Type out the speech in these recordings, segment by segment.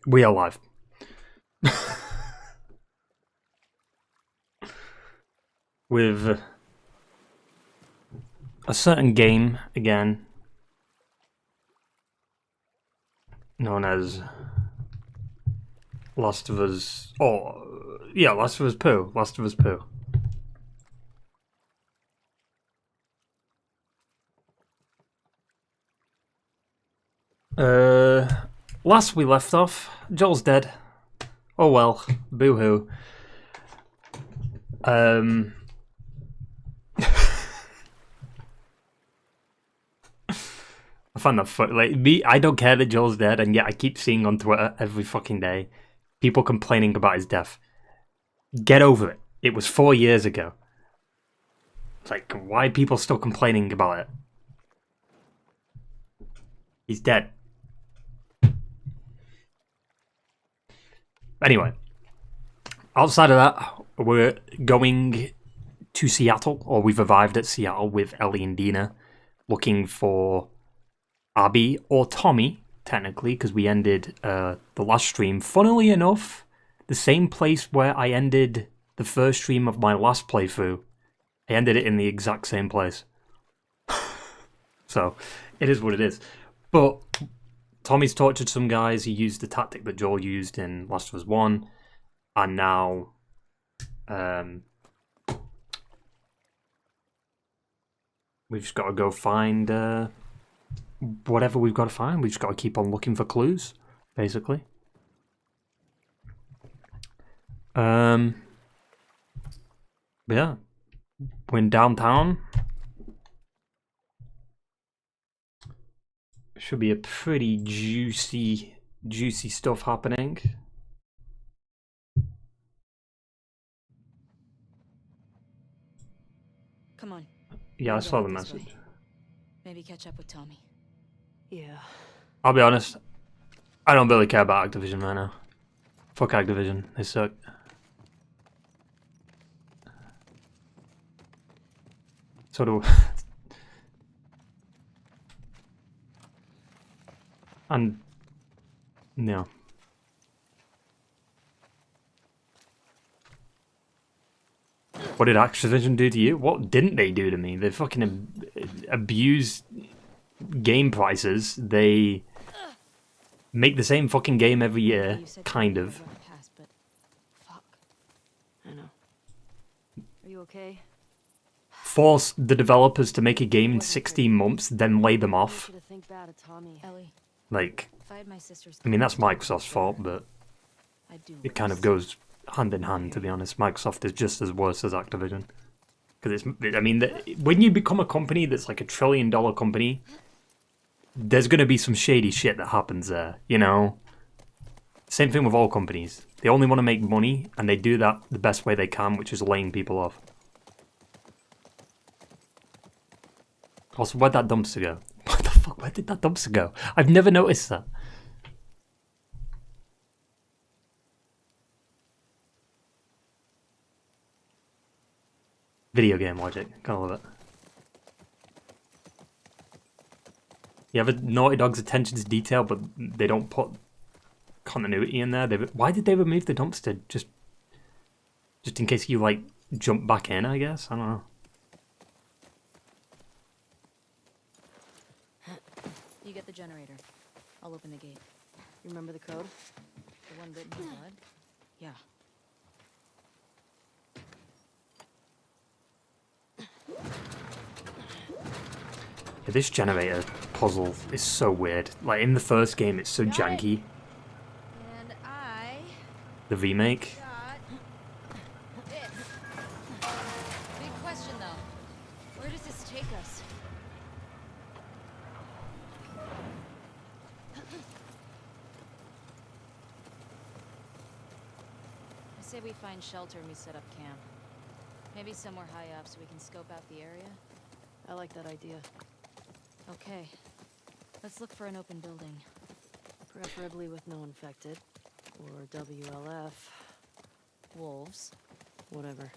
We are live. With a certain game again, known as Last of Us. Oh, yeah, Last of Us Poo. Last of Us Poo. Last we left off, Joel's dead. Oh well, boo-hoo. I find that funny. Like me, I don't care that Joel's dead, and yet I keep seeing on Twitter every fucking day people complaining about his death. Get over it. It was 4 years ago. It's like, why are people still complaining about it? He's dead. Anyway, outside of that, we're going to Seattle, or we've arrived at Seattle with Ellie and Dina, looking for Abby or Tommy, technically, because we ended the last stream, funnily enough, the same place where I ended the first stream of my last playthrough. I ended it in the exact same place. So, it is what it is. But Tommy's tortured some guys. He used the tactic that Joel used in Last of Us 1. And now we've just got to go find whatever we've got to find. We've just got to keep on looking for clues, basically. Yeah. We're in downtown. Should be a pretty juicy stuff happening. Come on. Yeah, I saw the message. Maybe catch up with Tommy. Yeah. I'll be honest, I don't really care about Activision right now. Fuck Activision, they suck. So do... And... yeah. What did Activision do to you? What didn't they do to me? They fucking abused game prices. They make the same fucking game every year, kind of. Fuck. I know. Are you okay? Force the developers to make a game in 16 months, then lay them off. Ellie, Like, I mean, that's Microsoft's fault, but it kind of goes hand in hand, to be honest. Microsoft is just as worse as Activision. Because I mean, when you become a company that's like $1 trillion company, there's going to be some shady shit that happens there, you know? Same thing with all companies. They only want to make money, and they do that the best way they can, which is laying people off. Also, where'd that dumpster go? What the fuck? Where did that dumpster go? I've never noticed that. Video game logic. Gotta love it. You have a Naughty Dog's attention to detail, but they don't put continuity in there. Why did they remove the dumpster? Just in case you, like, jump back in, I guess? I don't know. you get the generator. I'll open the gate. You remember the code? The one written in blood? Yeah. Yeah, this generator puzzle is so weird. Like, in the first game, it's so janky. And I The remake. got this. Big question, though. Where does this take us? I say we find shelter and we set up camp. Maybe somewhere high up so we can scope out the area. I like that idea. Okay. Let's look for an open building. Preferably with no infected. Or WLF. Wolves. Whatever.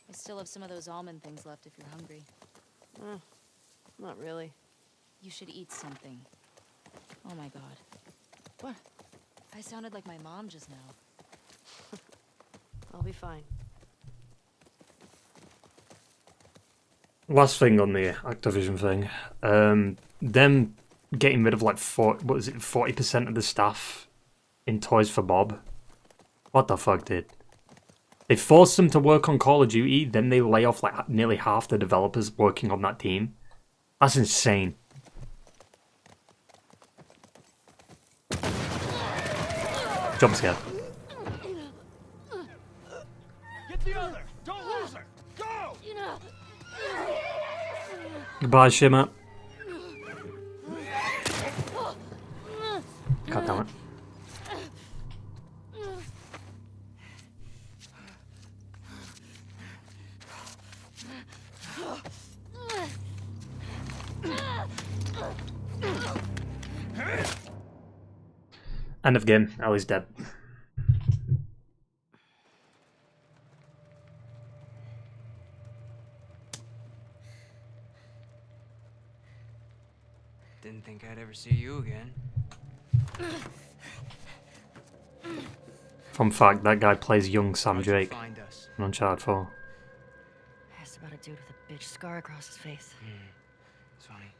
I still have some of those almond things left if you're hungry. Not really. You should eat something. Oh my god. What? I sounded like my mom just now. I'll be fine. Last thing on the Activision thing, them getting rid of like 40% of the staff in Toys for Bob. What the fuck, dude? They forced them to work on Call of Duty, then they lay off like nearly half the developers working on that team. That's insane. Jump scare. Get the other! Don't lose her! Go! Goodbye, Shimmer. God damn it. End of game. Ellie's dead. Didn't think I'd ever see you again. Fun fact, that guy plays young Sam How'd you Drake find us? in Uncharted 4. Asked about a dude with a bitch scar across his face. It's funny.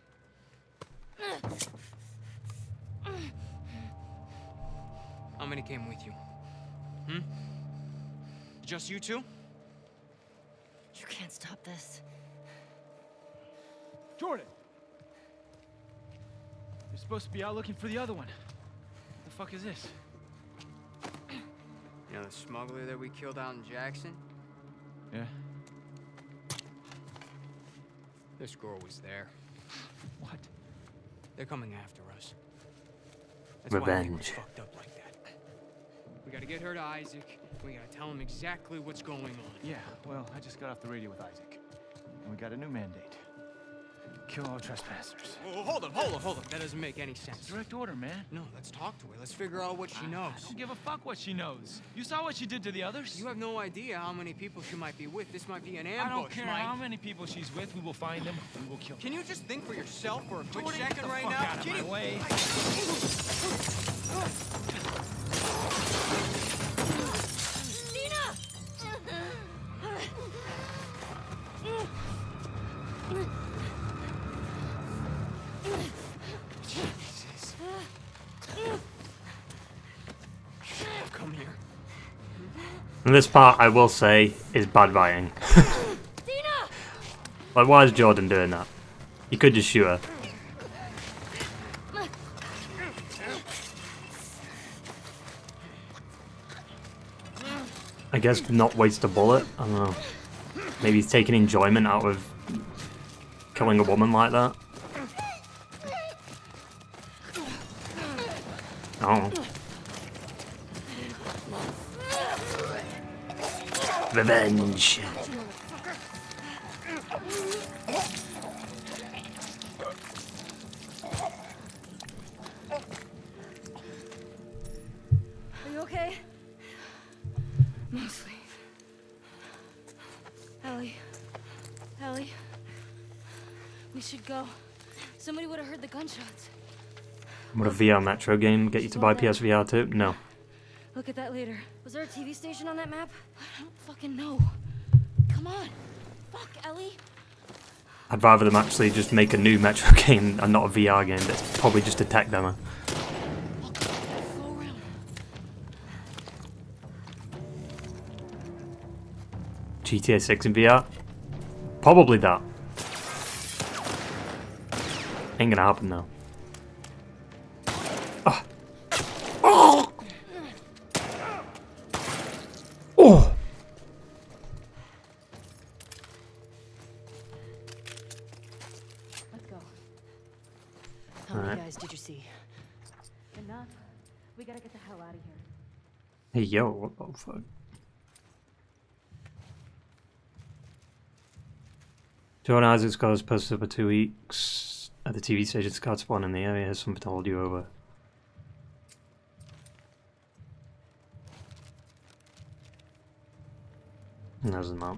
How many came with you? Just you two? You can't stop this. Jordan! You're supposed to be out looking for the other one. What the fuck is this? You know the smuggler that we killed out in Jackson? Yeah? This girl was there. What? They're coming after us. That's why Revenge. Nick was fucked up like that. We gotta get her to Isaac. We gotta tell him exactly what's going on. Yeah, well, I just got off the radio with Isaac. And we got a new mandate. Kill all trespassers. Oh, hold up. That doesn't make any sense. Direct order, man. No, let's talk to her. Let's figure out what she knows. I don't give a fuck what she knows. You saw what she did to the others? You have no idea how many people she might be with. This might be an ambush, I don't care Mike. how many people she's with. We will find them. We will kill them. Can you just think for yourself for a quick Jordan, get second the right fuck now? out of my way. Jesus. Come here. And this part, I will say, is bad writing. Like, why is Jordan doing that? You could just shoot her. I guess not waste a bullet. I don't know. Maybe he's taking enjoyment out of killing a woman like that. Oh. Revenge. Are you okay? Mostly. Ellie. We should go. Somebody would have heard the gunshots. Would a VR Metro game get you to buy PSVR 2? No. Look at that later. Was there a TV station on that map? I don't fucking know. Come on. Fuck, Ellie. I'd rather them actually just make a new Metro game and not a VR game that's probably just a tech demo. Go around. GTA 6 in VR? Probably that. Ain't gonna happen though. Ah. Oh! Oh! Let's go. How many Alright. guys did you see? Enough. We gotta get the hell out of here. Hey yo, what the fuck? John Isaac's car was posted for 2 weeks at the TV station Scout Spawn in the area. Has something to hold you over. And there's a map.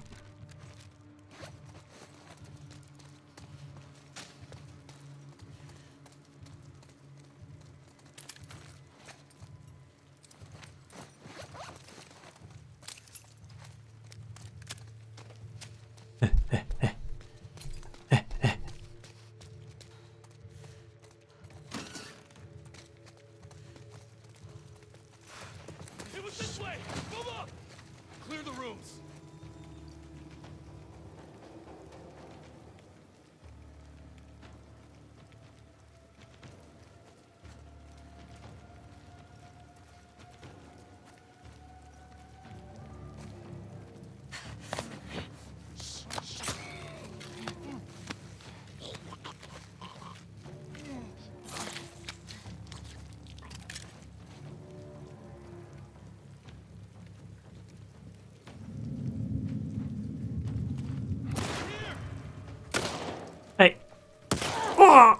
Oh!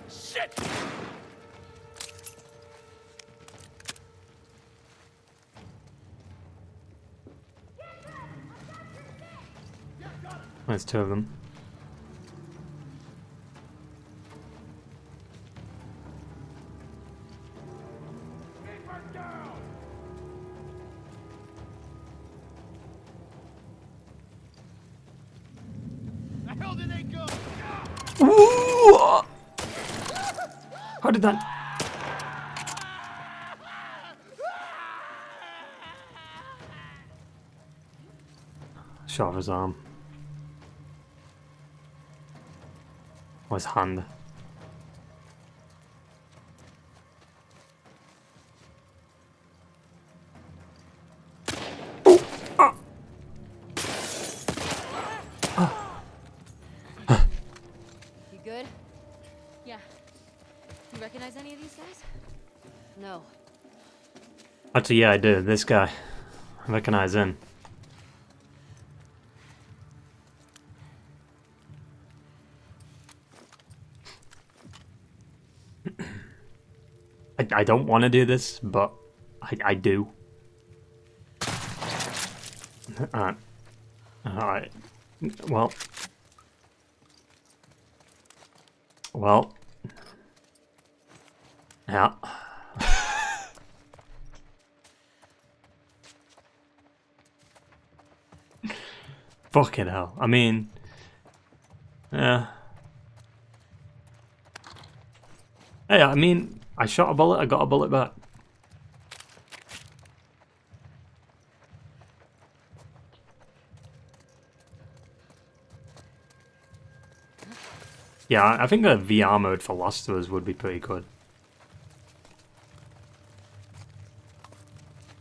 Shit! There's two of them. The hell did they go? Ooh! How did that? Shot off his arm. Or his hand. You good? Yeah. You recognize any of these guys? No. Actually, yeah, I do. This guy. I recognize him. I don't want to do this, but I do. Alright. Alright. Well. Well. Yeah. Fucking hell. I mean... Yeah. Hey, I mean, I shot a bullet, I got a bullet back. Yeah, I think a VR mode for Last of Us would be pretty good.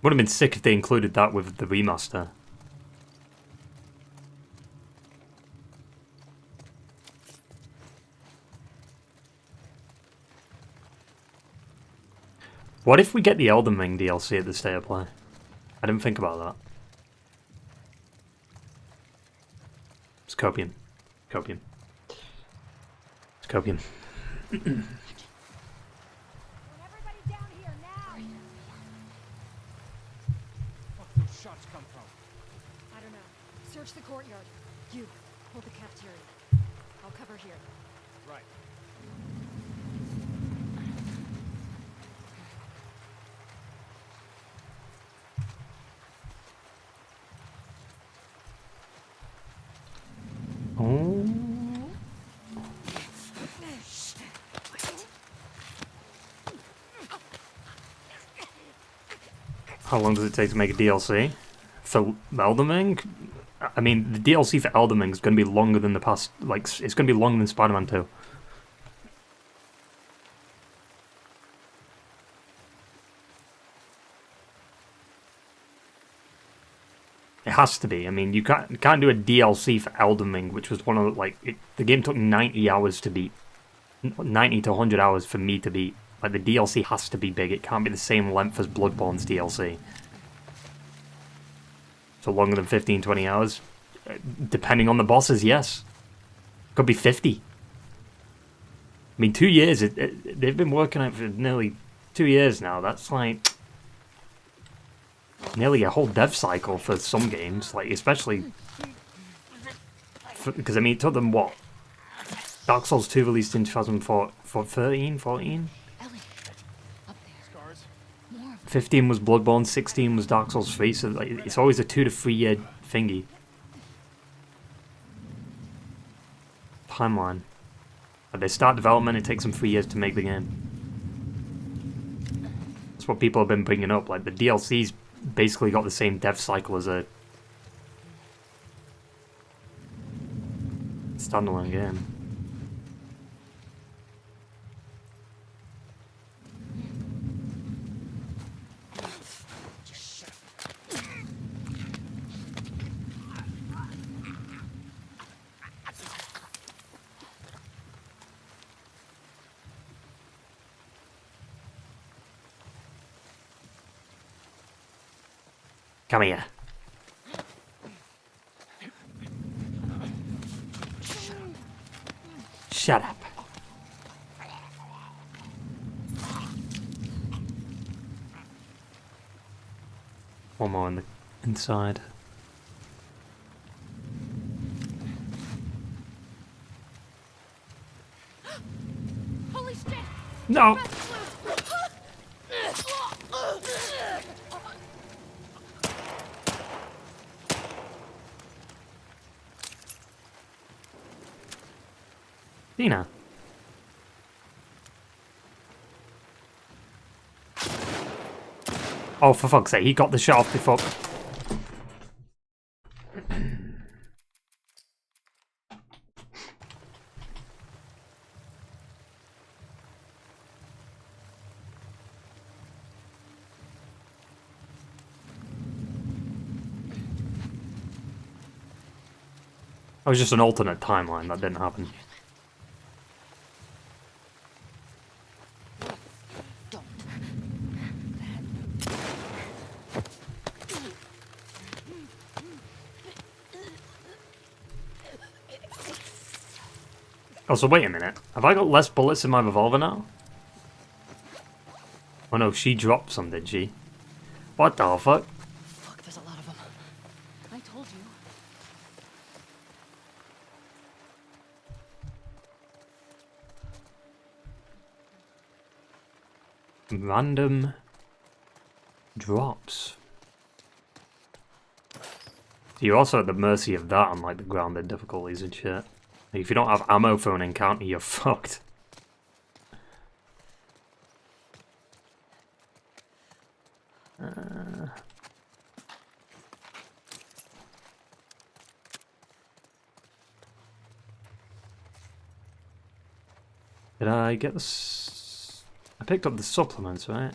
Would have been sick if they included that with the remaster. What if we get the Elden Ring DLC at the State of Play? I didn't think about that. It's copium. Copium. It's copium. Everybody down here now! Fuck those shots come from? I don't know. Search the courtyard. You, hold the cafeteria. I'll cover here. Right. Oh. How long does it take to make a DLC? For Elden Ring? I mean, the DLC for Elden Ring is going to be longer than the past, like, it's going to be longer than Spider-Man 2. It has to be. I mean, you can't do a DLC for Elden Ring, which was one of, like, the game took 90 hours to beat. 90 to 100 hours for me to beat. Like, the DLC has to be big. It can't be the same length as Bloodborne's DLC. So longer than 15, 20 hours? Depending on the bosses, yes. Could be 50. I mean, 2 years. They've been working on it for nearly 2 years now. That's like... nearly a whole dev cycle for some games. Like, especially... because, I mean, it took them, what? Dark Souls 2 released in 2013, 14? Ellie, up there. Scars? More of 15 was Bloodborne, 16 was Dark Souls 3, so like, it's always a 2 to 3 year thingy. Timeline. Like, they start development, it takes them 3 years to make the game. That's what people have been bringing up, like the DLC's basically got the same dev cycle as a standalone game. Come here. Shut up. One more on the inside. Holy shit! No! Dina. Oh, for fuck's sake, he got the shot off before. That was just an alternate timeline, that didn't happen. Oh, so wait a minute. Have I got less bullets in my revolver now? Oh no, she dropped some, did she? What the fuck? Fuck, there's a lot of them. I told you. Random drops. You're also at the mercy of that on like the grounded difficulties and shit. Like, if you don't have ammo for an encounter, you're fucked. Did I get this? I picked up the supplements, right?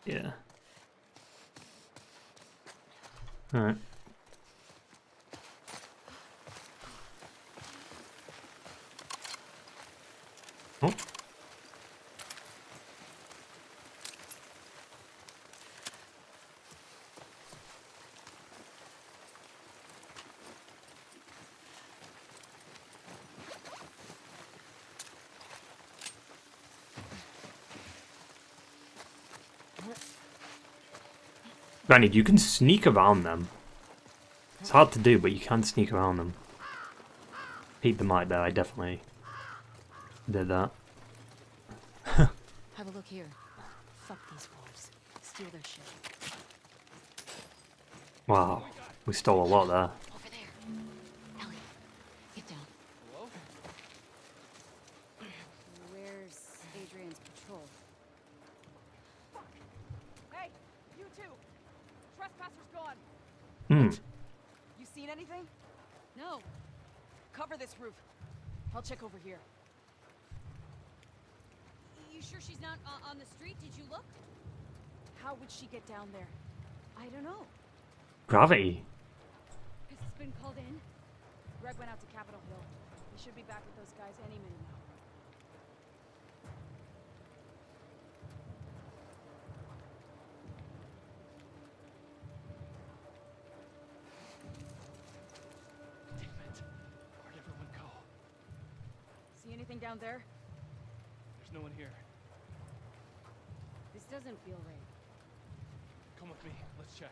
Yeah. Alright. Oh. Granted, you can sneak around them. It's hard to do, but you can sneak around them. Peep the mic there, I definitely did that. Have a look here. Fuck these wolves. Steal their shit. Wow, we stole a lot there. Over there. Ellie, get down. Hello? Where's Adrian's patrol? Hey, you two! Trespasser's gone. Hmm. You seen anything? No. Cover this roof. I'll check over here. You sure she's not on the street? Did you look? How would she get down there? I don't know. Gravity. Has this been called in? Greg went out to Capitol Hill. He should be back with those guys any minute now. Damn it. Where'd everyone go? See anything down there? There's no one here. This doesn't feel right. Come with me. Let's check.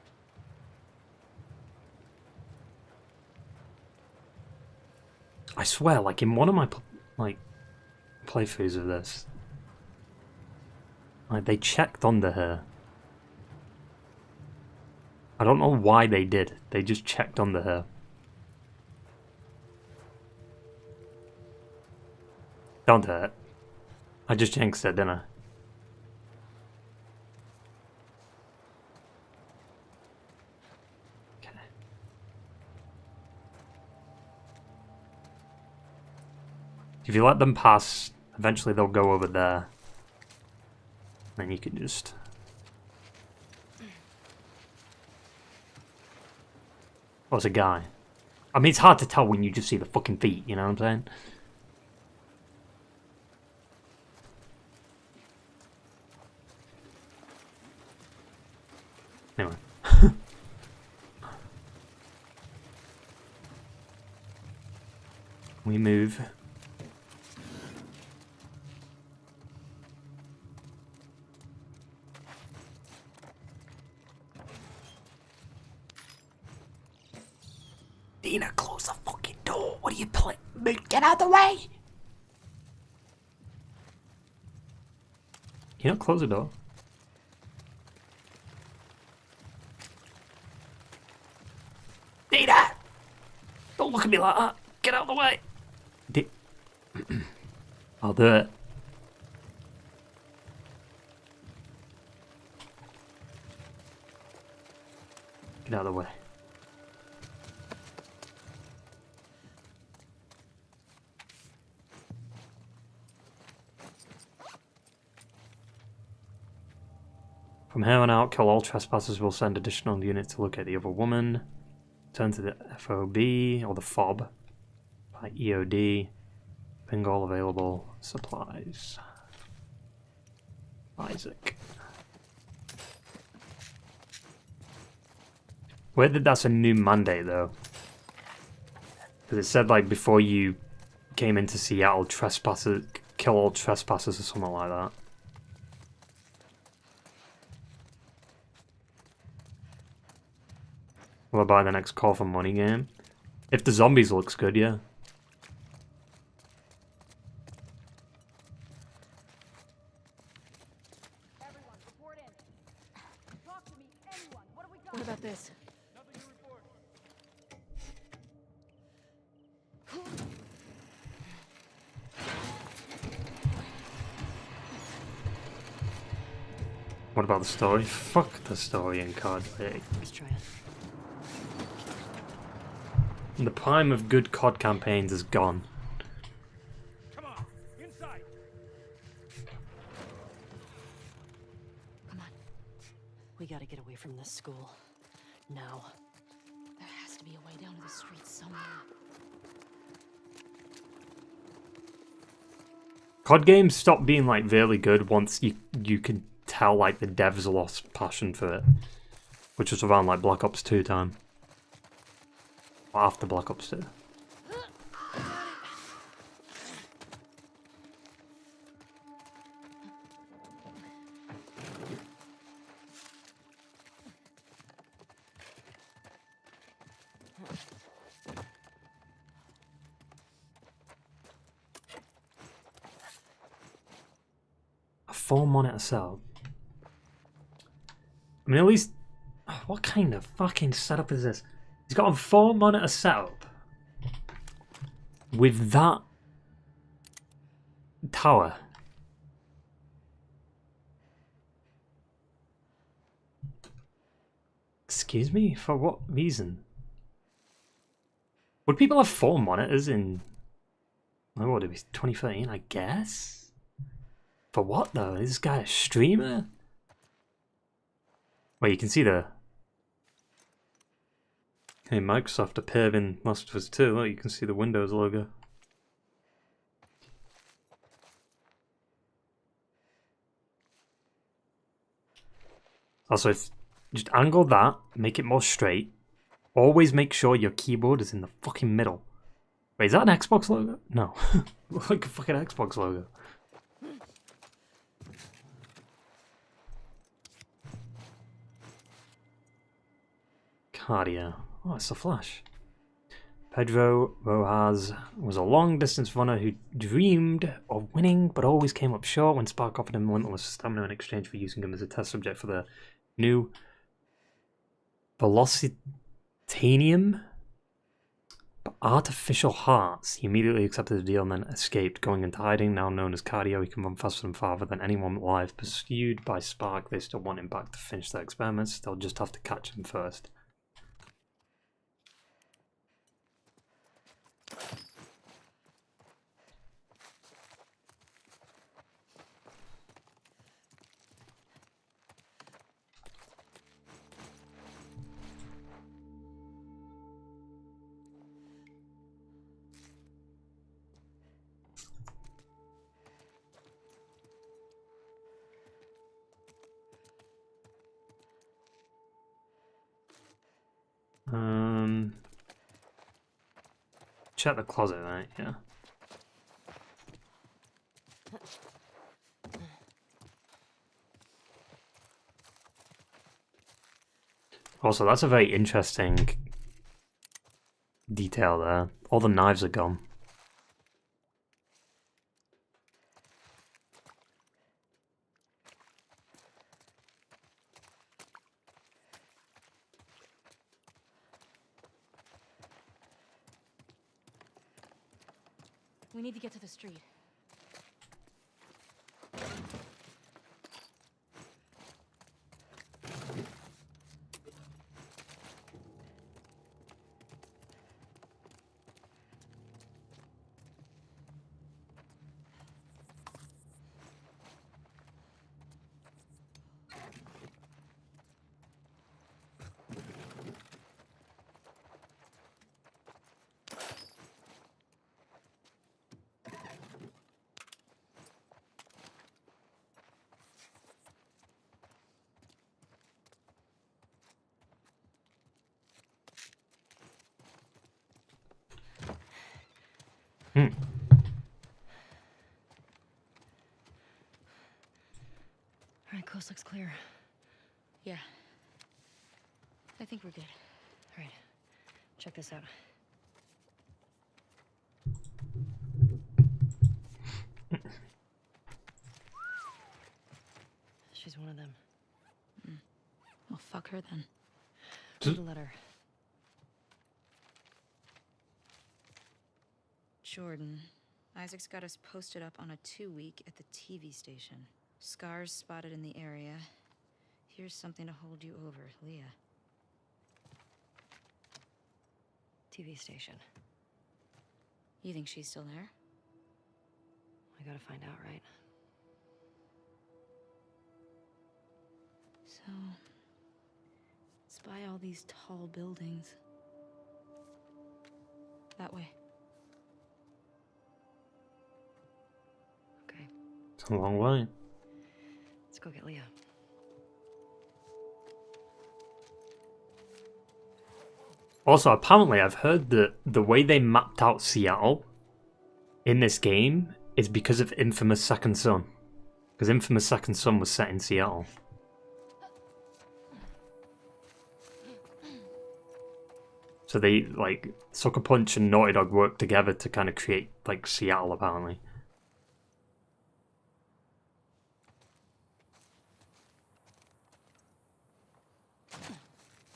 I swear, like in one of my playthroughs of this, like they checked under her. I don't know why they did. They just checked under her. Don't hurt. I just jinxed it, didn't I? Okay. If you let them pass, eventually they'll go over there. Then you can just... Oh, it's a guy. I mean, it's hard to tell when you just see the fucking feet, you know what I'm saying? Anyway. We move. Nita, close the fucking door. What are you playing? Get out of the way! You don't close the door. Nita! Don't look at me like that. Get out of the way. I'll do it. Get out of the way. From here on out, kill all trespassers. Will send additional units to locate the other woman. Turn to the FOB, or the FOB, by EOD. Ping all available supplies. Isaac. Weird that that's a new mandate, though. Because it said, like, before you came into Seattle, trespassers, kill all trespassers or something like that. Will I buy the next Call for Money game? If the zombies looks good, yeah. Everyone, report in. Talk to me, anyone. What do we got? What about this? Nothing to report. What about the story? Fuck the story in COD. Let's try it. The prime of good COD campaigns is gone. Come on, inside. Come on. We gotta get away from this school. Now. There has to be a way down to the streets somewhere. COD games stop being like really good once you can tell like the devs lost passion for it, which was around like Black Ops 2 time. After Black Ops 2. A 4-monitor setup. I mean, at least, what kind of fucking setup is this? He's got a 4-monitor setup with that tower. Excuse me? For what reason? Would people have 4 monitors in, oh, what would it be, 2013, I guess? For what though? Is this guy a streamer? Well, you can see the hey, Microsoft appeared in Last of Us 2. Look, you can see the Windows logo. Also, if just angle that, make it more straight. Always make sure your keyboard is in the fucking middle. Wait, is that an Xbox logo? No. Looks like a fucking Xbox logo. Cardio. Oh, it's a Flash. Pedro Rojas was a long-distance runner who dreamed of winning, but always came up short when Spark offered him limitless stamina in exchange for using him as a test subject for the new Velocitanium artificial hearts. He immediately accepted the deal and then escaped, going into hiding. Now known as Cardio, he can run faster and farther than anyone alive. Pursued by Spark, they still want him back to finish their experiments. They'll just have to catch him first. Check the closet, right? Yeah. Also, that's a very interesting detail there. All the knives are gone. We need to get to the street. Alright, coast looks clear. Yeah. I think we're good. Alright, check this out. She's one of them. Well, fuck her then. Read a letter. Jordan, Isaac's got us posted up on a 2-week at the TV station. Scars spotted in the area. Here's something to hold you over, Leah. TV station. You think she's still there? I gotta find out, right? So, spy all these tall buildings. That way. Okay, It's a long way. let's go get Leah. Also, apparently I've heard that the way they mapped out Seattle in this game is because of Infamous Second Son. Because Infamous Second Son was set in Seattle. So they, like, Sucker Punch and Naughty Dog worked together to kind of create, like, Seattle, apparently.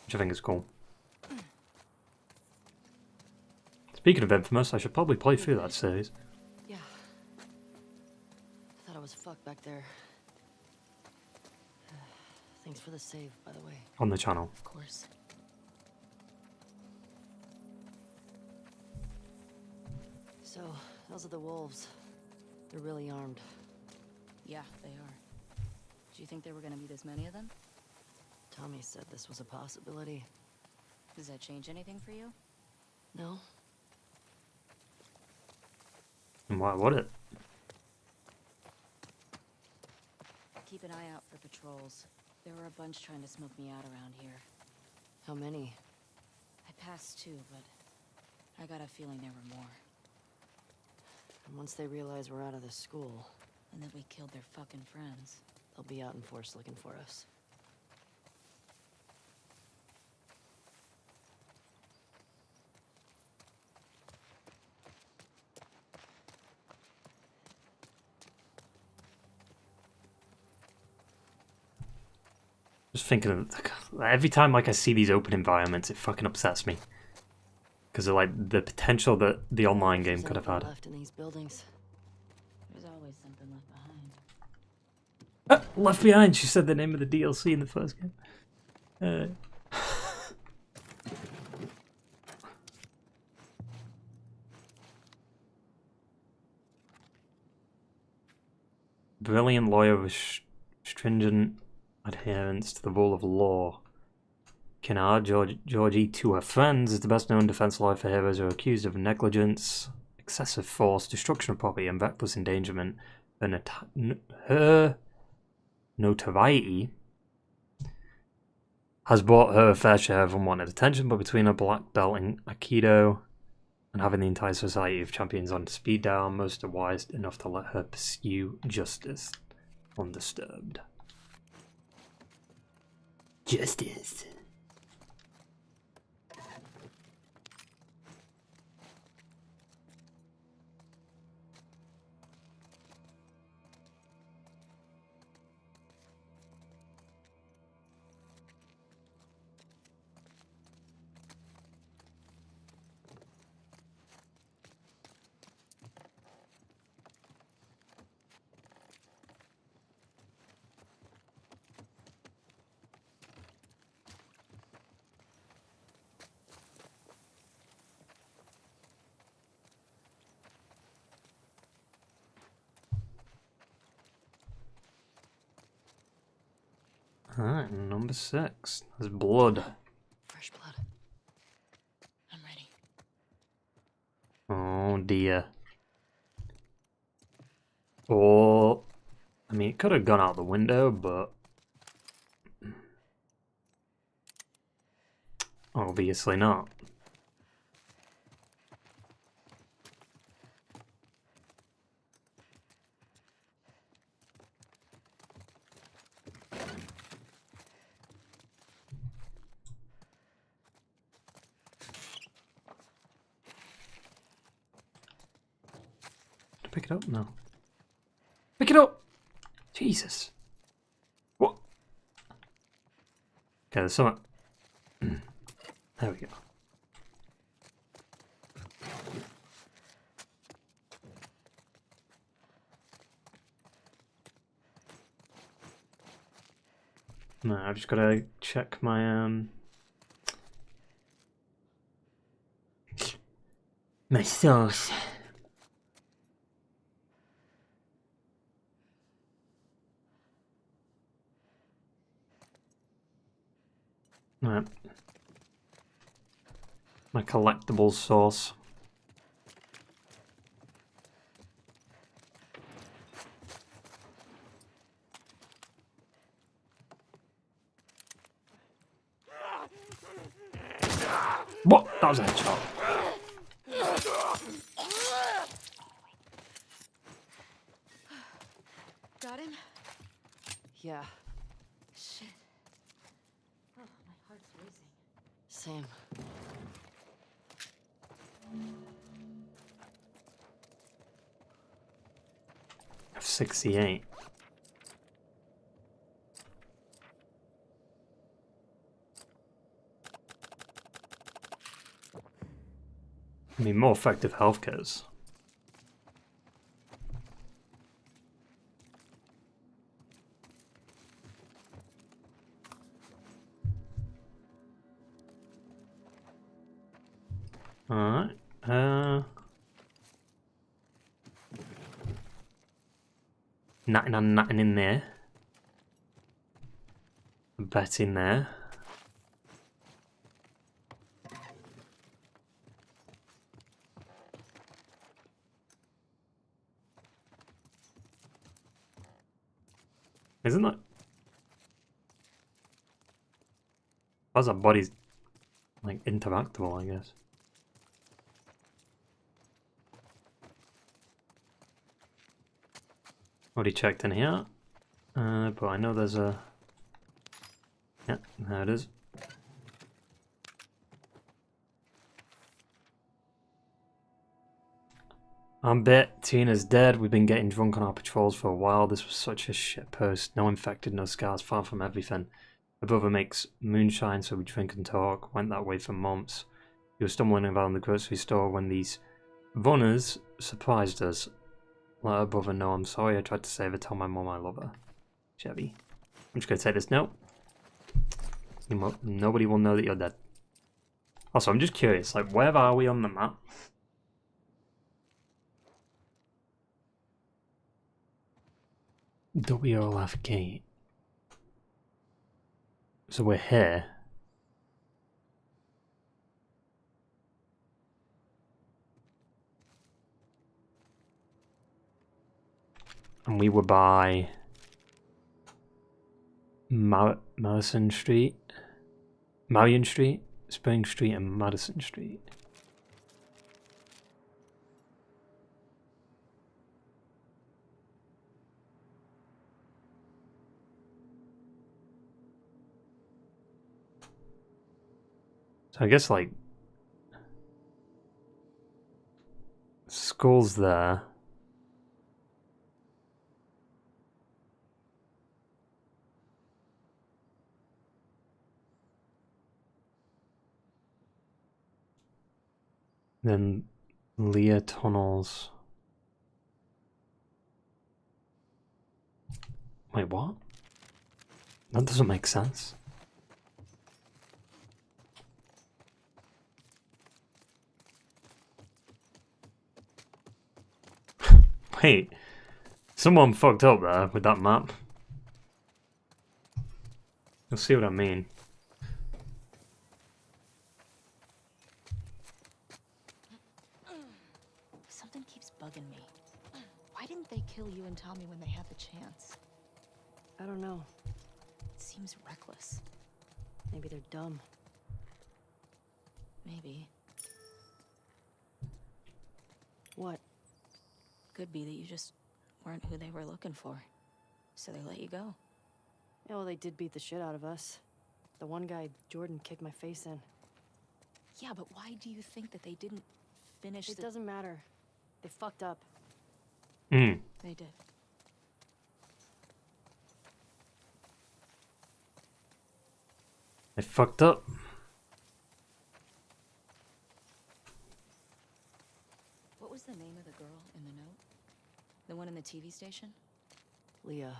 Which I think is cool. Speaking of Infamous, I should probably play through that series. Yeah. I thought I was fucked back there. Thanks for the save, by the way. On the channel. Of course. So, those are the wolves. They're really armed. Yeah, they are. Do you think there were gonna be this many of them? Tommy said this was a possibility. Does that change anything for you? No? And why would it? Keep an eye out for patrols. There were a bunch trying to smoke me out around here. How many? I passed 2, but I got a feeling there were more. And once they realize we're out of the school, And that we killed their fucking friends. they'll be out in force looking for us. Just thinking of, every time like I see these open environments, it fucking upsets me. Because of like the potential that the online game There's could have anything had. left in these buildings. There's always something left behind. Left Behind, she said the name of the DLC in the first game. Brilliant lawyer with stringent adherence to the rule of law. Kennard, Georgie to her friends, is the best known defense lawyer for heroes who are accused of negligence, excessive force, destruction of property, and reckless endangerment. Her notoriety has brought her a fair share of unwanted attention, but between her black belt in Aikido and having the entire society of champions on speed dial, most are wise enough to let her pursue justice undisturbed. Justice. Alright, number 6. There's blood. Fresh blood. I'm ready. Oh dear. Oh, I mean, it could have gone out the window, but obviously not. Pick it up? No. Pick it up! Jesus. What? Okay, there's some. There we go. No, I've just gotta check my my sauce. Right. My collectibles sauce. What? That was a headshot. Got him? Yeah, Shit. Oh, my heart's racing. same. F68. I mean, more effective health kits. Alright. 99 in there. A bet in there. Isn't that? How's that body's like interactable, I guess. Already checked in here. But I know there's a... Yeah, there it is. I'm bet Tina's dead. We've been getting drunk on our patrols for a while. This was such a shit post. No infected, no scars, far from everything. My brother makes moonshine, so we drink and talk. Went that way for months. We were stumbling around the grocery store when these runners surprised us. Let her brother know I'm sorry. I tried to save her. Tell my mom I love her. Chevy. I'm just going to take this note. Nobody will know that you're dead. Also, I'm just curious. Like, where are we on the map? WLF gate. So we're here. And we were by Madison Street, Marion Street, Spring Street, and Madison Street. So I guess like school's there. Then Leah tunnels. Wait, what? That doesn't make sense. Wait, someone fucked up there with that map. You'll see what I mean. Something keeps bugging me. Why didn't they kill you and Tommy when they had the chance? I don't know. It seems reckless. Maybe they're dumb. Maybe. What? Could be that you just weren't who they were looking for. So they let you go. Yeah, well, they did beat the shit out of us. The one guy, Jordan, kicked my face in. Yeah, but why do you think that they didn't finish It the... doesn't matter. They fucked up. Hmm. They did. They fucked up. What was the name of the girl in the note? The one in the TV station? Leah.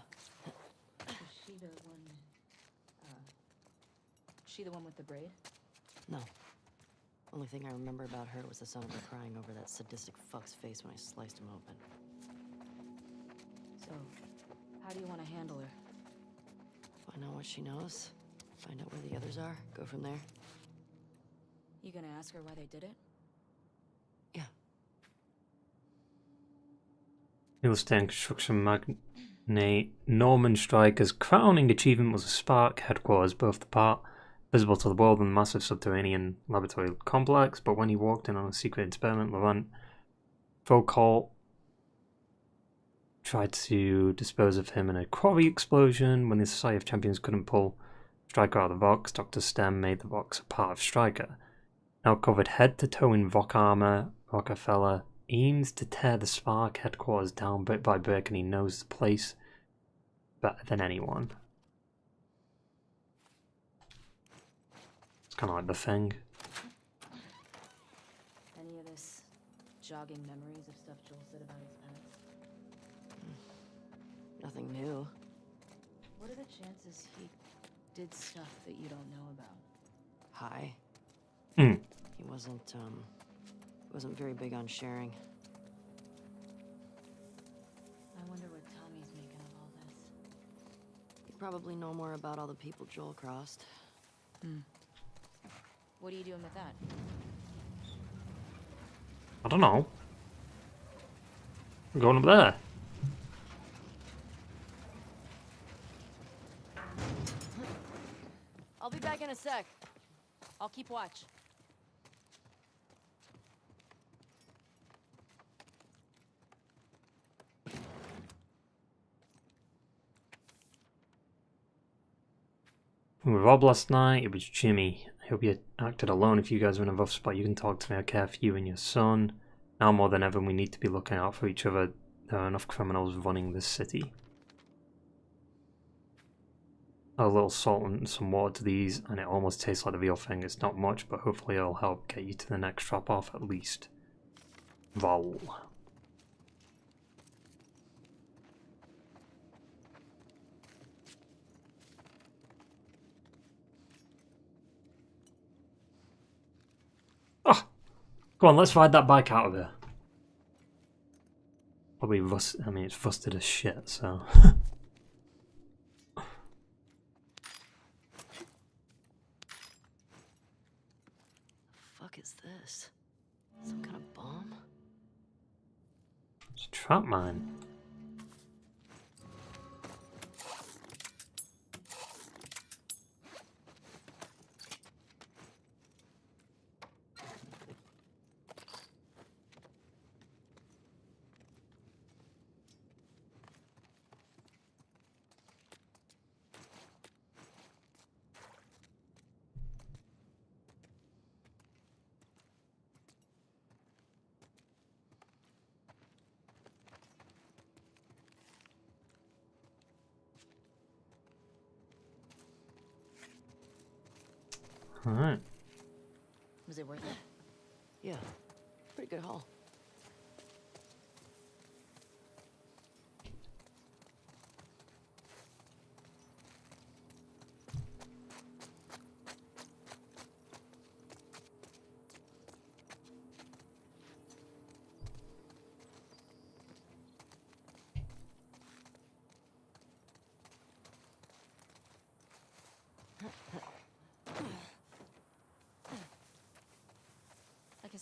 Was she the one... she the one with the braid? No. Only thing I remember about her was the sound of her crying over that sadistic fuck's face when I sliced him open. So, how do you want to handle her? Find out what she knows. Find out where the others are. Go from there. You gonna ask her why they did it? Yeah. Real estate construction magnate Norman Stryker's crowning achievement was a Spark headquarters, both the part visible to the world and the massive subterranean laboratory complex. But when he walked in on a secret experiment, Laurent Foucault tried to dispose of him in a quarry explosion. When the Society of Champions couldn't pull Stryker out of the box, Dr. Stem made the box a part of Stryker. Now covered head to toe in rock armor, Rockefeller aims to tear the Spark headquarters down bit by brick, and he knows the place better than anyone. It's kind of like the Thing. Any of this jogging memories of stuff Joel said about his past? Nothing new. What are the chances he did stuff that you don't know about? High. Hmm. He wasn't very big on sharing. I wonder what Tommy's making of all this. He'd probably know more about all the people Joel crossed. What are you doing with that? I don't know. We're going up there. I'll be back in a sec. I'll keep watch. We were Rob last night. It was Jimmy. I hope you acted alone. If you guys are in a rough spot, you can talk to me. I care for you and your son. Now more than ever, we need to be looking out for each other. There are enough criminals running this city. A little salt and some water to these, and it almost tastes like the real thing. It's not much, but hopefully it'll help get you to the next drop-off at least. Vol. Oh! Go on, let's ride that bike out of here. Probably rust. I mean, it's rusted as shit, so. Fuck is this? Some kind of bomb? It's a trap mine. Alright. Was it worth it? Yeah. Pretty good haul.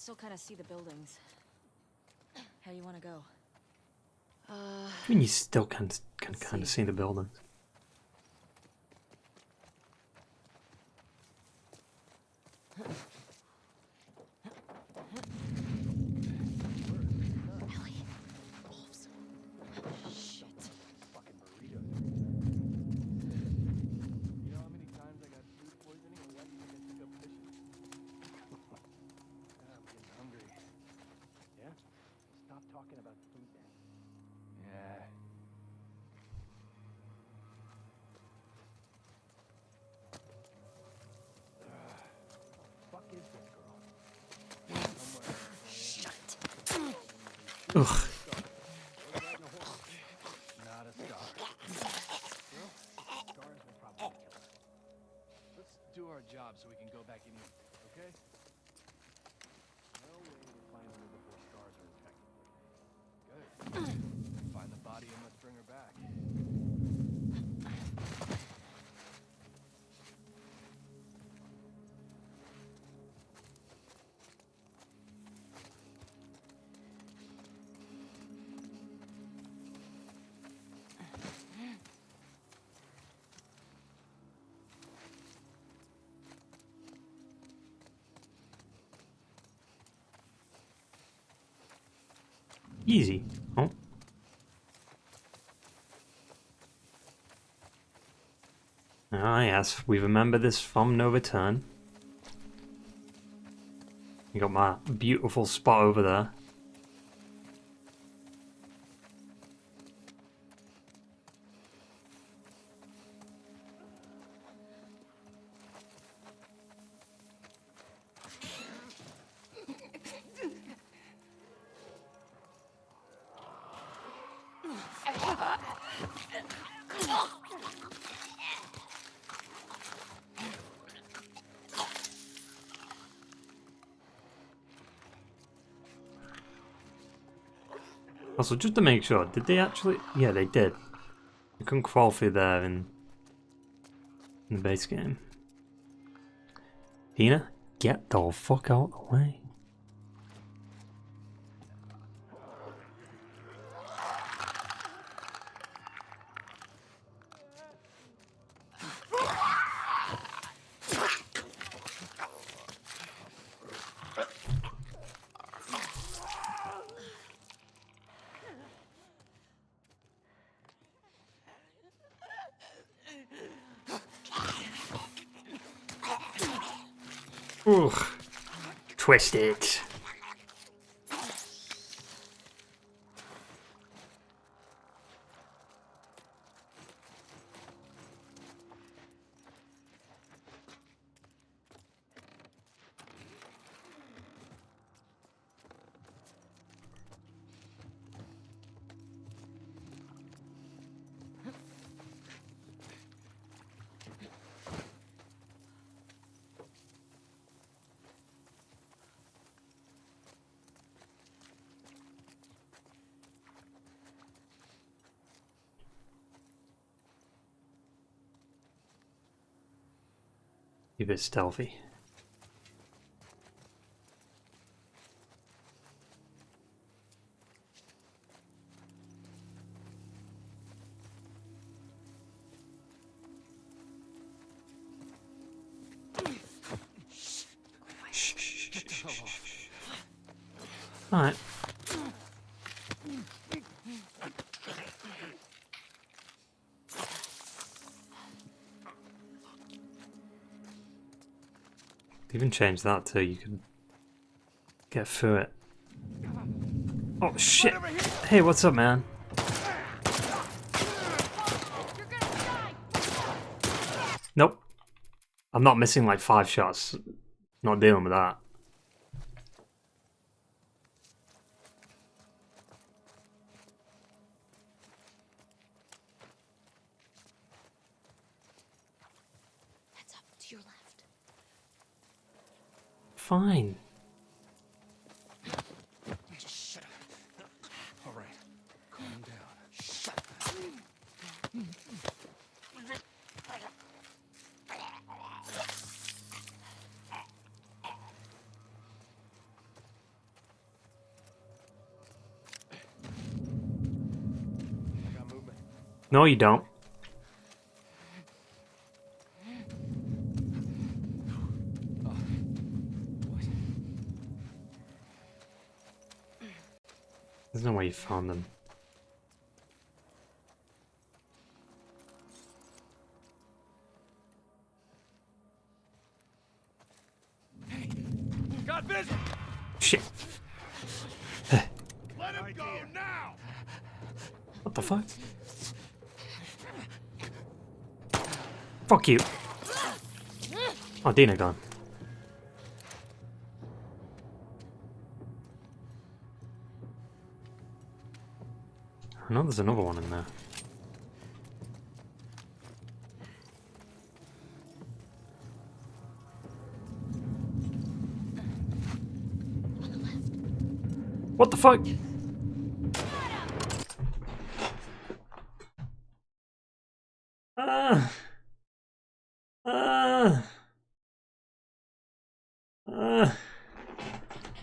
still kind of see the buildings. How you want to go? I mean, you still can kind of see the buildings. Ellie. Wolves. Shit. Fucking burritos. You know how many times I got food poisoning and why do you think I took up fishing? I'm getting hungry. Yeah? Stop talking about food then. Yeah. Fuck is this girl? Ugh. Not a star. Well, stars will probably kill her. Let's do our job so we can go back in here, okay? No way to find her before stars are infected. Good. Find the body and let's bring her back. Easy. Oh. Ah, yes, we remember this from No Return. You got my beautiful spot over there. Also, just to make sure, did they actually... Yeah, they did. You couldn't crawl through there in the base game. Tina, get the fuck out of the way. Ugh. Twist it. Be a bit stealthy. Alright. Even change that too, you can get through it. Oh shit! Hey, what's up, man? Nope. I'm not missing like 5 shots. Not dealing with that. Heads up, to your left. Fine. Just shut up. All right, calm down. No, you don't. There's no way you found them. Got vision! Shit. Let him go now! What the fuck? Fuck you. Oh, Dina gone. I know there's another one in there. What the fuck?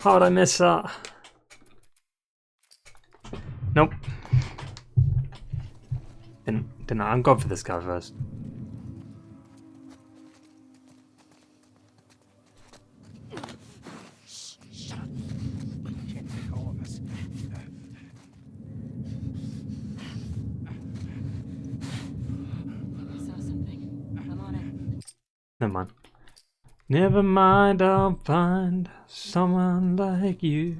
How did I miss that? Nope. Didn't I? I'm going for this guy first. Shut up. You can't take all of us. I saw something. I'm on it. Never mind. Never mind, I'll find someone like you.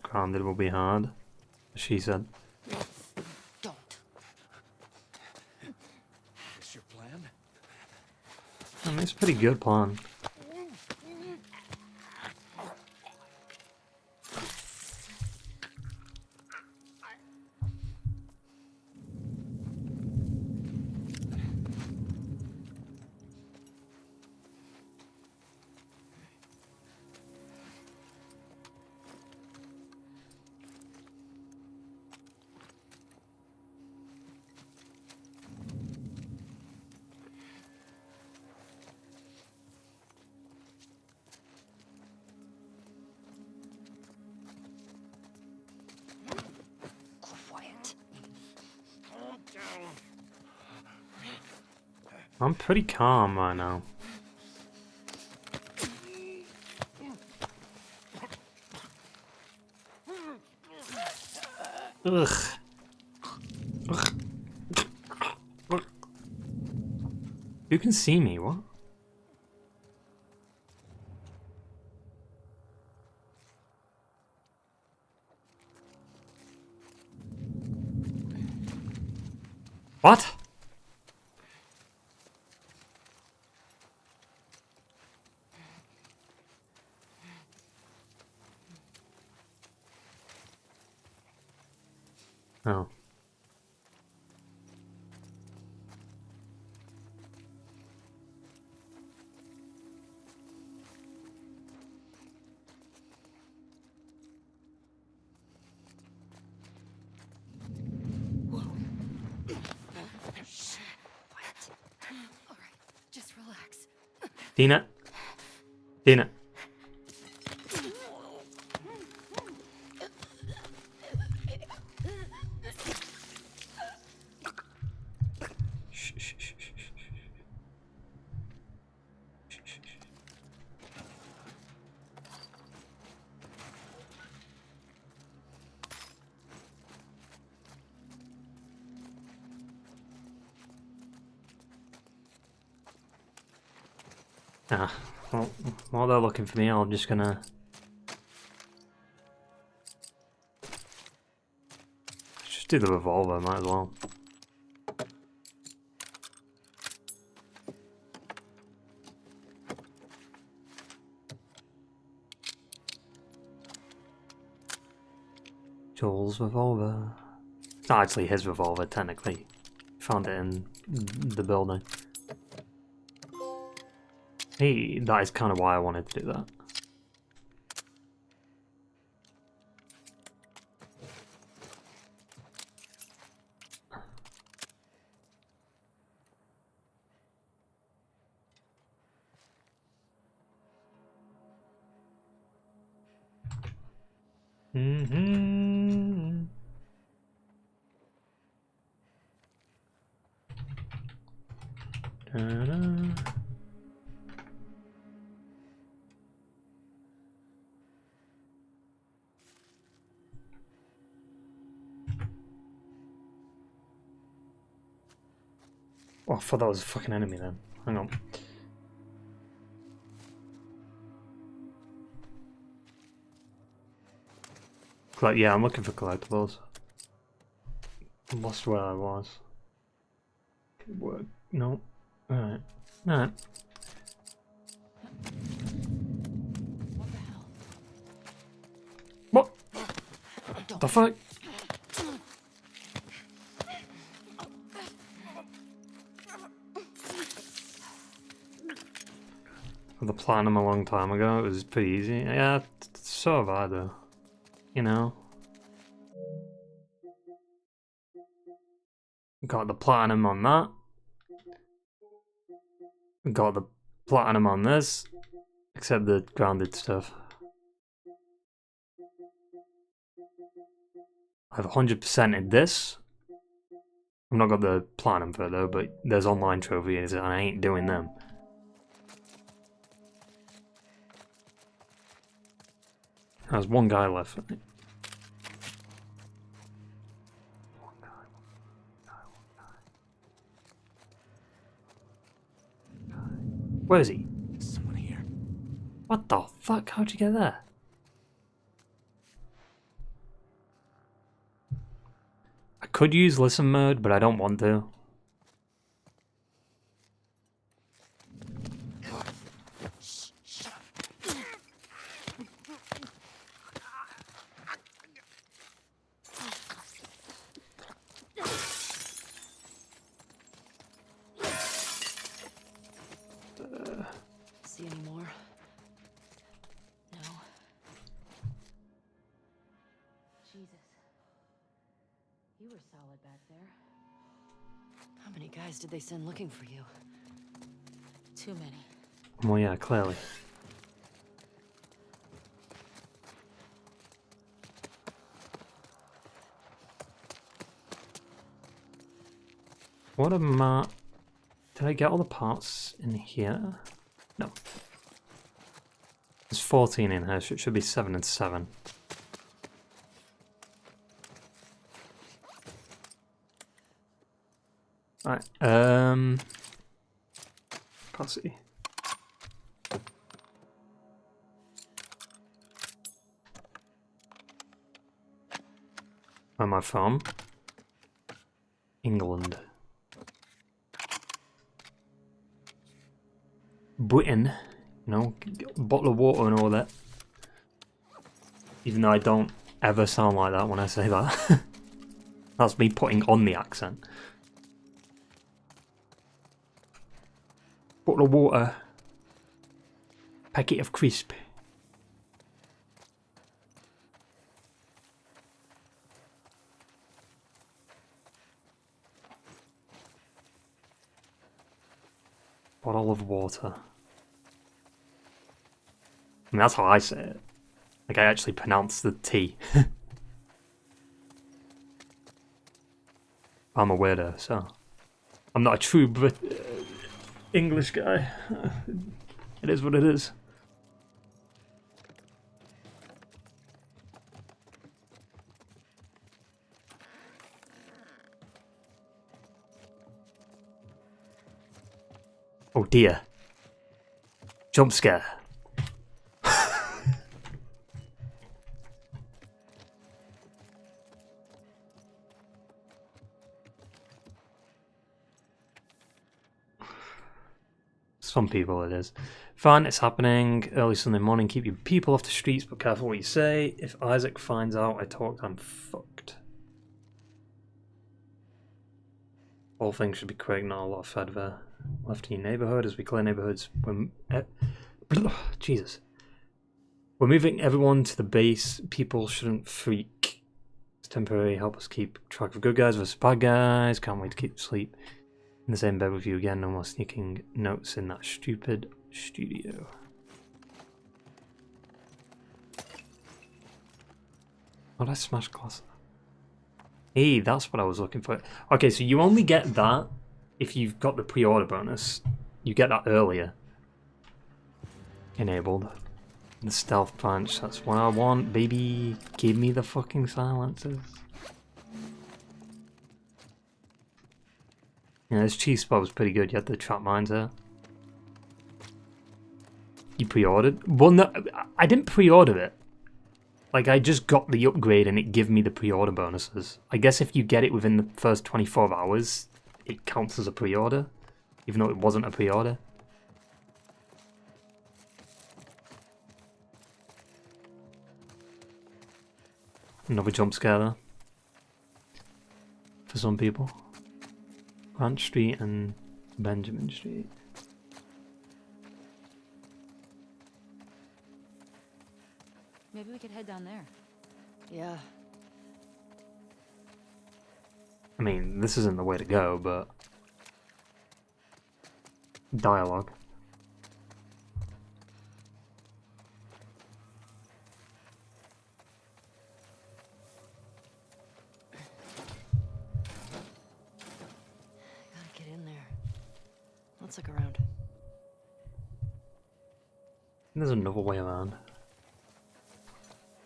Grounded will be hard, she said. Don't. Is your plan? I mean, it's a pretty good plan. Quiet. Calm down. I'm pretty calm right now. Ugh. Ugh. You can see me, what? What? Oh. All right, just relax. Dina. Dina. Shh, shh, shh, shh, shh, shh. Shh, shh, shh. Ah, well, while they're looking for me, I'm just gonna... just do the revolver, might as well. Joel's revolver. It's not actually his revolver, technically. Found it in the building. Hey, that is kind of why I wanted to do that. Mm-hmm. Ta-da. Oh, I thought that was a fucking enemy then. Hang on. Yeah, I'm looking for collectibles. I lost where I was. Could work. No. Alright. Alright. What the hell? What? The fuck? The platinum a long time ago, it was pretty easy. Yeah, so have I though. You know? Got the platinum on that. Got the platinum on this. Except the grounded stuff. I've 100%ed this. I've not got the platinum for it though, but there's online trophies and I ain't doing them. There's one guy left. Where is he? There's someone here. What the fuck? How'd you get there? I could use listen mode, but I don't want to. See any more? No. Jesus. You were solid back there. How many guys did they send looking for you? Too many. Well, yeah, clearly. What am I... Did I get all the parts in here? No. There's 14 in here, so it should be 7 and 7. Right, can't see. Where am I from? England. Britain, you know, a bottle of water and all that. Even though I don't ever sound like that when I say that. That's me putting on the accent. Bottle of water. Packet of crisp. Bottle of water. I mean, that's how I say it. Like, I actually pronounce the T. I'm a weirdo, so... I'm not a true English guy. It is what it is. Oh dear. Jump scare. Some people it is. Fine, it's happening. Early Sunday morning, keep your people off the streets, but careful what you say. If Isaac finds out I talked, I'm fucked. All things should be quick, not a lot of fedva left in your neighborhood as we clear neighborhoods. Jesus. We're moving everyone to the base. People shouldn't freak. It's temporary. Help us keep track of good guys versus bad guys. Can't wait to keep sleep in the same bed with you again. No more sneaking notes in that stupid studio. What did I smash glass? Hey, that's what I was looking for. Okay, so you only get that if you've got the pre-order bonus. You get that earlier. Enabled. The stealth punch, that's what I want, baby. Give me the fucking silencers. Yeah, this cheese spot was pretty good. You had the trap mines there. You pre-ordered? Well, no, I didn't pre-order it. Like, I just got the upgrade and it gave me the pre-order bonuses. I guess if you get it within the first 24 hours, it counts as a pre-order, even though it wasn't a pre-order. Another jump scare there. For some people. Grant Street and Benjamin Street. Maybe we could head down there. Yeah. I mean, this isn't the way to go, but... Dialogue. Gotta get in there. Let's look around. There's another way around.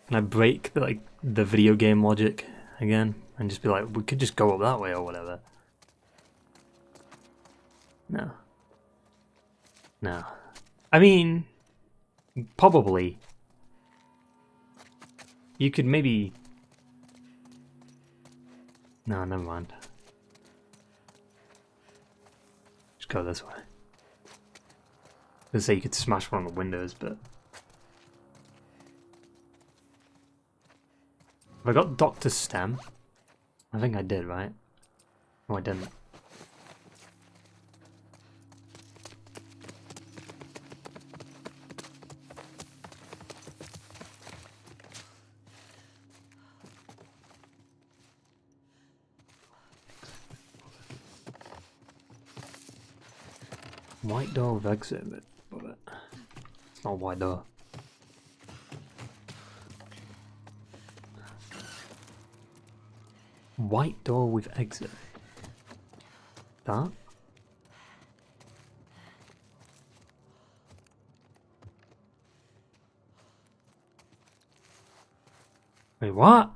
Can I break the video game logic again and just be like, we could just go up that way or whatever? No. No. I mean, probably. You could maybe... No, never mind. Just go this way. I was gonna say you could smash one of the windows, but... Have I got Dr. Stem? I think I did, right? No, I didn't. White door with exit, but it's not a white door. White door with exit. That? Wait, what?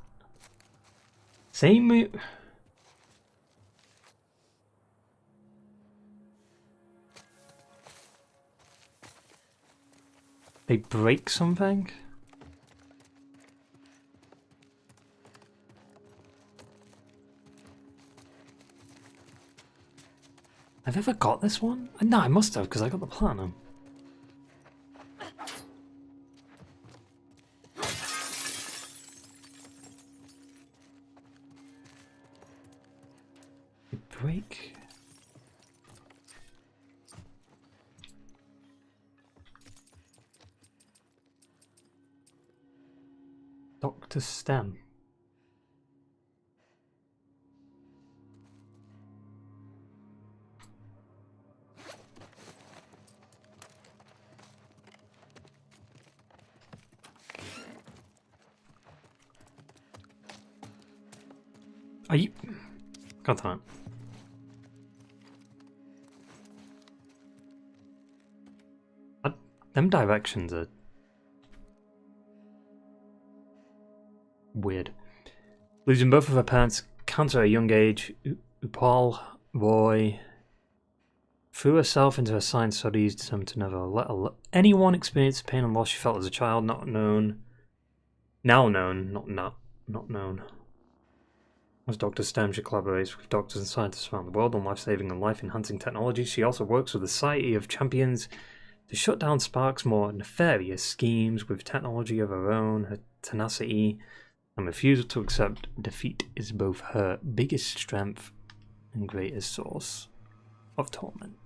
Same move. They break something? I've ever got this one? No, I must have, because I got the platinum. They break. Dr. Stem. Are you... God damn it. Them directions are... weird. Losing both of her parents, cancer at a young age, Upal Roy threw herself into her science studies, determined to never let anyone experience the pain and loss she felt as a child, not known. Now known, not known. As Dr. Stem, she collaborates with doctors and scientists around the world on life-saving and life-enhancing technologies. She also works with the Society of Champions to shut down Spark's more nefarious schemes with technology of her own. Her tenacity and refusal to accept defeat is both her biggest strength and greatest source of torment.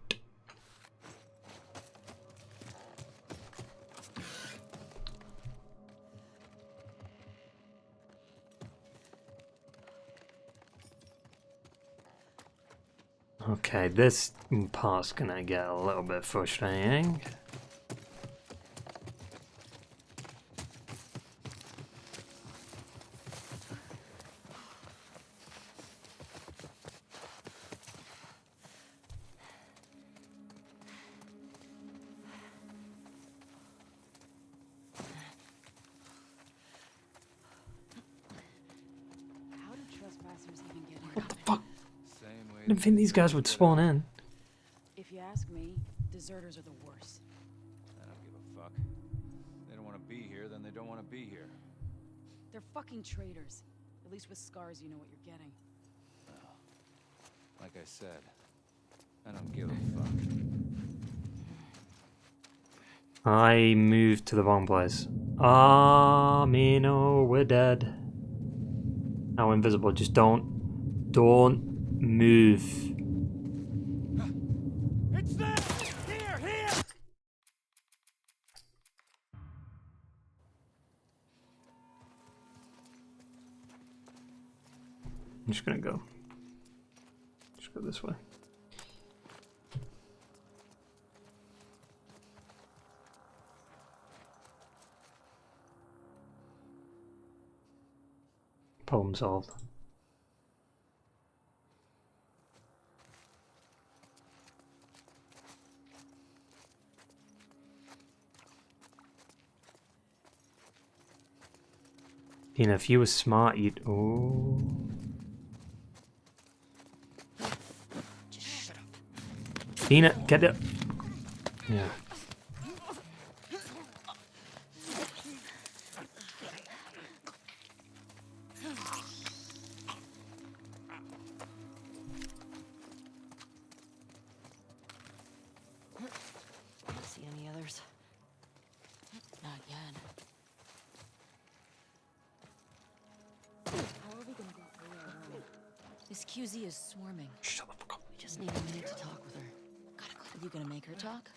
Okay, this part's gonna get a little bit frustrating. didn't think these guys would spawn in. If you ask me, deserters are the worst. I don't give a fuck. They don't want to be here, then they don't want to be here. They're fucking traitors. At least with scars, you know what you're getting. Well, like I said, I don't give a fuck. I moved to the wrong place. Ah, me no, we're dead. Now invisible. Just don't move. It's there! Here! I'm just gonna go. Just go this way. Problem solved. You know, if you were smart, you'd. Oh. Just shut up. Tina, get it. Yeah. See any others? Not yet. How are we gonna get through it alone? This QZ is swarming. Shut the fuck up. We just need a minute to talk with her. Are you gonna make her talk?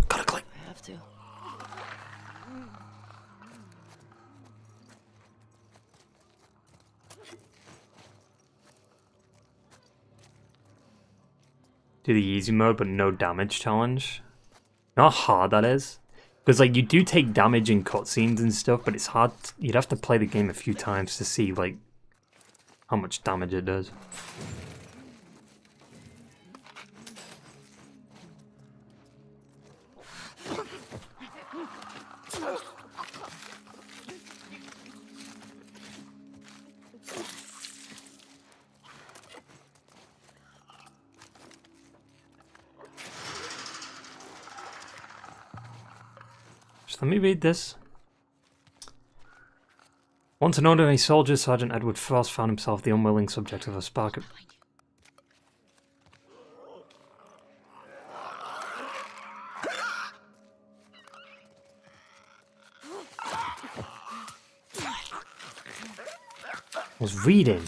Gotta click. I have to. Do the easy mode but no damage challenge. You know how hard that is? Because like you do take damage in cutscenes and stuff, but it's hard. You'd have to play the game a few times to see like how much damage it does. Just let me read this. Once an ordinary soldier, Sergeant Edward Frost found himself the unwilling subject of a spark. Was reading.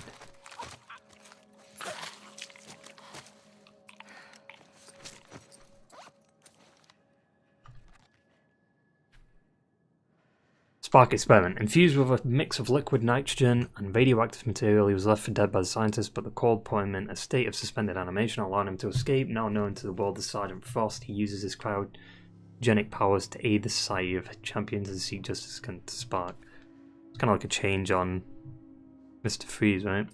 Spark experiment. Infused with a mix of liquid nitrogen and radioactive material, he was left for dead by the scientists, but the cold put him in a state of suspended animation, allowing him to escape. Now known to the world as Sergeant Frost, he uses his cryogenic powers to aid the Society of Champions and seek justice against Spark. It's kind of like a change on Mr. Freeze, right?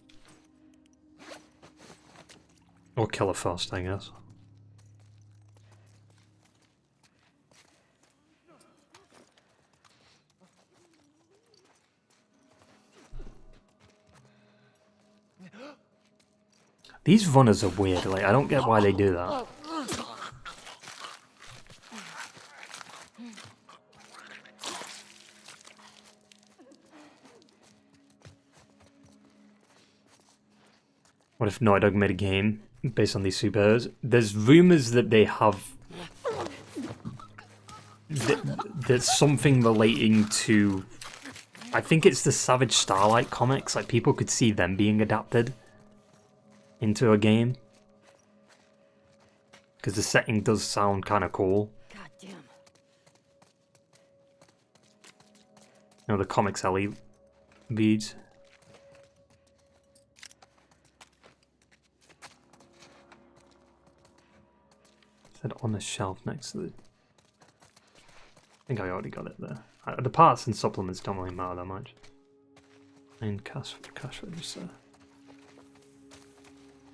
Or Killer Frost, I guess. These runners are weird, like, I don't get why they do that. What if Naughty Dog made a game based on these superheroes? There's rumors that they have... There's something relating to... I think it's the Savage Starlight comics, like people could see them being adapted into a game, because the setting does sound kind of cool. God damn. You know, the comics Ellie beads. Said on the shelf next to the... I think I already got it there. The parts and supplements don't really matter that much. And cash register.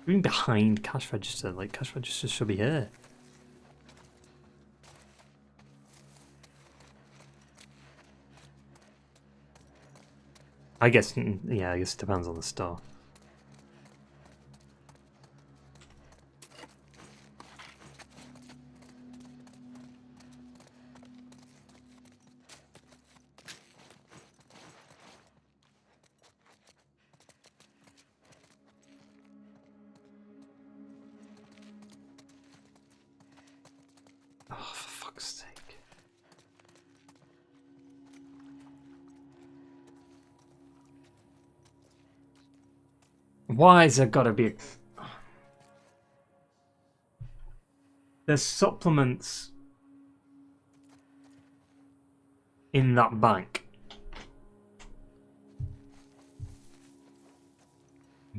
Even behind cash register, like cash register should be here. I guess, yeah, I guess it depends on the store. Oh, for fuck's sake. Why is there gotta be a... There's supplements in that bank.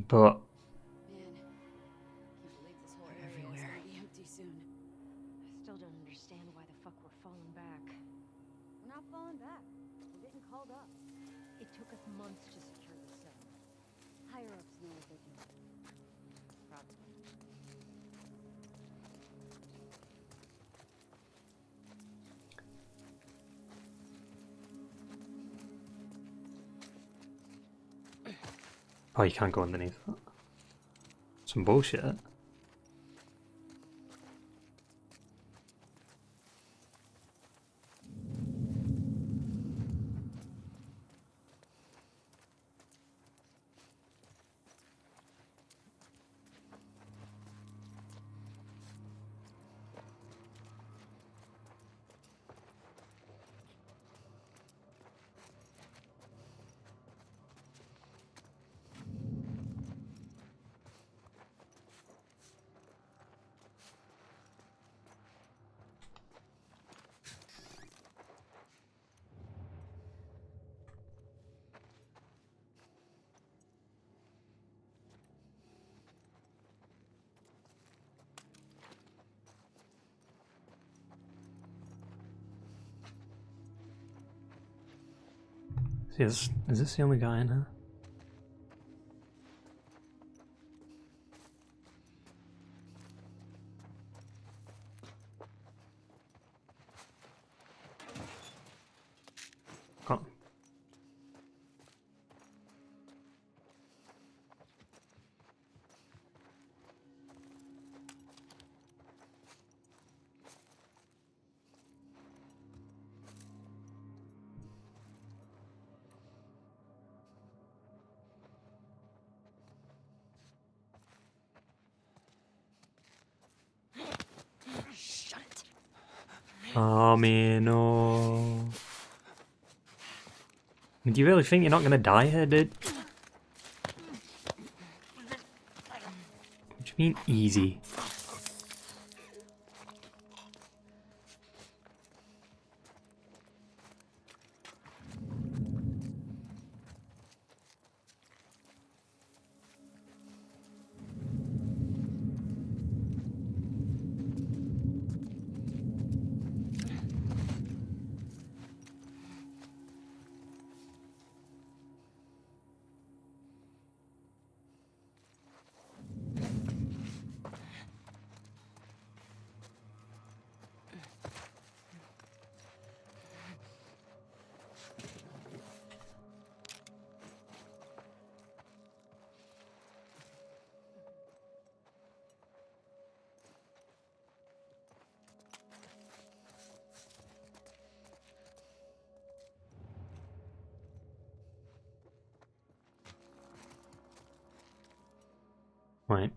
But... Man, can't believe this whole area is gonna be empty soon. I still don't understand why the fuck we're falling back. We're not falling back. We're getting called up. It took us months to secure the settlement. Higher ups know what they're doing. Probably. Oh, you can't go underneath that. Some bullshit. See, is this the only guy in here? Oh. Shut it. Oh, man, no. Do you really think you're not gonna die here, dude? What do you mean, easy? Wait.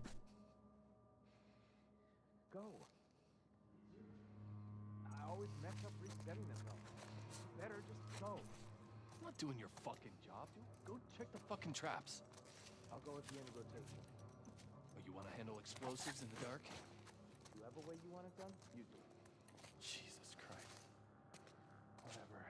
Go. I always mess up resetting them though. Better just go. I'm not doing your fucking job, dude. Go check the fucking traps. I'll go at the end of rotation. Oh, you want to handle explosives in the dark? You have a way you want it done? You do. Jesus Christ. Whatever.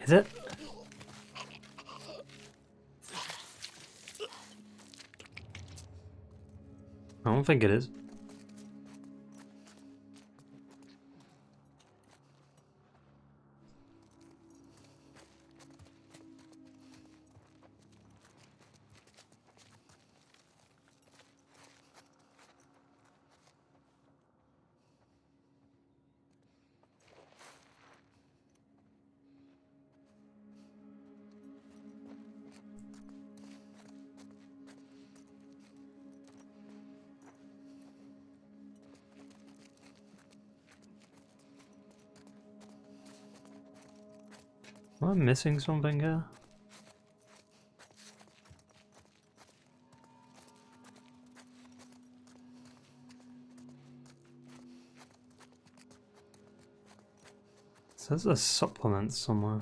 Is it? I don't think it is. Am I missing something here? It says a supplement somewhere.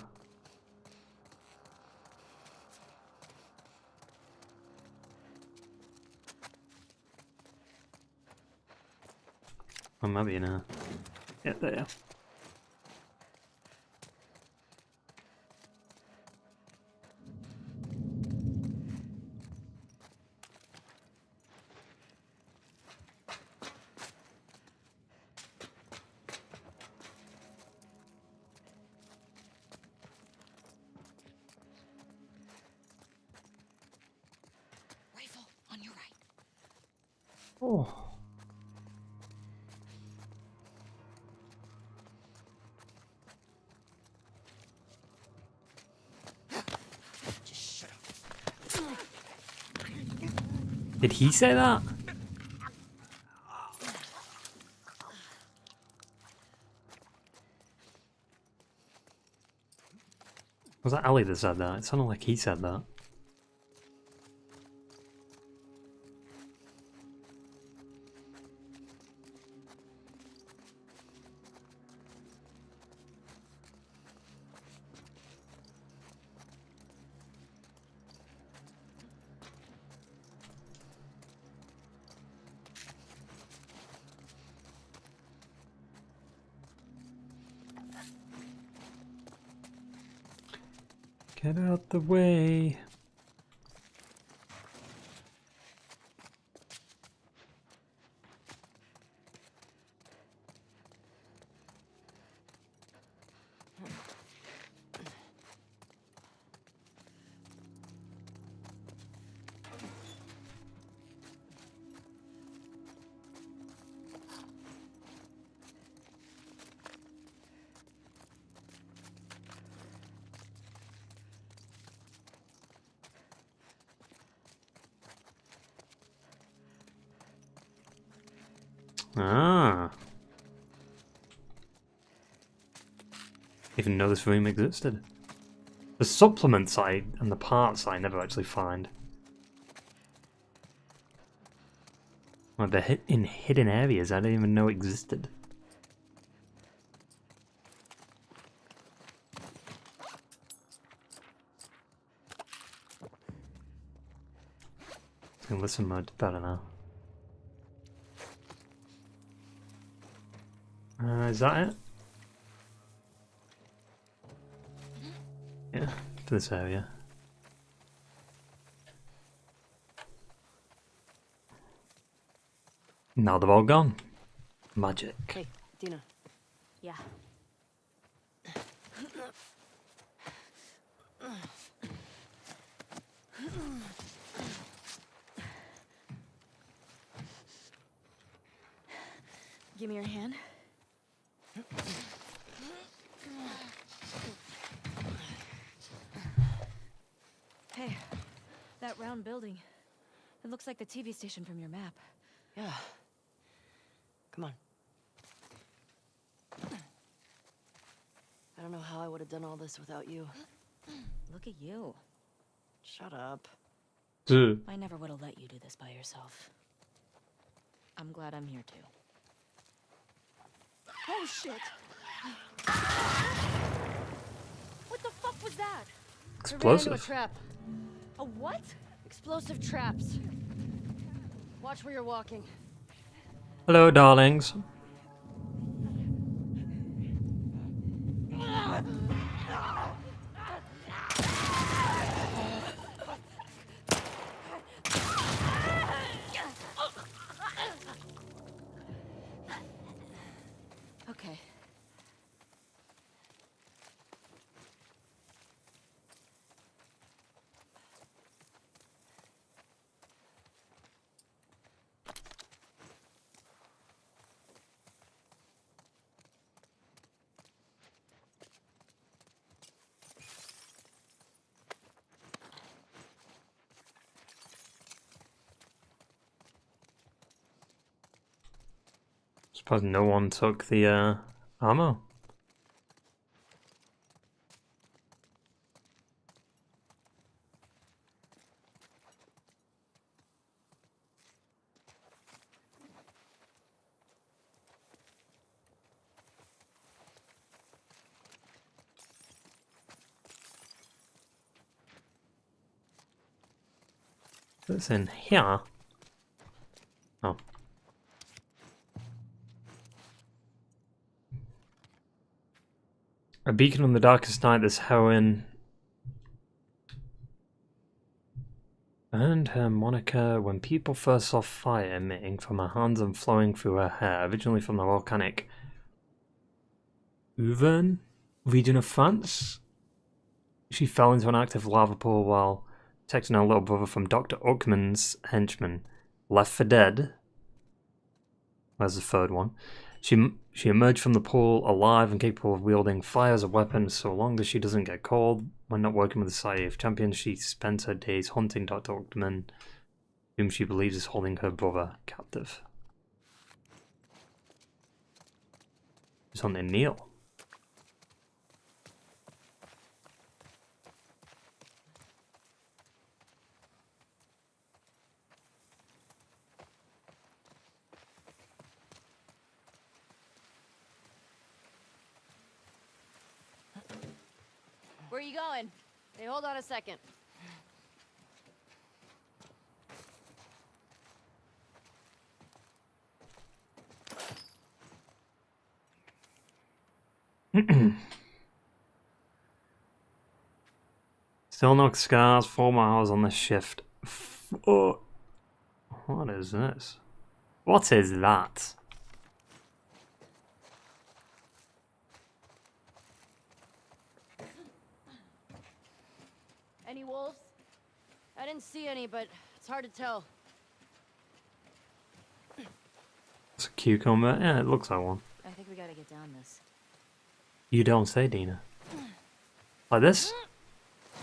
Oh, maybe in a... Yeah, there. Rifle on your right. Oh. Just shut up. Did he say that? Was that Ellie that said that? It sounded like he said that. Get out the way. Ah. Even know this room existed. The supplements and the parts I never actually find. Like they're in hidden areas I didn't even know existed. Listen mode better now. Is that it? Yeah, to this area. Now they're all gone. Magic. Hey, Dina. Yeah. Give me your hand. Hey, that round building. It looks like the TV station from your map. Yeah. Come on. I don't know how I would have done all this without you. Look at you. Shut up. Duh. I never would have let you do this by yourself. I'm glad I'm here too. Oh shit! What the fuck was that? We ran into a Explosive. trap. A what? Explosive traps. Watch where you're walking. Hello, darlings. Okay. Suppose no one took the ammo. What's in here? Oh. A beacon on the darkest night, this heroine earned her moniker when people first saw fire emitting from her hands and flowing through her hair, originally from the volcanic Auvergne region of France. She fell into an active lava pool while protecting her little brother from Dr. Uckman's henchmen. Left for dead. Where's the third one? She emerged from the pool alive and capable of wielding fire as a weapon so long as she doesn't get cold. When not working with the Society of Champions, she spends her days hunting Dr. Uckman, whom she believes is holding her brother captive. She's hunting Neil. Where are you going? Hey, hold on a second. Still no scars, 4 miles on the shift. Oh. What is this? What is that? Any wolves? I didn't see any, but it's hard to tell. It's a cucumber. Yeah, it looks like one. I think we gotta get down this. You don't say, Dina. Like this?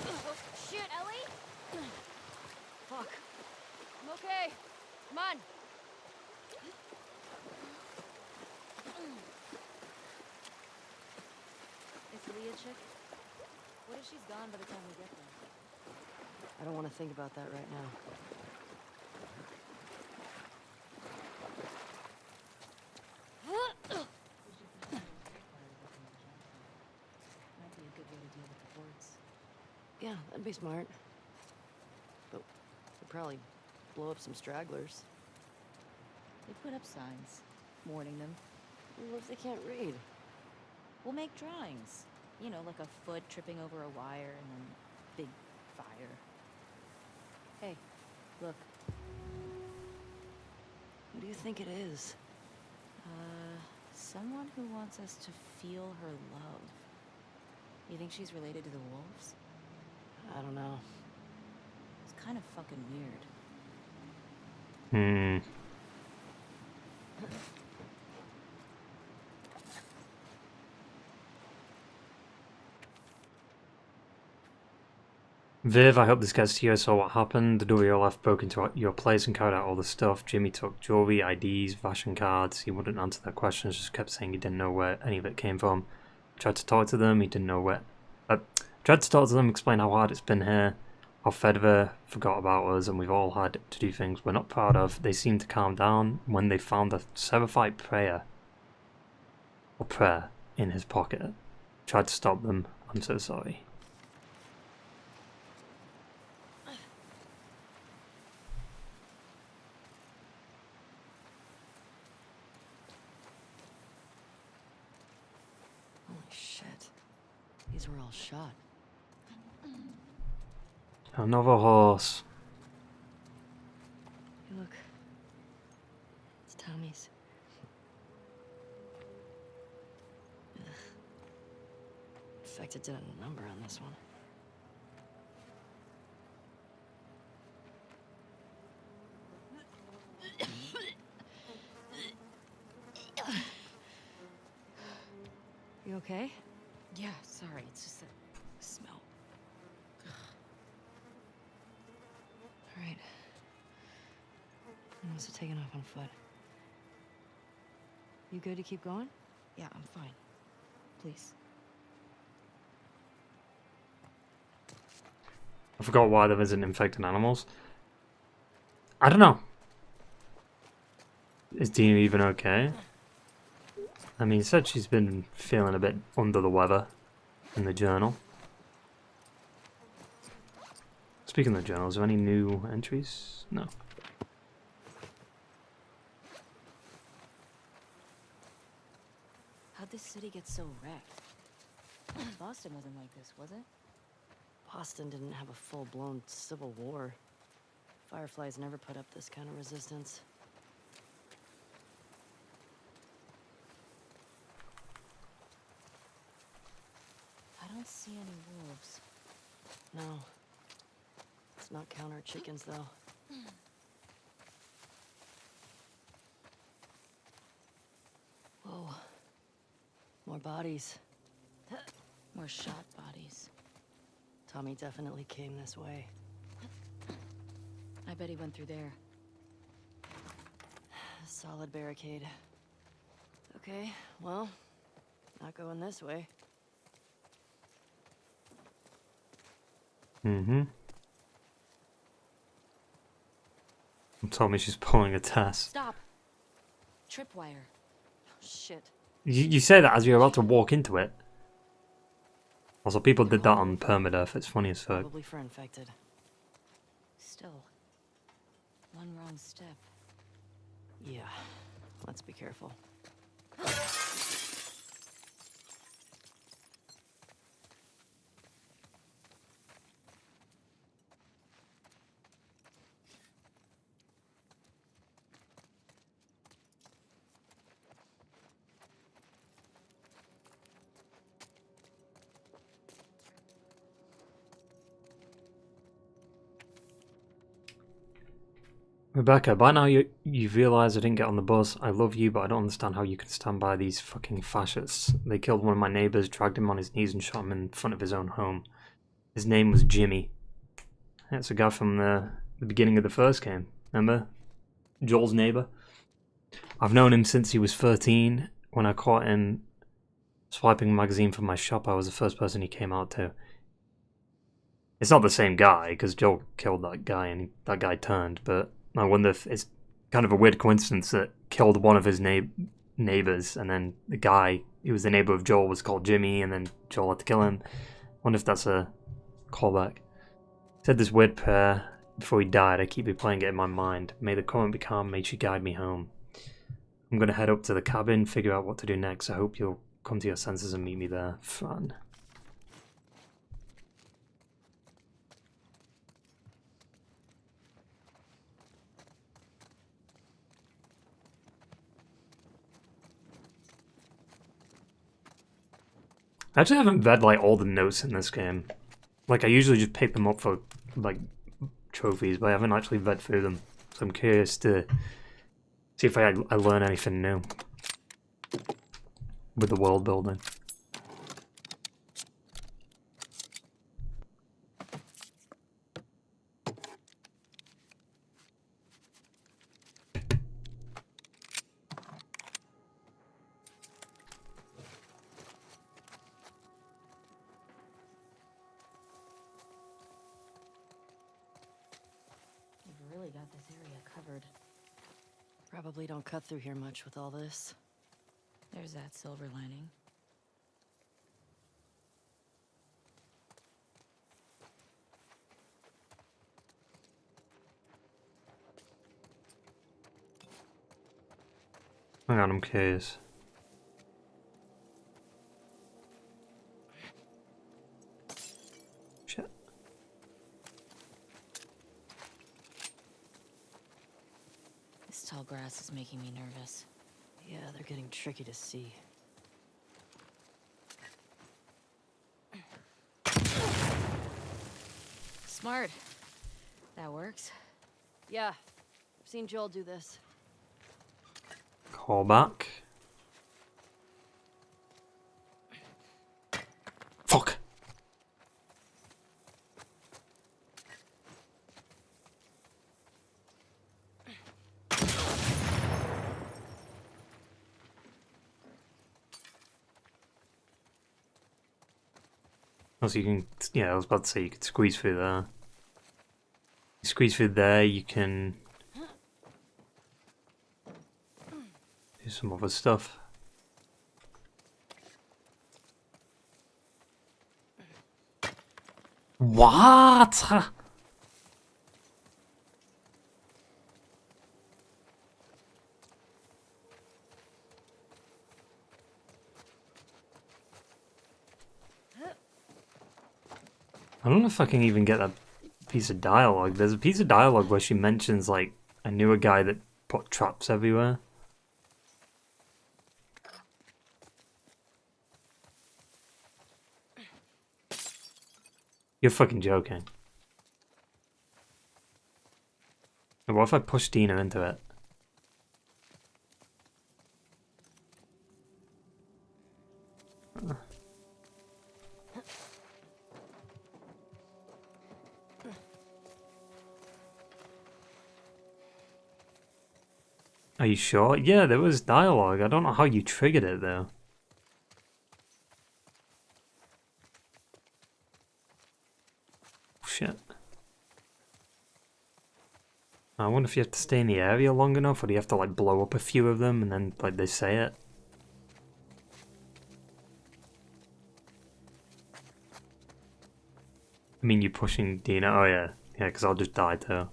Oh, shit, Ellie! Fuck. I'm okay. Come on. Is Leah chick? What if she's gone by the time we get there? I don't want to think about that right now. Might be a good way to deal with the hordes. Yeah, that'd be smart. But we'd probably blow up some stragglers. They put up signs, warning them. What if they can't read? We'll make drawings. You know, like a foot tripping over a wire and then big fire. Hey, look. Who do you think it is? Someone who wants us to feel her love. You think she's related to the wolves? I don't know. It's kind of fucking weird. Hmm. Viv, I hope this gets to you. I saw what happened. The WLF broke into your place and carried out all the stuff. Jimmy took jewelry, IDs, ration cards. He wouldn't answer their questions, just kept saying he didn't know where any of it came from. Tried to talk to them, he didn't know where. Tried to talk to them, explain how hard it's been here, how Fedva forgot about us, and we've all had to do things we're not proud of. They seemed to calm down when they found a Seraphite prayer in his pocket. Tried to stop them. I'm so sorry. Holy shit. These were all shot. Another horse. Hey, look. It's Tommy's. Ugh. Infected did a number on this one. You okay? Yeah, sorry, it's just the smell. All right. I must have taken off on foot. You good to keep going? Yeah, I'm fine. Please. I forgot why there isn't infected animals. I don't know. Is Dina even okay? I mean, said she's been feeling a bit under the weather in the journal. Speaking of the journal, is there any new entries? No. How'd this city get so wrecked? Boston wasn't like this, was it? Boston didn't have a full-blown civil war. Fireflies never put up this kind of resistance. I don't see any wolves. No. Let's not count our chickens, though. Whoa. More bodies. More shot bodies. Tommy definitely came this way. I bet he went through there. Solid barricade. Okay, well, not going this way. Mm-hmm. Tommy, she's pulling a test. Stop! Tripwire. Oh, shit. You say that as you're about to walk into it. Also, people did that on permadeath. It's funny as fuck. Probably for infected. Still, one wrong step. Yeah, let's be careful. Rebecca, by now you've realised I didn't get on the bus. I love you, but I don't understand how you can stand by these fucking fascists. They killed one of my neighbours, dragged him on his knees and shot him in front of his own home. His name was Jimmy. That's a guy from the beginning of the first game. Remember? Joel's neighbour. I've known him since he was 13. When I caught him swiping a magazine from my shop, I was the first person he came out to. It's not the same guy, because Joel killed that guy and that guy turned, but I wonder if it's kind of a weird coincidence that killed one of his neighbours, and then the guy who was the neighbour of Joel was called Jimmy, and then Joel had to kill him. Wonder if that's a callback. Said this weird prayer before he died. I keep replaying it in my mind. May the current be calm, may she guide me home. I'm going to head up to the cabin, figure out what to do next. I hope you'll come to your senses and meet me there. Fun. I actually haven't read like all the notes in this game. Like I usually just pick them up for like trophies, but I haven't actually read through them. So I'm curious to see if I learn anything new with the world building. Got this area covered. Probably don't cut through here much with all this. There's that silver lining. Hang on, I'm curious. Shit. This tall grass is making me nervous. Yeah, they're getting tricky to see. Smart. That works. Yeah, I've seen Joel do this. Call back. Fuck. Also, you can, yeah, I was about to say you could squeeze through there. You squeeze through there, you can do some other stuff. What? I don't know if I can even get that piece of dialogue. There's a piece of dialogue where she mentions, like, I knew a guy that put traps everywhere. You're fucking joking. What if I push Dina into it? Are you sure? Yeah, there was dialogue. I don't know how you triggered it though. Shit. I wonder if you have to stay in the area long enough, or do you have to like blow up a few of them and then like they say it? I mean, you pushing Dina? Oh yeah, yeah, because I'll just die too.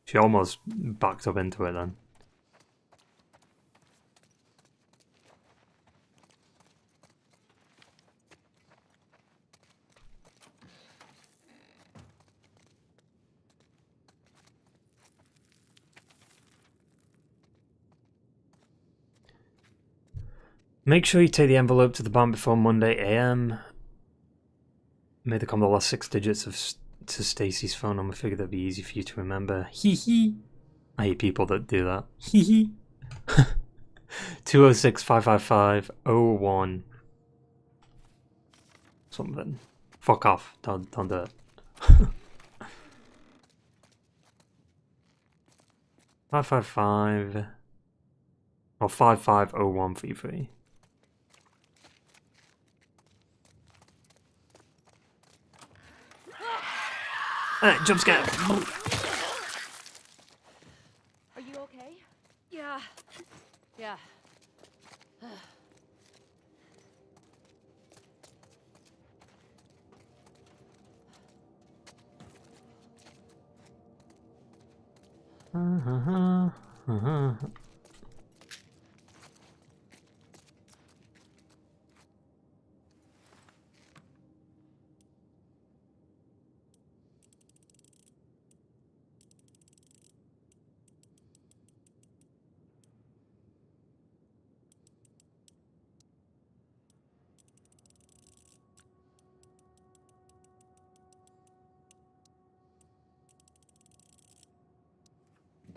She almost backed up into it then. Make sure you take the envelope to the bank before Monday AM. May there come the last 6 digits of to Stacy's phone number. Figure that'd be easy for you to remember. Hee hee. I hate people that do that. Hee hee. 206-555-01 something. Fuck off. Don't do it. 555 or 550133. Jump scare. Are you okay? Yeah. Yeah.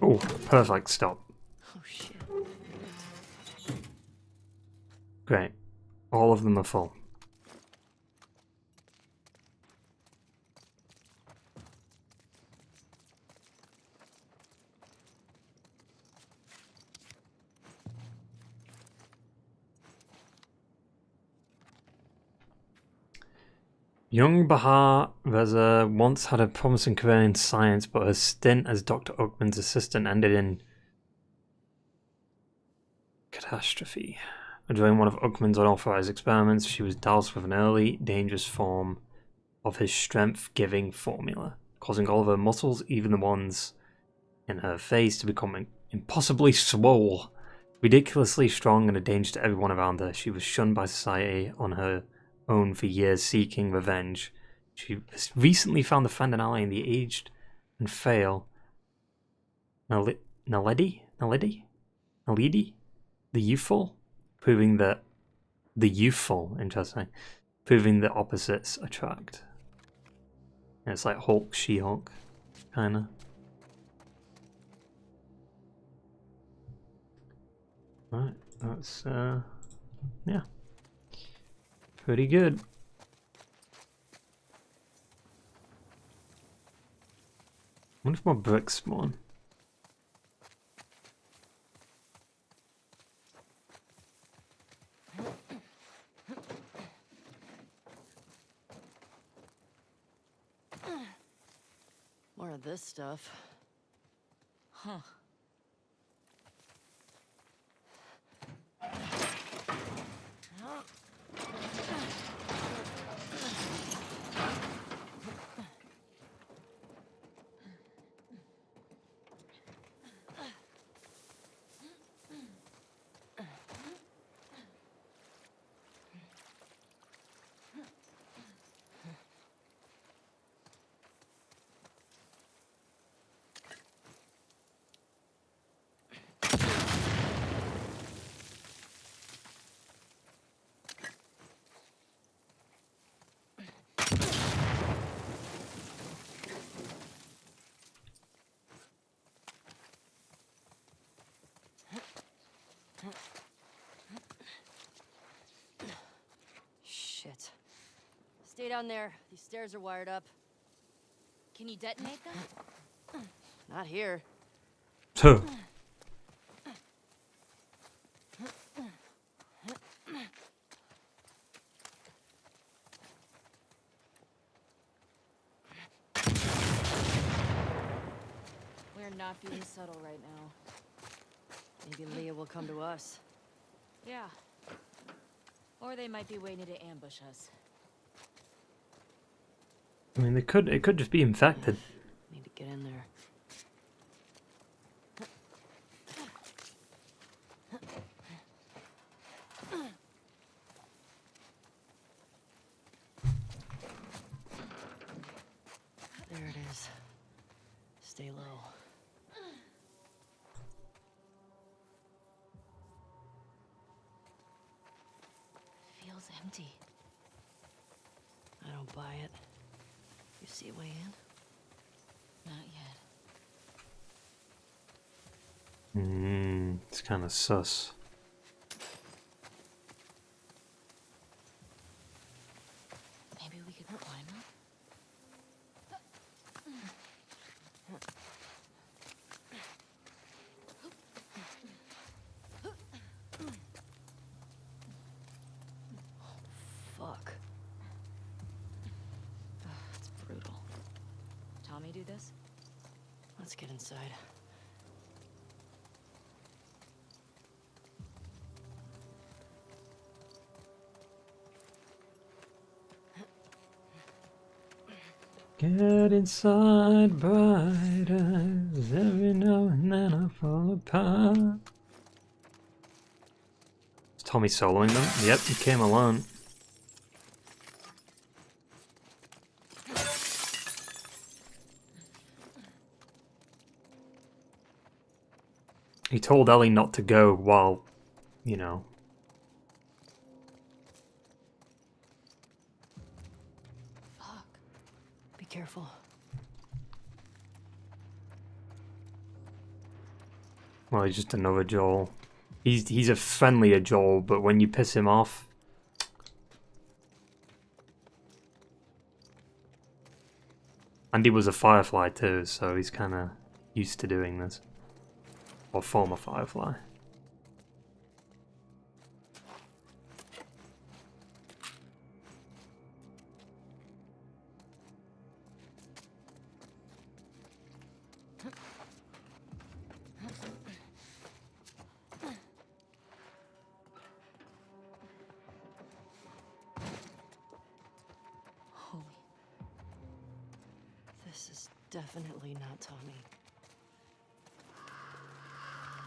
Oh, perfect stop. Oh shit. Great. All of them are full. Young Bahar Reza once had a promising career in science, but her stint as Dr. Uckman's assistant ended in catastrophe. During one of Uckman's unauthorized experiments, she was doused with an early, dangerous form of his strength-giving formula, causing all of her muscles, even the ones in her face, to become impossibly swole. Ridiculously strong and a danger to everyone around her, she was shunned by society on her own for years, seeking revenge. She has recently found a friend and ally in the aged and frail Naledi, the youthful, proving that interesting, proving that opposites attract. And it's like Hulk, She-Hulk, kinda. Right, that's yeah, pretty good. I wonder if more bricks spawn. More of this stuff. Huh. Shit. Stay down there. These stairs are wired up. Can you detonate them? Not here. Huh. We're not being subtle right now. Maybe Leah will come to us. Yeah. Or they might be waiting to ambush us. I mean, it could just be infected. Need to get in there. There it is. Stay low. Feels empty. I don't buy it. You see a way in? Not yet. It's kind of sus. Maybe we could climb up? Fuck. It's brutal. Tommy do this? Let's get inside. Get inside, bright eyes. Every now and then I fall apart. Is Tommy soloing them? Yep, he came alone. He told Ellie not to go while, you know. Fuck. Be careful. Well, he's just another Joel. He's a friendlier Joel, but when you piss him off... And he was a Firefly too, so he's kind of used to doing this. Or former Firefly. Holy. This is definitely not Tommy.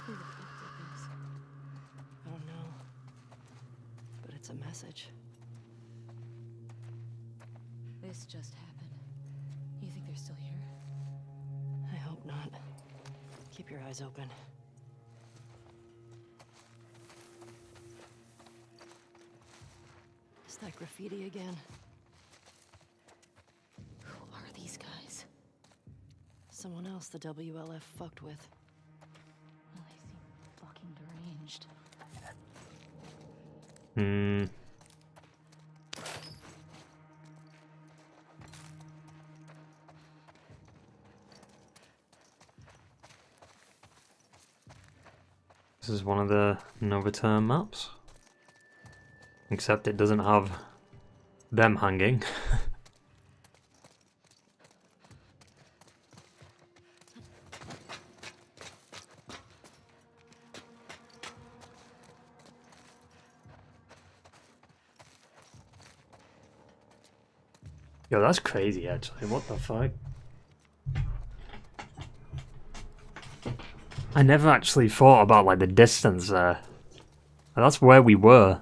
Who the fuck did this? I don't know. But it's a message. This just happened. You think they're still here? I hope not. Keep your eyes open. Is that graffiti again? Who are these guys? Someone else the WLF fucked with. Well, they seem fucking deranged. This is one of the Novaterm maps. Except it doesn't have them hanging. Yo, that's crazy actually, what the fuck? I never actually thought about like the distance there. That's where we were.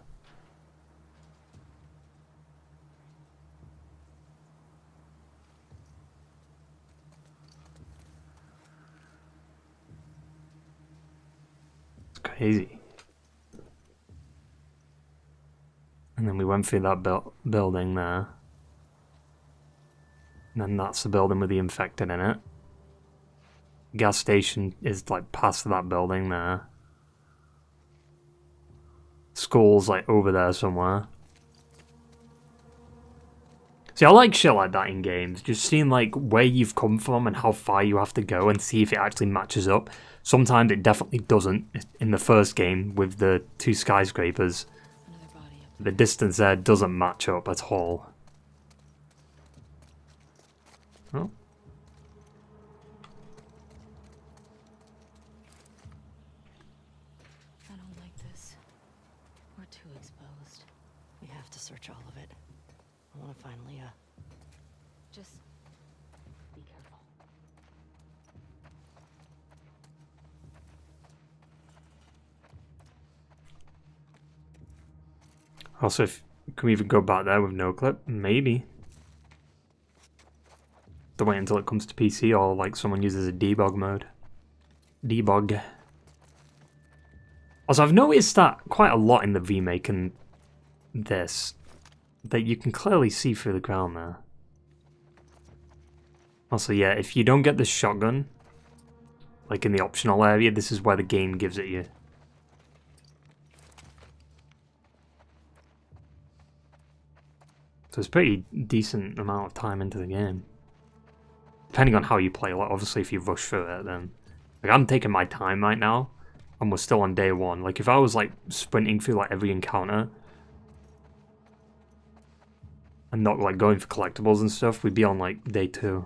It's crazy. And then we went through that building there. And then that's the building with the infected in it. Gas station is like past that building there. skull's like over there somewhere. See, I like shit like that in games. Just seeing like where you've come from and how far you have to go and see if it actually matches up. Sometimes it definitely doesn't. In the first game with the 2 skyscrapers, the distance there doesn't match up at all. Oh. I don't like this. We're too exposed. We have to search all of it. I want to find Leah. Just be careful. Also, can we even go back there with no clip? Maybe. To wait until it comes to PC or like someone uses a debug mode. Debug. Also, I've noticed that quite a lot in the remake and this, that you can clearly see through the ground there. Also, yeah, if you don't get the shotgun, like in the optional area, this is where the game gives it you. So it's a pretty decent amount of time into the game. Depending on how you play, like obviously if you rush through it then. Like I'm taking my time right now, and we're still on day 1. Like if I was like sprinting through like every encounter, and not like going for collectibles and stuff, we'd be on like day 2.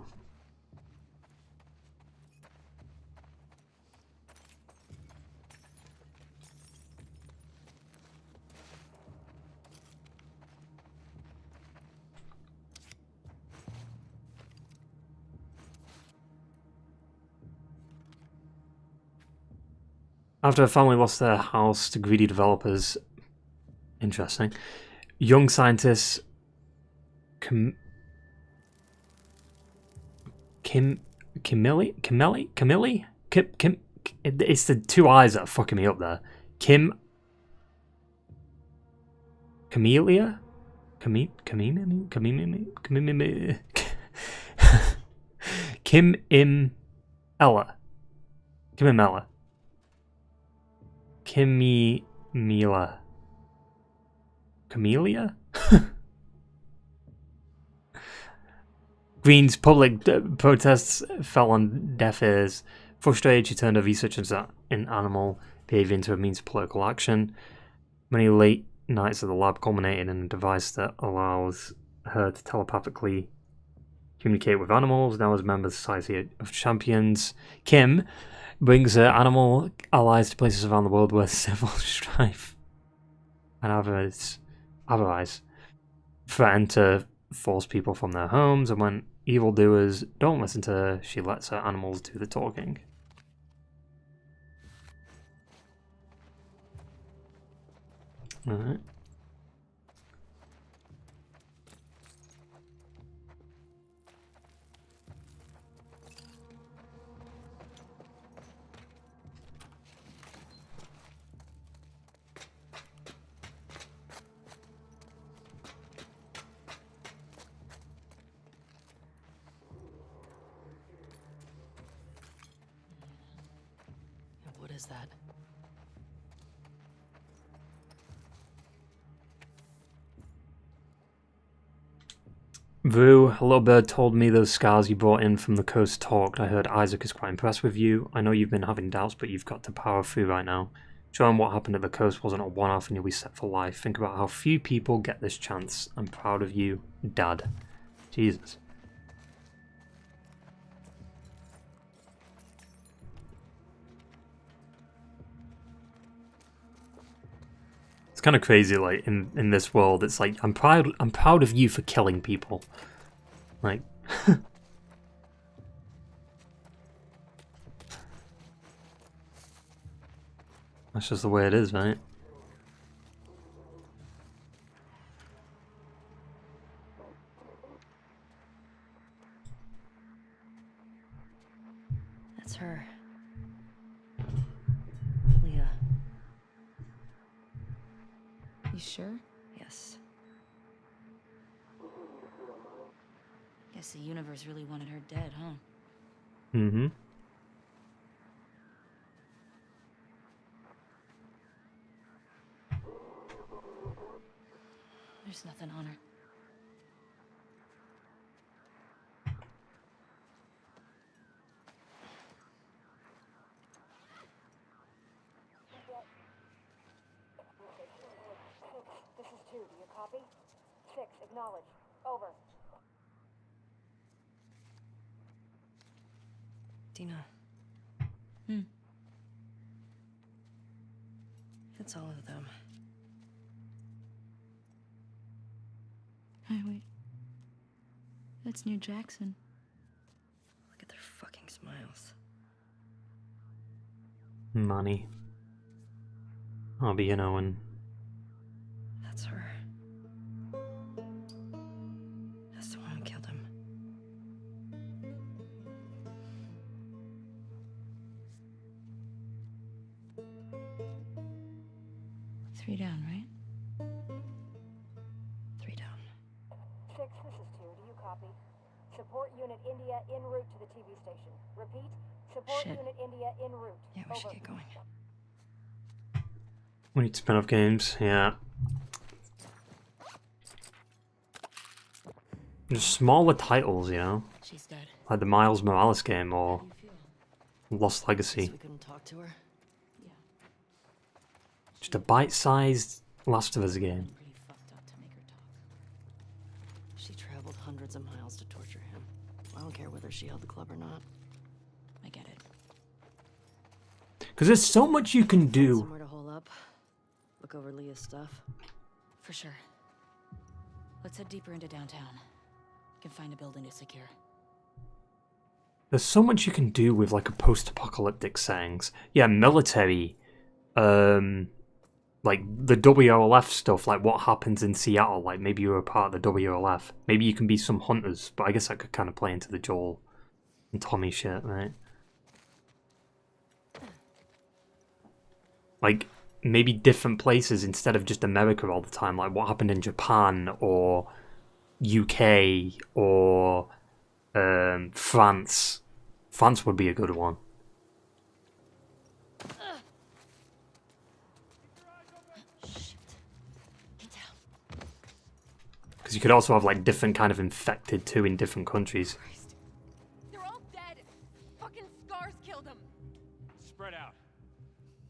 After a family lost their house to greedy developers, interesting, young scientists Camille? It's the 2 eyes that are fucking me up there. Camellia? Camellia? Green's public protests fell on deaf ears. Frustrated, she turned her research in animal behavior into a means of political action. Many late nights at the lab culminated in a device that allows her to telepathically communicate with animals. Now as a member of the Society of Champions, Kim brings her animal allies to places around the world where civil strife and avarice threaten to force people from their homes, and when evildoers don't listen to her, she lets her animals do the talking. Alright. What is that? Vu, a little bird told me those scars you brought in from the coast talked. I heard Isaac is quite impressed with you. I know you've been having doubts, but you've got to power through right now. Show him what happened at the coast wasn't a one-off and you'll be set for life. Think about how few people get this chance. I'm proud of you, Dad. Jesus. It's kind of crazy, like in this world. It's like I'm proud of you for killing people. Like, that's just the way it is, right? That's her. Leah. You sure? Yes. Guess the universe really wanted her dead, huh? Mm-hmm. There's nothing on her. This is 2. Do you copy? 6. Acknowledge. Over. Dina. It's all of them. Hey, wait. That's near Jackson. Look at their fucking smiles. Money. I'll be, and That's her. That's the one who killed him. Three down, right? 3 down. 6. This is 2. Do you copy? Support Unit India en route to the TV station. Repeat. Support Shit. Unit India en route. Yeah, we should Over. get going. we need spin-off games, yeah. Just smaller titles, She's dead. like the Miles Morales game How or do you feel? Lost Guess Legacy. we couldn't talk to her. Yeah. Just a bite-sized Last of Us game. Pretty fucked up to make her talk. She traveled hundreds of miles to torture him. I don't care whether she held the club or not. I get it. Because there's so much you can do. Somewhere to hole up. Look over Leah's stuff. For sure. Let's head deeper into downtown. Can find a building to secure. There's so much you can do with like a post-apocalyptic settings. Yeah, military, like the WLF stuff, like what happens in Seattle. Like maybe you're a part of the WLF. Maybe you can be some hunters, but I guess that could kind of play into the Joel and Tommy shit, right? Like maybe different places instead of just America all the time. Like what happened in Japan or UK or France. France would be a good one. Shit. Get down. Because you could also have like different kind of infected too in different countries. Christ. They're all dead. Fucking scars killed them. Spread out.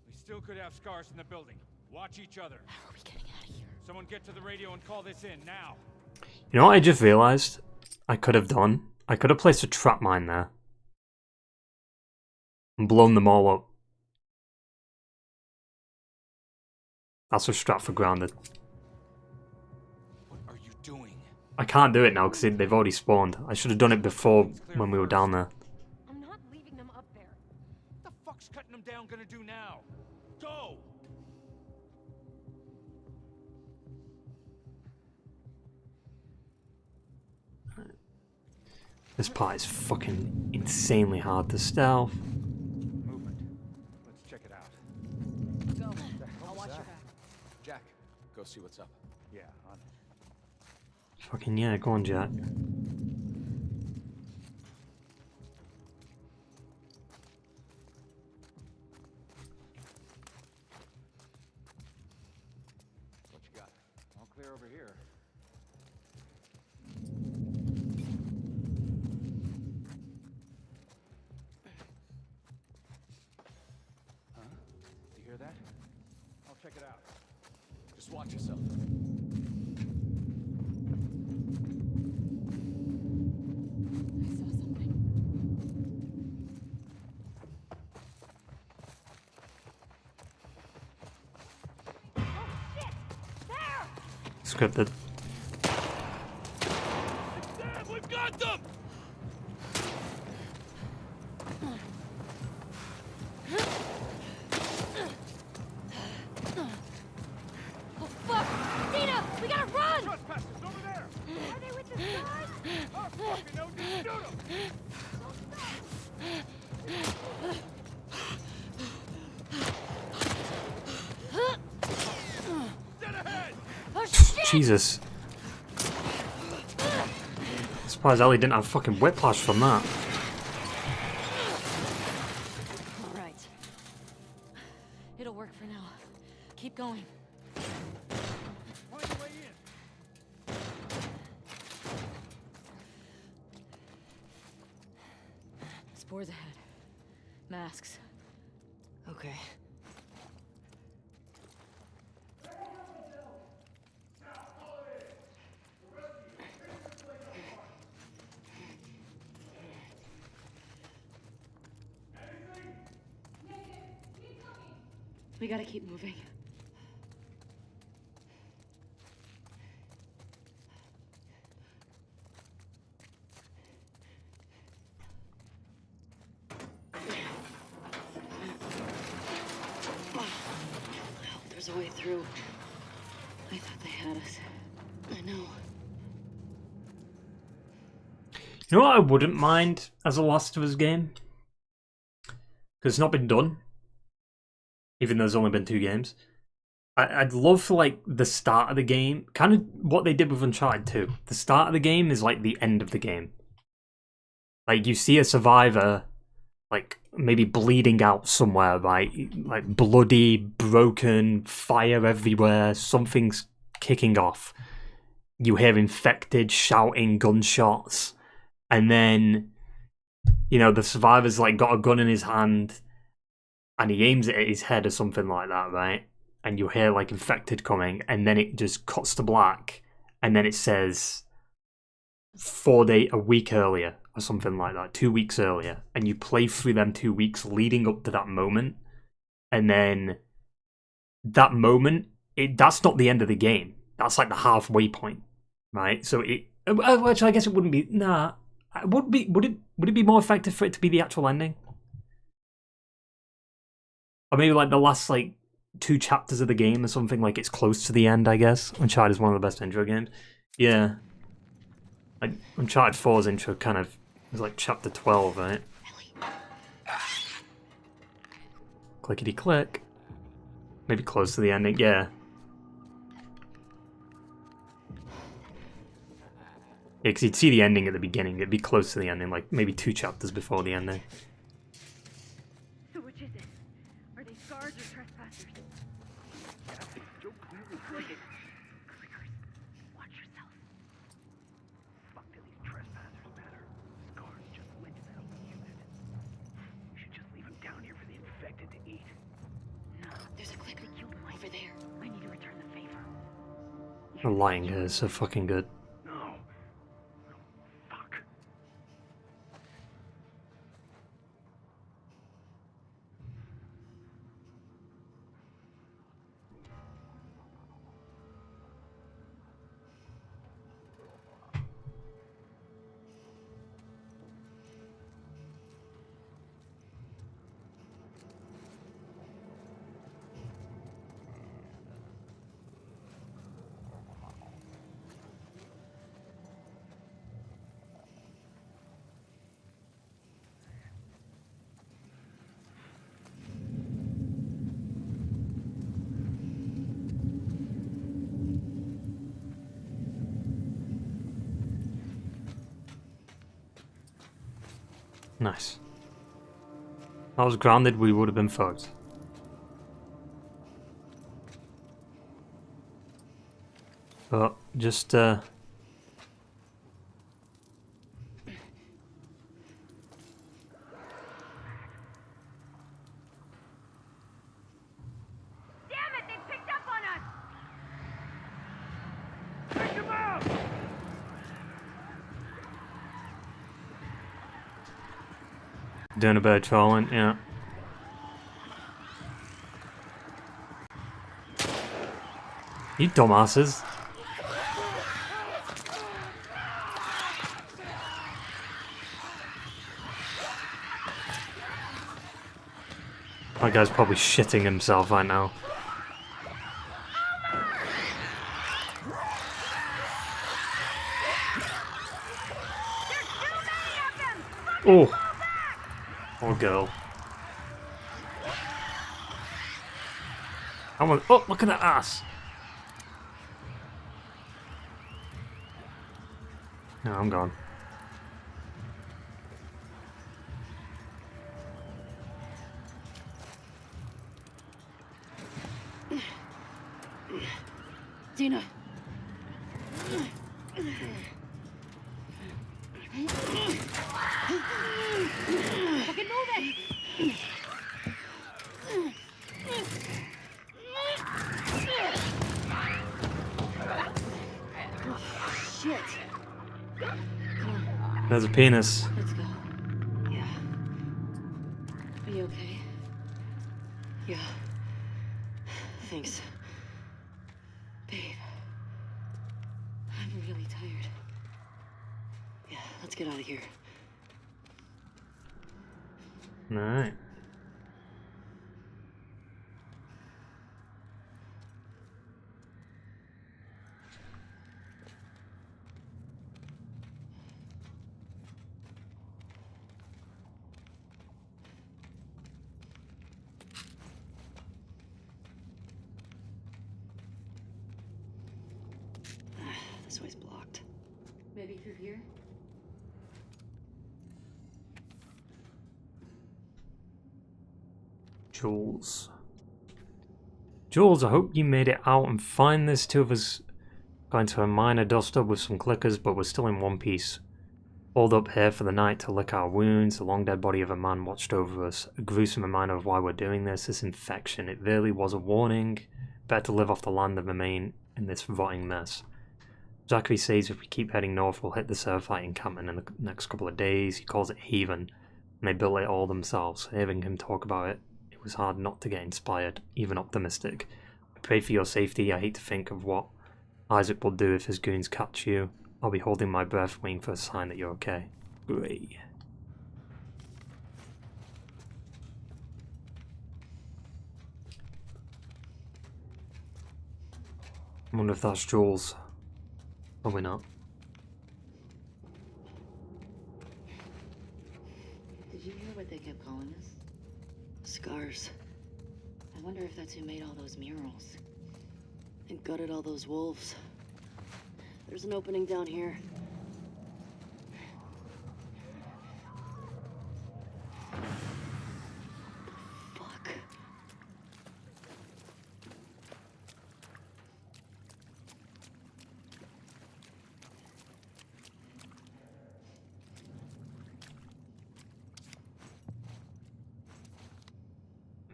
We still could have scars in the building. Watch each other. How are we getting out of here? Someone get to the radio and call this in now. You know what I just realized I could have done? I could have placed a trap mine there. And blown them all up. That's what Stratford grounded. What are you doing? I can't do it now because they've already spawned. I should have done it before when we were down there. I'm not leaving them up there. What the fuck's cutting them down gonna do now? Go! This part is fucking insanely hard to stealth. Movement. Let's check it out. Go. What the hell I'll was watch your that? back. Jack, go see what's up. Yeah, on it. Fucking yeah, go on, Jack. What you got? All clear over here. Huh? You hear that? I'll check it out. Just watch yourself. I saw something. Scripted. Damn, we've got them! Oh fuck! Dina! We gotta run! Trespassers over there! Are they with the scars? Oh, fucking no, just shoot them! Dead ahead! Oh shit! Jesus. Surprised Ellie didn't have fucking whiplash from that. All right. It'll work for now. Keep going. Find a way in. Spores ahead. Masks. Okay. We gotta keep moving. There's a way through. I thought they had us. I know. You know what I wouldn't mind as a Last of Us game? Because it's not been done. Even though there's only been 2 games. I'd love for, like, the start of the game, kind of what they did with Uncharted 2. The start of the game is like the end of the game. Like, you see a survivor, like, maybe bleeding out somewhere, right? Like, bloody, broken, fire everywhere, something's kicking off. You hear infected shouting gunshots, and then, you know, the survivor's, like, got a gun in his hand, and he aims it at his head or something like that, right? And you hear, like, infected coming, and then it just cuts to black, and then it says a week earlier, or something like that, 2 weeks earlier, and you play through them 2 weeks leading up to that moment, and then that moment, that's not the end of the game. That's like the halfway point, right? So which I guess it wouldn't be, would it be more effective for it to be the actual ending? Or maybe like the last, like, 2 chapters of the game or something, like it's close to the end, I guess. Uncharted is one of the best intro games. Yeah. Like, Uncharted 4's intro kind of is like chapter 12, right? Clickety click. Maybe close to the ending, yeah. Yeah, because you'd see the ending at the beginning, it'd be close to the ending, like maybe 2 chapters before the ending. So which is it? Are they scars or trespassers? Joe clearly said it. Watch yourself. Fuck do these trespassers matter? Scars just licked that old unit. You should just leave them down here for the infected to eat. No, there's a clicker over there. I need to return the favor. The lighting here is so fucking good. No. Fuck. Nice. If I was grounded, we would have been fucked. But just Damn it! They picked up on us! Take him out! doing a bit of trolling, yeah. You dumbasses. That guy's probably shitting himself right now. Oh. Poor girl. Oh, look at that ass. No, I'm gone. Dina. Shit. There's a penis. Let's go. Yeah. Are you okay? Yeah. Thanks. Babe. I'm really tired. Yeah, let's get out of here. Alright. This way's blocked. Maybe through here? Jules. Jules, I hope you made it out and fine. There's two of us going to a minor dust-up with some clickers, but we're still in one piece. Hauled up here for the night to lick our wounds. The long dead body of a man watched over us. A gruesome reminder of why we're doing this. This infection. It really was a warning. Better to live off the land than remain in this rotting mess. Zachary says if we keep heading north, we'll hit the Seraphite encampment in the next couple of days. He calls it Haven, and they built it all themselves. Hearing him talk about it, it was hard not to get inspired, even optimistic. I pray for your safety. I hate to think of what Isaac will do if his goons catch you. I'll be holding my breath, waiting for a sign that you're okay. Great. I wonder if that's Jules. Probably not. Did you hear what they kept calling us? Scars. I wonder if that's who made all those murals. And gutted all those wolves. There's an opening down here. Fuck.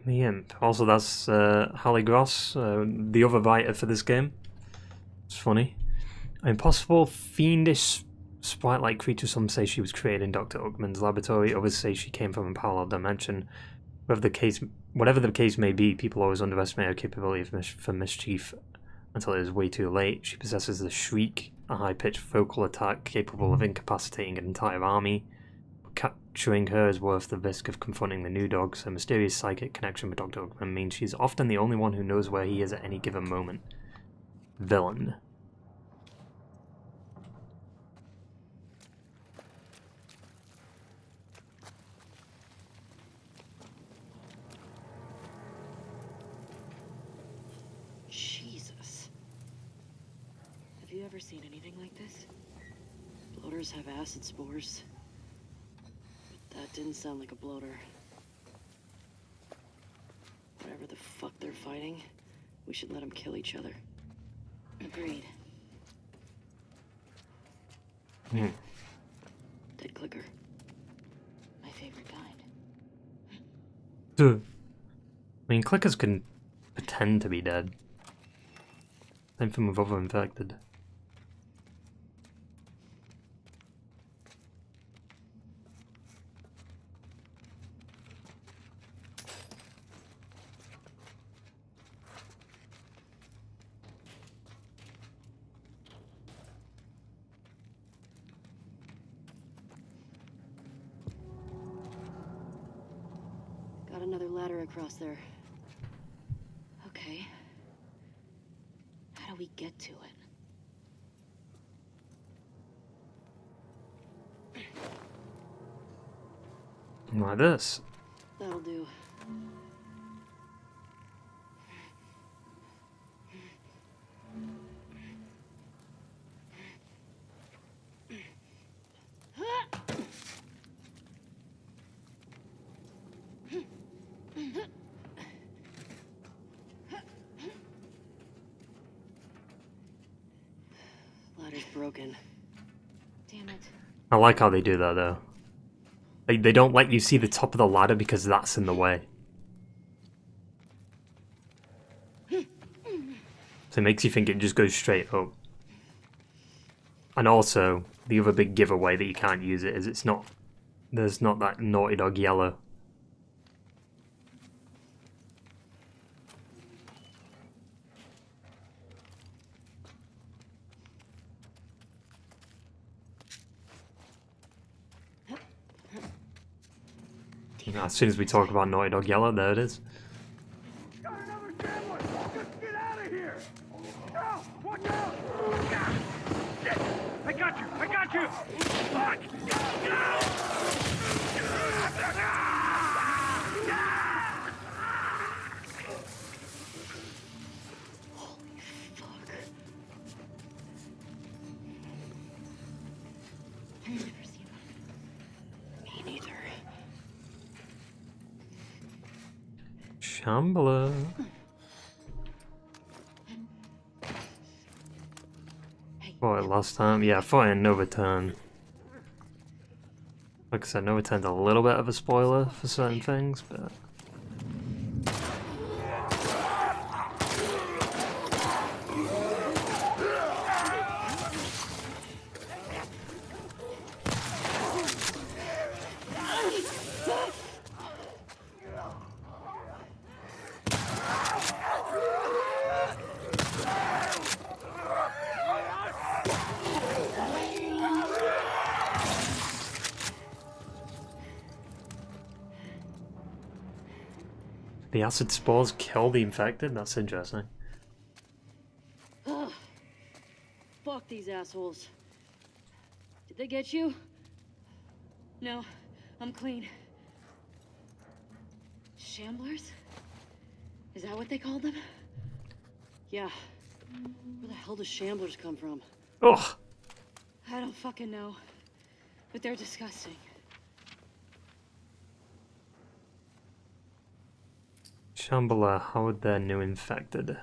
The Imp. Also, that's Hallie Gross, the other writer for this game. It's funny. An impossible, fiendish, sprite-like creature. Some say she was created in Dr. Uckman's laboratory. Others say she came from a parallel dimension. Whatever the case may be, people always underestimate her capability for mischief until it is way too late. She possesses the Shriek, a high-pitched vocal attack capable of incapacitating an entire army. Capturing her is worth the risk of confronting the new dogs. Her mysterious psychic connection with Dr. Uckman means she's often the only one who knows where he is at any given moment. Villain. Jesus. Have you ever seen anything like this? Bloaters have acid spores. That didn't sound like a bloater. Whatever the fuck they're fighting, we should let them kill each other. Agreed. Dead clicker. My favorite kind. Duh. I mean, clickers can pretend to be dead. Same thing with other infected. Got another ladder across there. Okay. How do we get to it? Like this. That'll do. Ladder's broken. Damn it. I like how they do that though. Like, they don't let you see the top of the ladder because that's in the way. So it makes you think it just goes straight up. And also, the other big giveaway that you can't use it is there's not that Naughty Dog yellow. As soon as we talk about Naughty Dog yellow, there it is. Got another sandwich! Just get out of here! No! Watch out! Shit! I got you! I got you! Fuck! Holy fuck. I've never seen one. Me neither. Shambhala. Fought it last time. Yeah, I fought it in No Return. Like I said, No Return's a little bit of a spoiler for certain things, but... The acid spores kill the infected? That's interesting. Ugh. Fuck these assholes. Did they get you? No, I'm clean. Shamblers? Is that what they called them? Yeah. Where the hell do shamblers come from? Ugh! I don't fucking know. But they're disgusting. Shambhala, how would their new infected?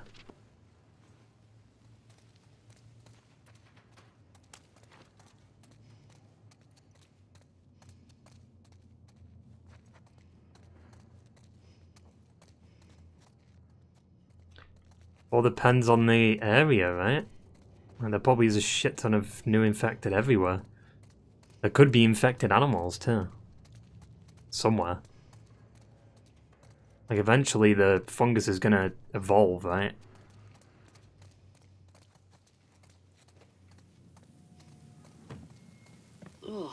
All depends on the area, right? And there probably is a shit ton of new infected everywhere. There could be infected animals too. Somewhere. Like, eventually the fungus is gonna evolve, right? Ugh,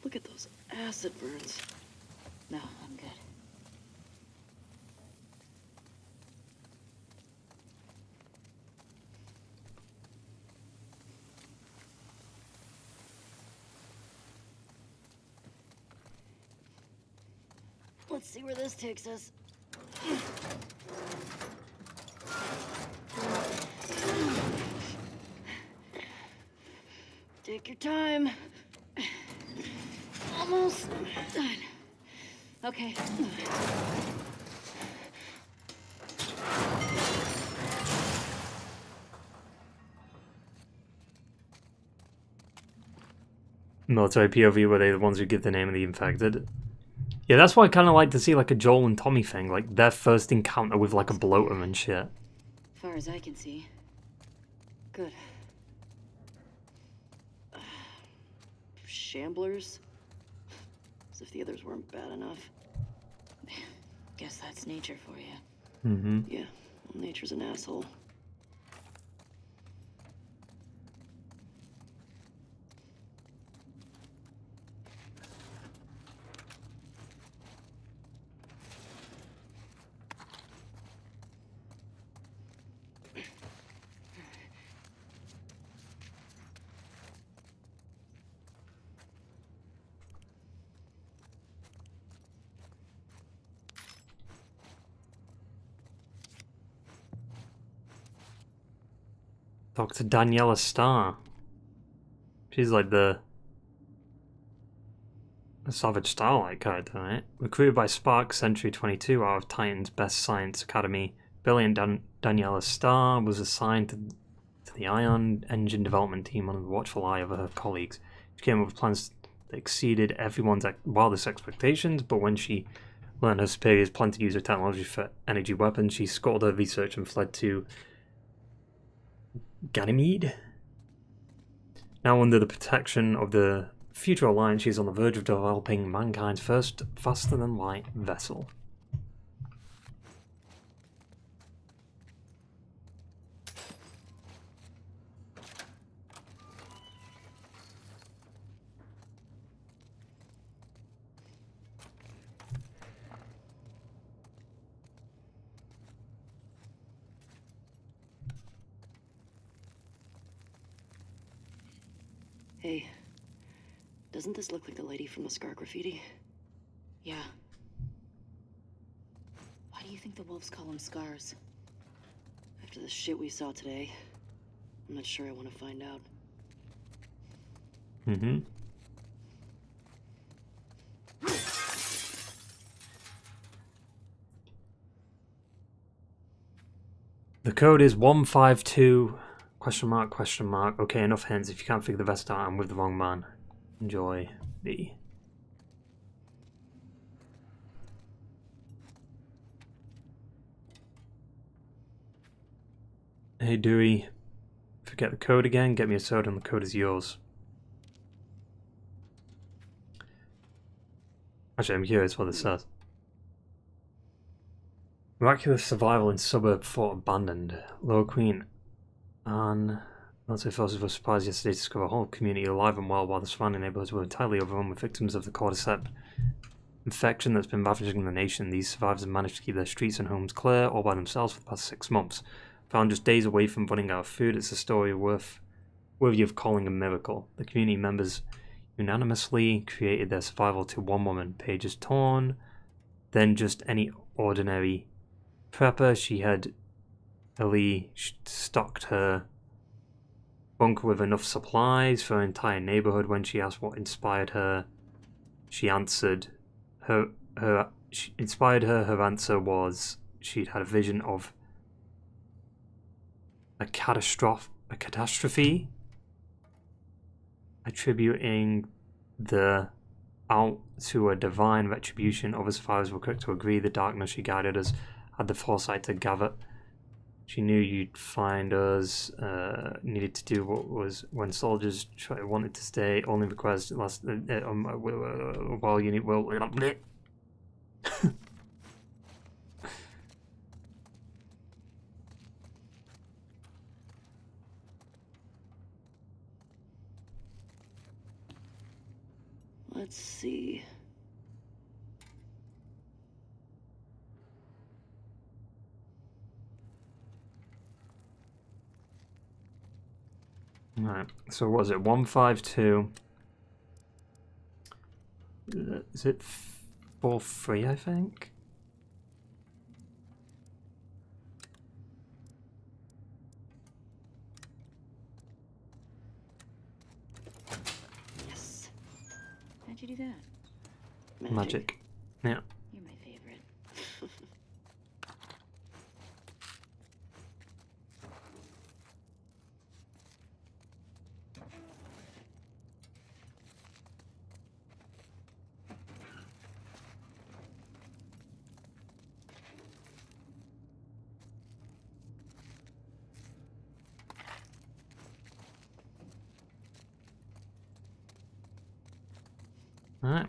look at those acid burns. No, I'm good. Let's see where this takes us. Take your time. Almost done. Okay. Military POV, were they the ones who give the name of the infected? Yeah, that's why I kind of like to see like a Joel and Tommy thing, like their first encounter with like a bloater and shit. As far as I can see. Good. Shamblers? As if the others weren't bad enough. Guess that's nature for you. Mm-hmm. Yeah, well, nature's an asshole. Dr. Daniela Starr. She's like the Savage Starlight character, right? Recruited by Spark Century 22 out of Titan's Best Science Academy, brilliant Daniela Starr was assigned to the Ion Engine development team under the watchful eye of her colleagues. She came up with plans that exceeded everyone's wildest expectations, but when she learned her superiors planned to use her technology for energy weapons, she scuttled her research and fled to Ganymede. Now under the protection of the Future Alliance, she is on the verge of developing mankind's first faster-than-light vessel. Hey, doesn't this look like the lady from the Scar graffiti? Yeah. Why do you think the wolves call them scars? After the shit we saw today, I'm not sure I want to find out. Mm-hmm. The code is 152... Question mark, question mark. Okay, enough hints. If you can't figure the rest out, I'm with the wrong man. Enjoy the... Hey Dewey, forget the code again, get me a soda and the code is yours. Actually, I'm curious what this says. Miraculous survival in suburb fort abandoned. Lower Queen and military forces were surprised yesterday to discover a whole community alive and well while the surrounding neighborhoods were entirely overrun with victims of the cordyceps infection that's been ravaging the nation. These survivors have managed to keep their streets and homes clear all by themselves for the past 6 months. Found just days away from running out of food, it's a story worthy of calling a miracle. The community members unanimously created their survival to one woman. Pages torn, then just any ordinary prepper. She had Ellie stocked her bunker with enough supplies for her entire neighborhood. When she asked what inspired her, she answered her answer was she'd had a vision of a catastrophe, attributing the out to a divine retribution. Other survivors were quick to agree. The darkness she guided us had the foresight to gather. She knew you'd find us. Needed to do what was when soldiers wanted to stay. Only request last while unit will. Let's see. Right, so what was it? 152. Is it 4-3, I think? Yes. How'd you do that? Magic. Yeah. You're my favorite. Alright.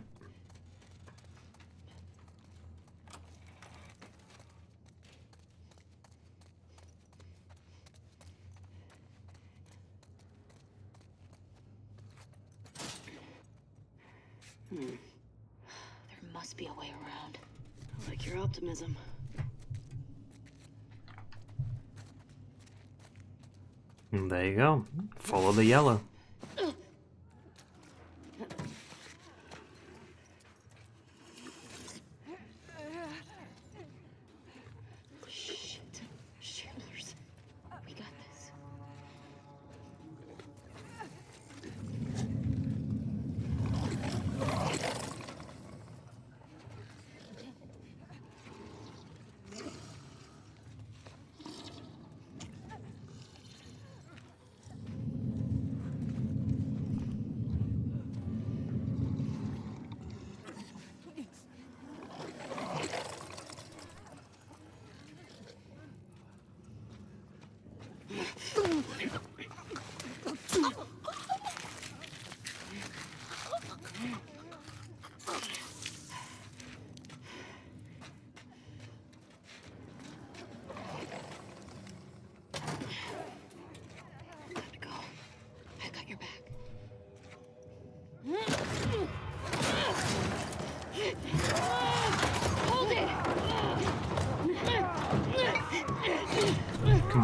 There Must be a way around. I like your optimism. And there you go. Follow the yellow. Shit. Shoulders. We got this.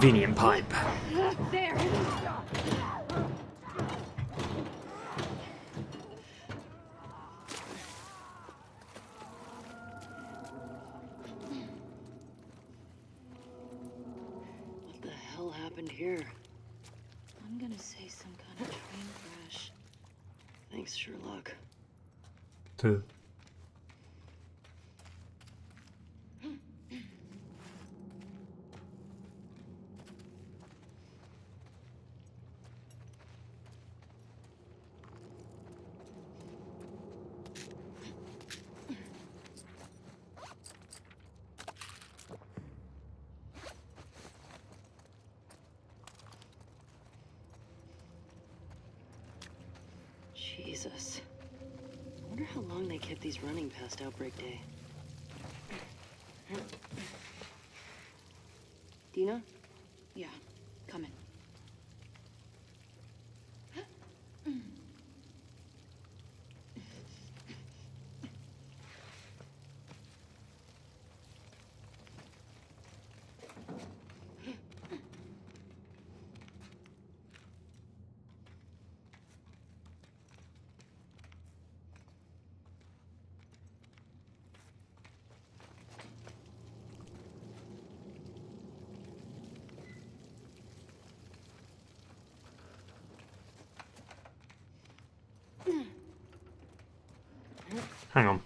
convenient pipe. There! What the hell happened here? I'm gonna say some kind of train crash. Thanks, Sherlock. Two. Jesus. I wonder how long they kept these running past Outbreak Day. Dina? Yeah, coming. Hang on.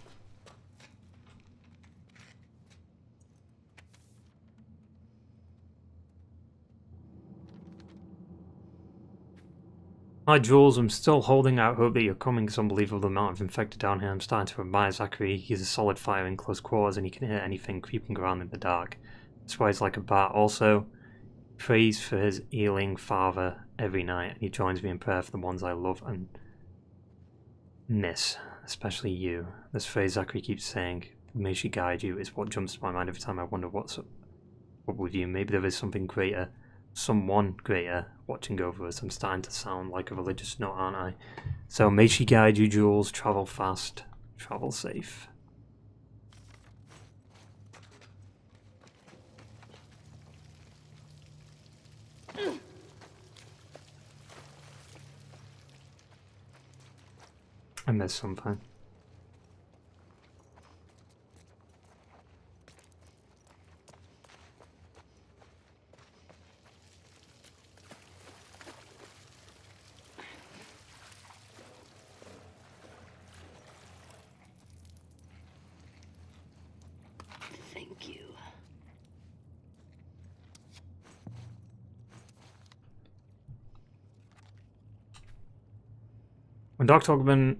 Hi Jules, I'm still holding out hope that you're coming. It's unbelievable amount of infected down here. I'm starting to admire Zachary. He's a solid fire in close quarters and he can hit anything creeping around in the dark. That's why he's like a bat. Also, prays for his ailing father every night and he joins me in prayer for the ones I love and miss, especially you. This phrase Zachary keeps saying, may she guide you, is what jumps to my mind every time I wonder what's up with you. Maybe there is something greater, someone greater watching over us. I'm starting to sound like a religious nut, aren't I? So may she guide you, Jules. Travel fast, travel safe. I missed something. Thank you. When Dr. Ogman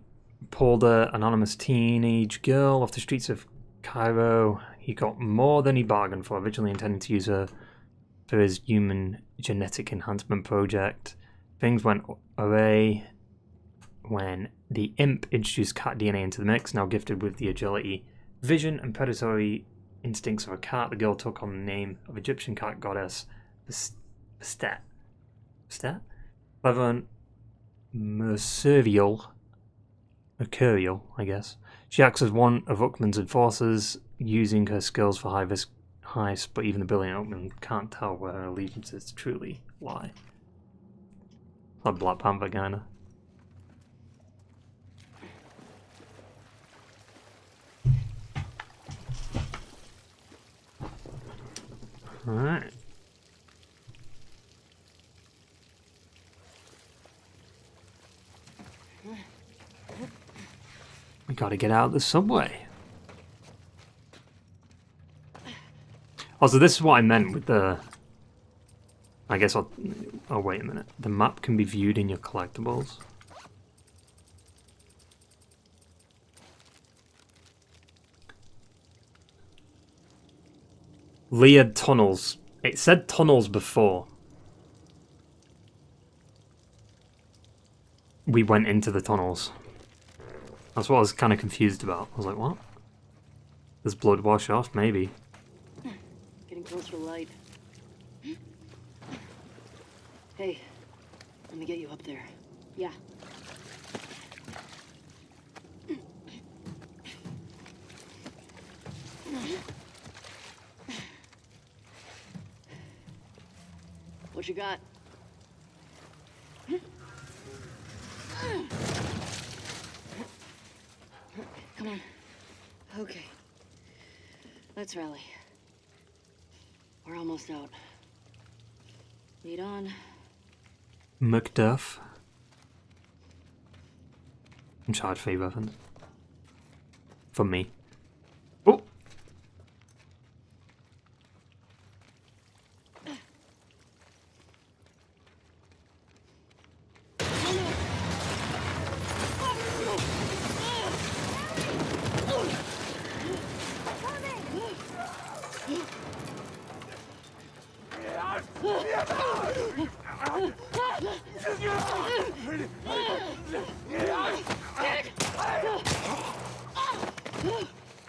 pulled an anonymous teenage girl off the streets of Cairo, he got more than he bargained for, originally intending to use her for his human genetic enhancement project. Things went away when the imp introduced cat DNA into the mix. Now gifted with the agility, vision, and predatory instincts of a cat, the girl took on the name of Egyptian cat goddess Bastet. Clever and mercurial, I guess. She acts as one of Uckman's enforcers, using her skills for high-risk heists, but even the brilliant Uckman can't tell where her allegiances truly lie. Like Black Panther, kinda. Alright. We gotta get out of the subway. Also, this is what I meant with the... I guess I'll... Oh, wait a minute. The map can be viewed in your collectibles. Leah tunnels. It said tunnels before we went into the tunnels. That's what I was kind of confused about. I was like, what? Does blood wash off? Maybe. Getting close for light. Hey, let me get you up there. Yeah. What you got? Come on. Okay. Let's rally. We're almost out. Lead on. Macduff. I'm charged 3 weapons. For me. Oh!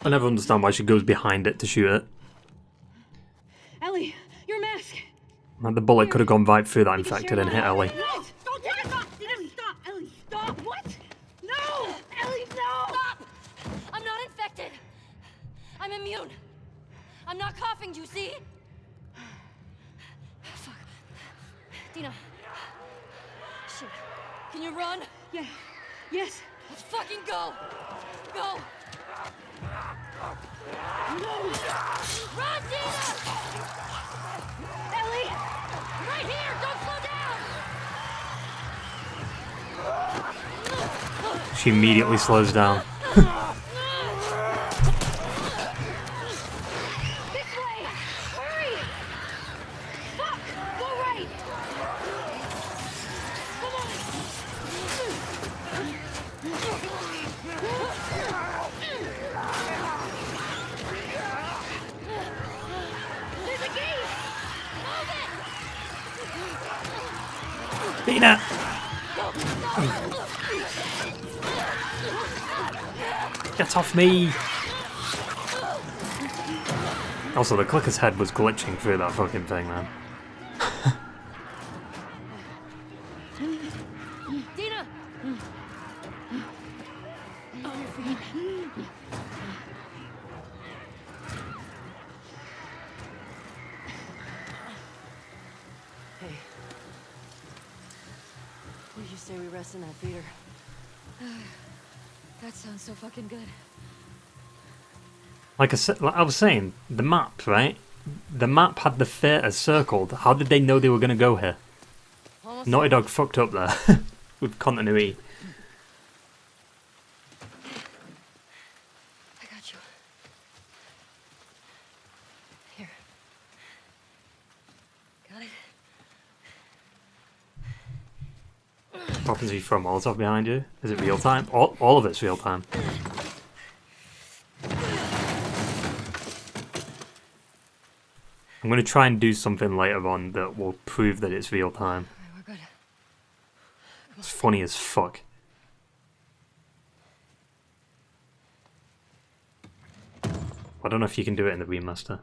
I never understand why she goes behind it to shoot it. Ellie, your mask! Like the bullet could have gone right through that infected and hit Ellie. What? Don't take it off! Ellie, stop! Ellie, stop! What? No! Ellie, no! Stop! I'm not infected. I'm immune. I'm not coughing, you see? Fuck. Dina. Shit. Can you run? Yeah. Yes. Let's fucking go! Go! No! Run, Dina! Ellie! Right here! Don't slow down! She immediately slows down. This way! Hurry! Fuck! Go right! Come on! There's a gate! Dina! Get off me! Also, the clicker's head was glitching through that fucking thing, man. Dina! On your feet. Hey. What did you say we rest in that theater? That sounds so fucking good. Like I was saying, the map, right? The map had the theatre circled. How did they know they were going to go here? Almost Naughty Dog fucked up there with continuity. I got you. Here. Got it? What happens if you throw a Molotov behind you? Is it real time? All of it's real time. I'm going to try and do something later on that will prove that it's real time. Alright, we're good. It's funny as fuck. I don't know if you can do it in the remaster.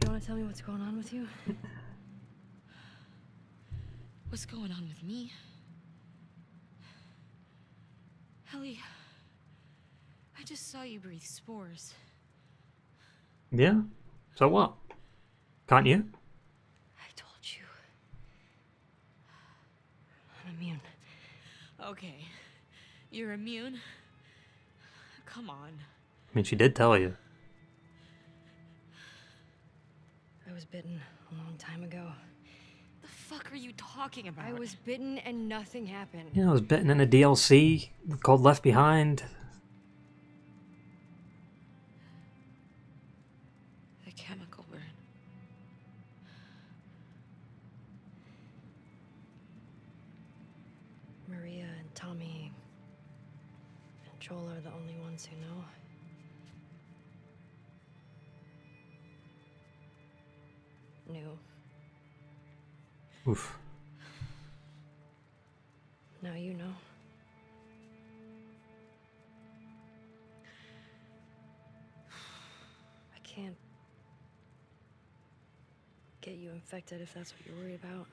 You want to tell me what's going on with you? What's going on with me? Ellie, I just saw you breathe spores. Yeah? So what? Can't you? I told you. I'm immune. Okay, you're immune? Come on. I mean, she did tell you. I was bitten a long time ago. The fuck are you talking about? I was bitten and nothing happened. Yeah, I was bitten in a DLC called Left Behind. The chemical burn. Maria and Tommy and Joel are the only ones who know. Knew. Oof. Now you know. can't get you infected if that's what you're worried about.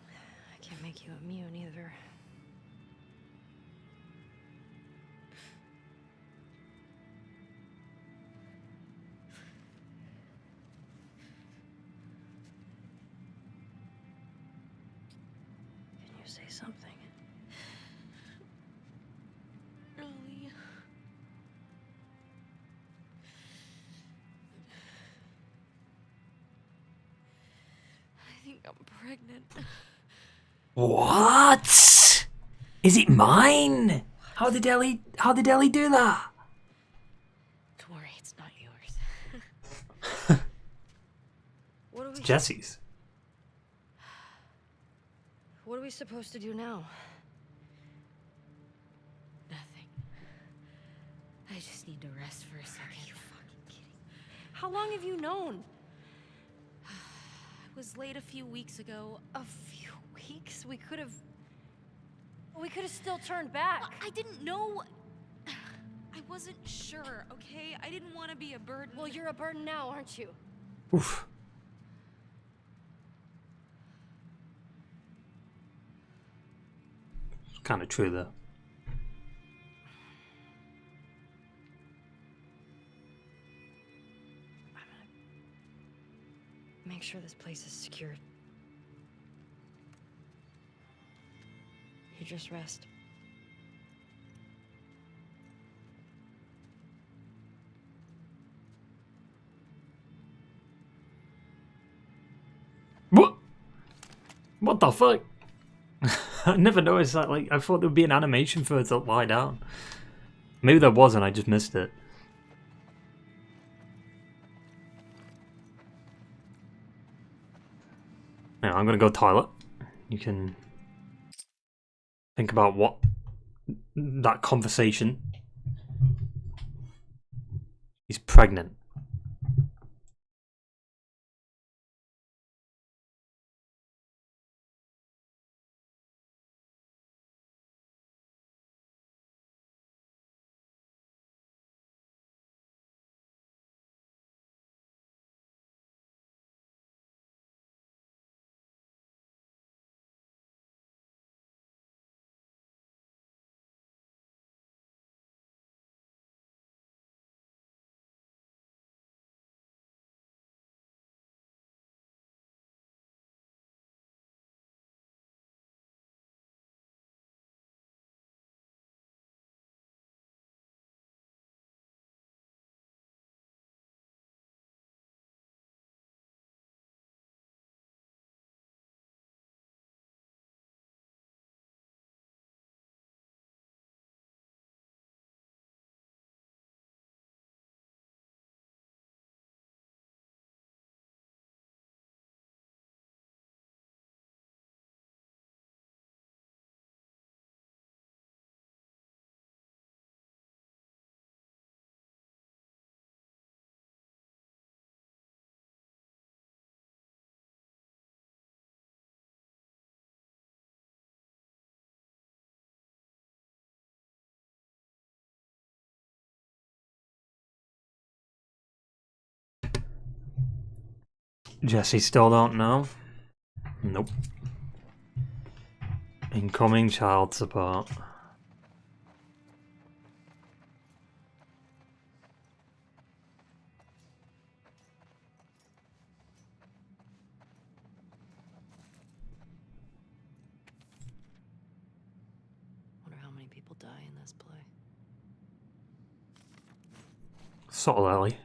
I can't make you immune either. Can you say something? Ellie. I think I'm pregnant. What? Is it mine? How did Ellie do that? Don't worry, it's not yours. What are we? Jesse's. What are we supposed to do now? Nothing. I just need to rest for a second. Are you fucking kidding? How long have you known? I was late a few weeks ago. A few weeks? We could have still turned back. I didn't know. I wasn't sure, okay? I didn't want to be a burden. Well, you're a burden now, aren't you? Oof. Kind of true though. Make sure this place is secured. You just rest. What the fuck? I never noticed that. Like, I thought there would be an animation for her to lie down. Maybe there wasn't, I just missed it. Now, I'm gonna go toilet. You can think about what that conversation. He's pregnant. Jesse still don't know? Nope. Incoming child support. Wonder how many people die in this play. Subtle Ellie.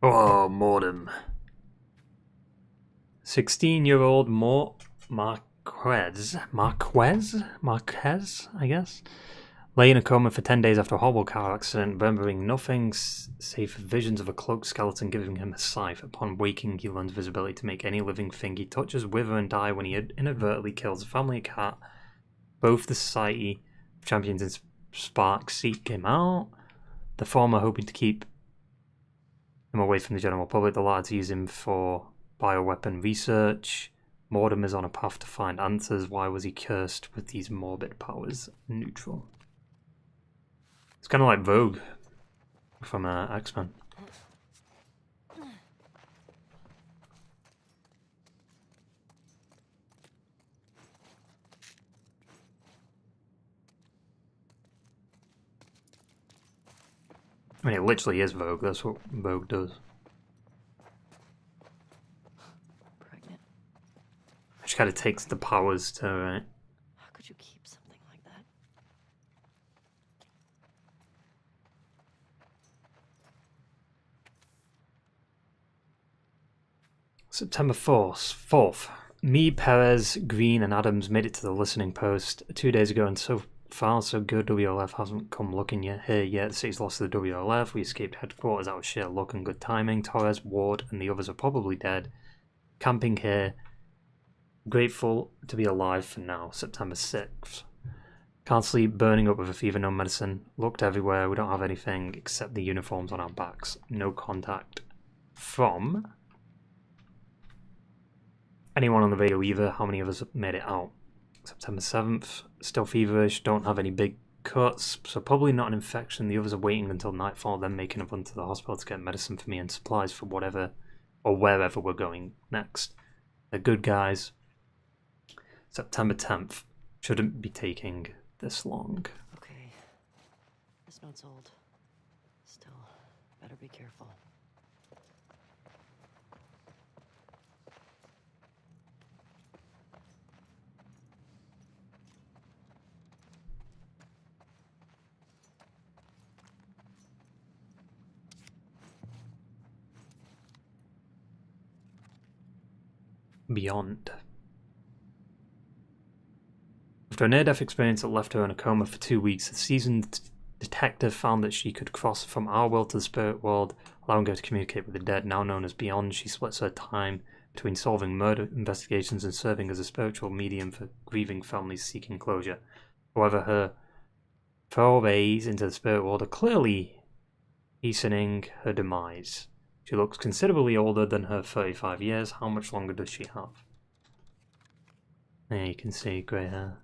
Oh, Mordem. 16-year-old Marquez, I guess, Lay in a coma for 10 days after a horrible car accident, remembering nothing save visions of a cloaked skeleton giving him a scythe. Upon waking, he learns visibility to make any living thing he touches wither and die when he inadvertently kills a family cat. Both the Society of Champions and Spark seek him out. The former hoping to keep him away from the general public, the latter to use him for bioweapon research. Mortimer's on a path to find answers. Why was he cursed with these morbid powers? Neutral. It's kind of like Vogue from X-Men. I mean, it literally is Vogue. That's what Vogue does. Pregnant? She kind of takes the powers to her, right? How could you keep something like that? September 4th. Me, Perez, Green, and Adams made it to the listening post 2 days ago, and so far so good. WLF hasn't come looking here yet. The city's lost to the WLF. We escaped headquarters out of sheer luck and good timing. Torres, Ward, and the others are probably dead. Camping here. Grateful to be alive for now. September 6th. Can't sleep, burning up with a fever, no medicine. Looked everywhere. We don't have anything except the uniforms on our backs. No contact from anyone on the radio either. How many of us made it out? September 7th. Still feverish. Don't have any big cuts. So probably not an infection. The others are waiting until nightfall, then making a run to the hospital to get medicine for me and supplies for whatever or wherever we're going next. They're good guys. September 10th. Shouldn't be taking this long. Okay. This note's old. Still, better be careful. Beyond. After a near-death experience that left her in a coma for 2 weeks, the seasoned detective found that she could cross from our world to the spirit world, allowing her to communicate with the dead, now known as Beyond. She splits her time between solving murder investigations and serving as a spiritual medium for grieving families seeking closure. However, her forays into the spirit world are clearly hastening her demise. She looks considerably older than her 35 years. How much longer does she have? There you can see grey hair.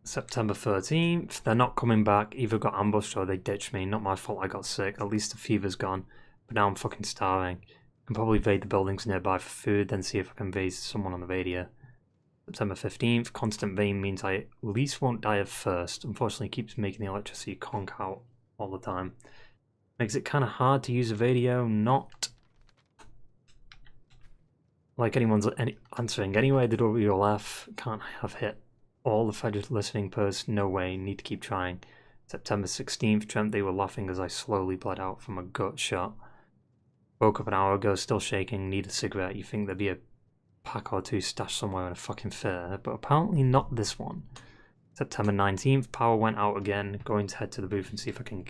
September 13th. They're not coming back. Either got ambushed or they ditched me. Not my fault I got sick. At least the fever's gone. But now I'm fucking starving. I can probably invade the buildings nearby for food, then see if I can invade someone on the radio. September 15th. Constant rain means I at least won't die of thirst. Unfortunately, it keeps making the electricity conk out all the time. Makes it kind of hard to use a radio. Not like anyone's answering anyway. The WLF can't have hit all the federated listening posts. No way. Need to keep trying. September 16th. Dreamt they were laughing as I slowly bled out from a gut shot. Woke up an hour ago, still shaking. Need a cigarette. You think there'd be a pack or two stashed somewhere in a fucking fair, but apparently not this one. September 19th. Power went out again. Going to head to the booth and see if I can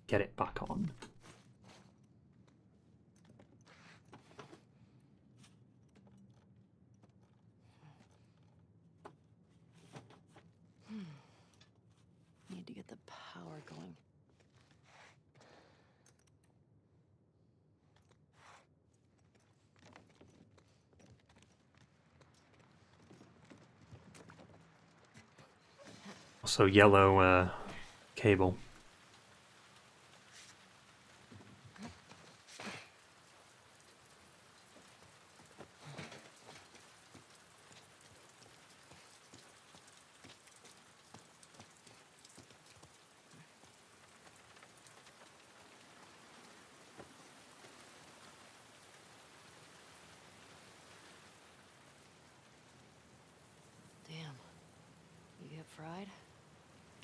get it back on. Need to get the power going. Also yellow cable.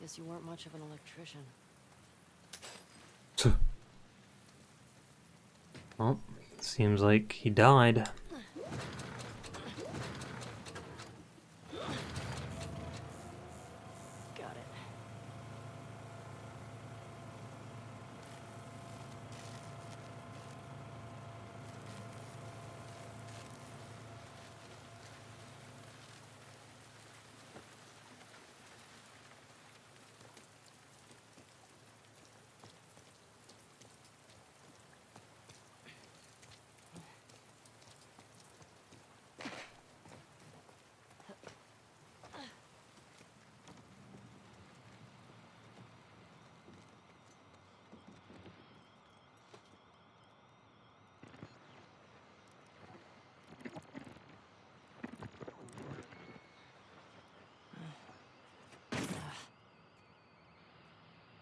Guess you weren't much of an electrician. Well, seems like he died. Got it.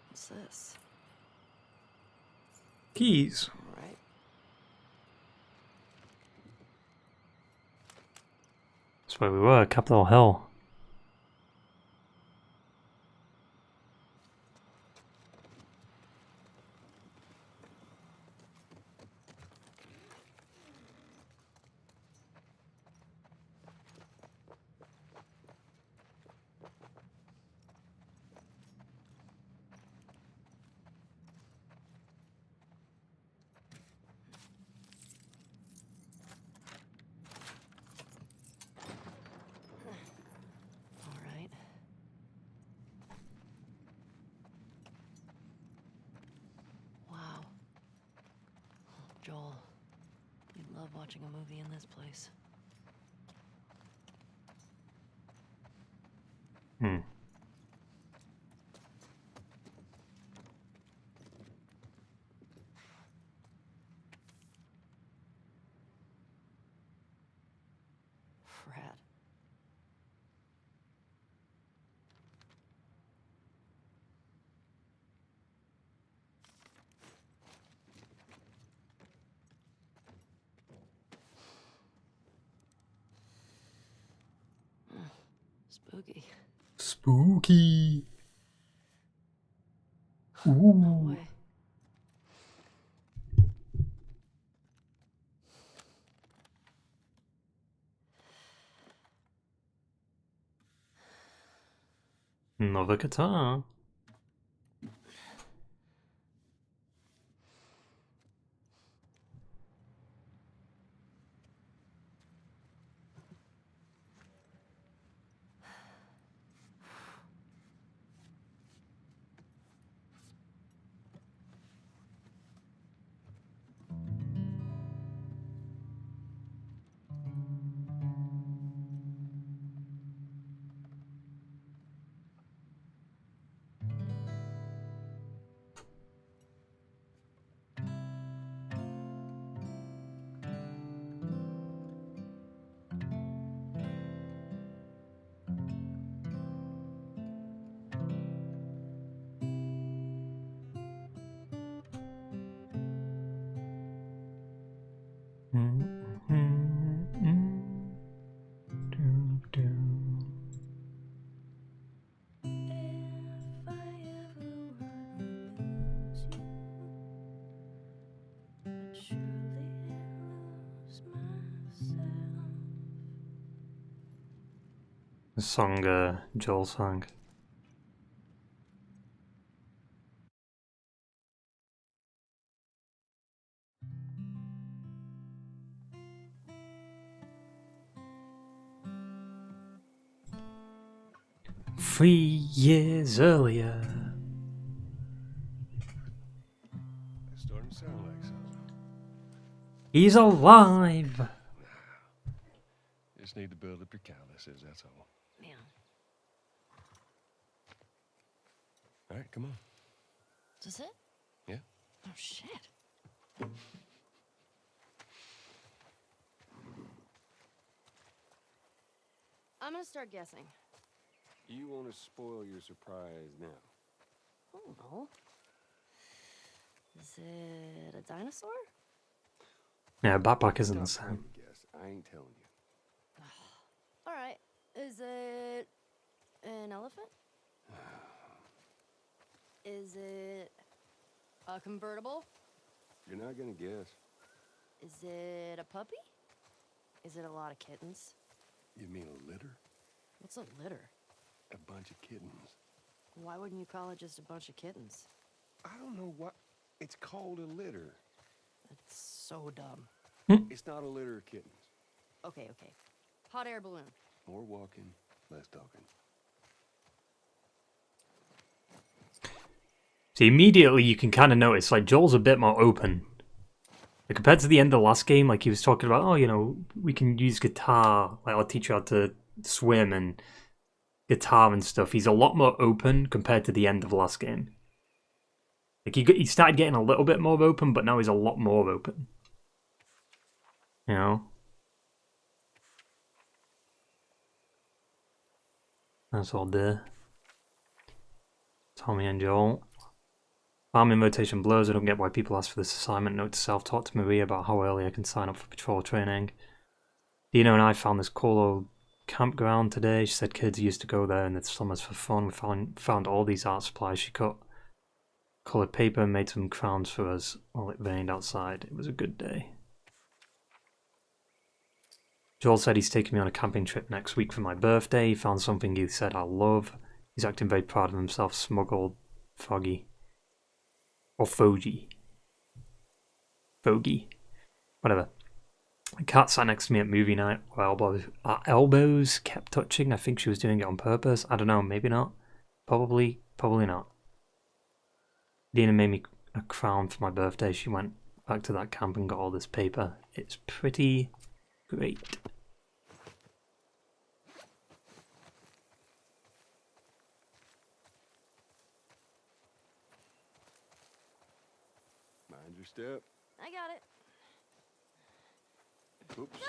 What's this? Keys. All right. That's where we were, Capitol Hill. All right. Wow. Joel, you'd love watching a movie in this place. Hmm. Frat. Spooky. Spooky. No Ooh. way. Another guitar. The song Joel sang. Three years earlier. It's starting to sound like something. He's alive! Just need to build up your calluses, that's all. Man. All right, come on. Is this it? Yeah. Oh, shit. I'm gonna start guessing. You want to spoil your surprise now? I don't know. Is it a dinosaur? Yeah, backpack isn't the Stop same. trying to guess. I ain't telling you. All right. Is it an elephant? Is it a convertible? You're not gonna guess. Is it a puppy? Is it a lot of kittens? You mean a litter? What's a litter? A bunch of kittens. Why wouldn't you call it just a bunch of kittens? I don't know what... It's called a litter. That's so dumb. It's not a litter of kittens. Okay. Hot air balloon. More walking, less talking. See, immediately you can kind of notice, like, Joel's a bit more open. Like, compared to the end of the last game, like, he was talking about, oh, you know, we can use guitar. Like, I'll teach you how to swim and guitar and stuff. He's a lot more open compared to the end of the last game. Like, he started getting a little bit more open, but now he's a lot more open. You know? That's all there. Tommy and Joel. Farming rotation blows. I don't get why people ask for this assignment. Note to self. Talk to Maria about how early I can sign up for patrol training. Dino and I found this cool old campground today. She said kids used to go there in the summers for fun. We found all these art supplies. She cut coloured paper and made some crowns for us while it rained outside. It was a good day. Joel said he's taking me on a camping trip next week for my birthday. He found something he said I'll love. He's acting very proud of himself. Smuggled Foggy. Or Foggy. Foggy. Whatever. The cat sat next to me at movie night. Our elbows kept touching. I think she was doing it on purpose. I don't know. Maybe not. Probably not. Dina made me a crown for my birthday. She went back to that camp and got all this paper. It's pretty great. Mind your step. I got it. Oops.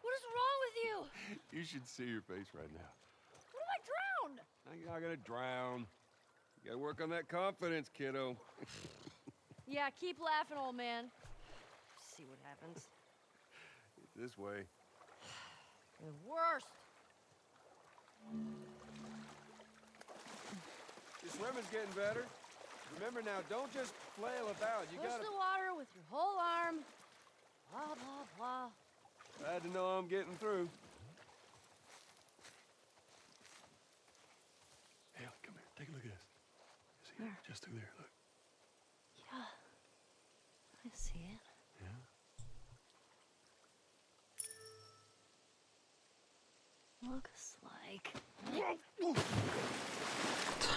What is wrong with you? You should see your face right now. What if I drowned? Now you're not gonna drown. You gotta work on that confidence, kiddo. Yeah, keep laughing, old man. See what happens. It's this way. The worst. Your swimming's getting better. Remember now, don't just flail about. You Push gotta... the water with your whole arm. Blah, blah, blah. Glad to know I'm getting through. Hey, Ellie, come here. Take a look at this. See it? Just through there, look. Yeah. I see it. Yeah? Looks like...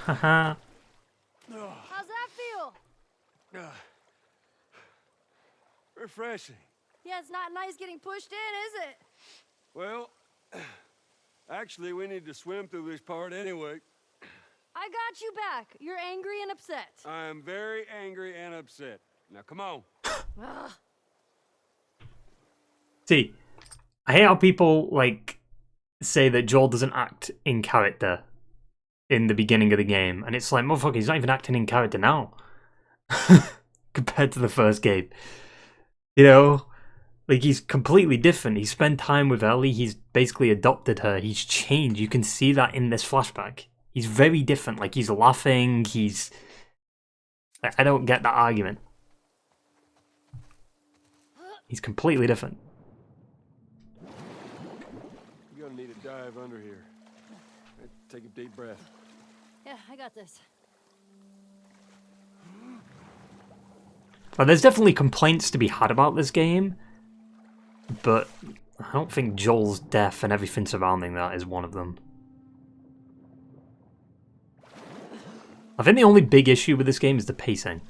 Haha. How's that feel? Refreshing. Yeah, it's not nice getting pushed in, is it? Well, actually, we need to swim through this part anyway. I got you back. You're angry and upset. I am very angry and upset. Now, come on. Ugh. See, I hate how people, like, say that Joel doesn't act in character in the beginning of the game. And it's like, motherfucker, he's not even acting in character now. Compared to the first game. You know? Like, he's completely different. He spent time with Ellie. He's basically adopted her. He's changed. You can see that in this flashback. He's very different. Like, he's laughing. He's... I don't get that argument. He's completely different. You're gonna need a dive under here. Take a deep breath. Yeah, I got this. Well, there's definitely complaints to be had about this game, but I don't think Joel's death and everything surrounding that is one of them. I think the only big issue with this game is the pacing.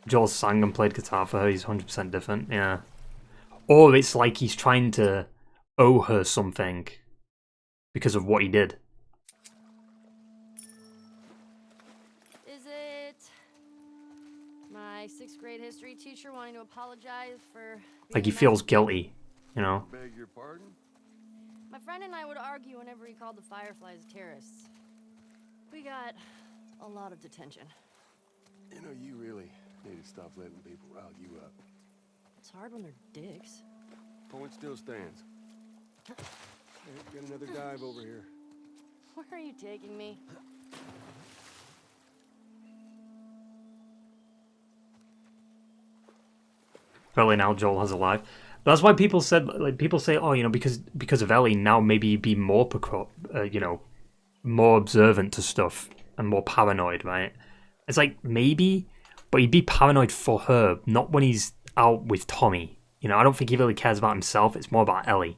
Joel sang and played guitar for her, he's 100% different, yeah. Or it's like he's trying to owe her something because of what he did. Is it my 6th grade history teacher wanting to apologize for Like he being feels guilty, you know? Beg your pardon? My friend and I would argue whenever he called the Fireflies terrorists. We got a lot of detention. You know, you really need to stop letting people rile you up. It's hard when they're dicks. Point still stands. Hey, get another dive over here. Where are you taking me? Apparently now Joel has a life. That's why people said, like, people say, oh, you know, because of Ellie, now maybe he'd be more you know, more observant to stuff and more paranoid, right? It's like, maybe, but he'd be paranoid for her, not when he's out with Tommy. You know, I don't think he really cares about himself. It's more about Ellie.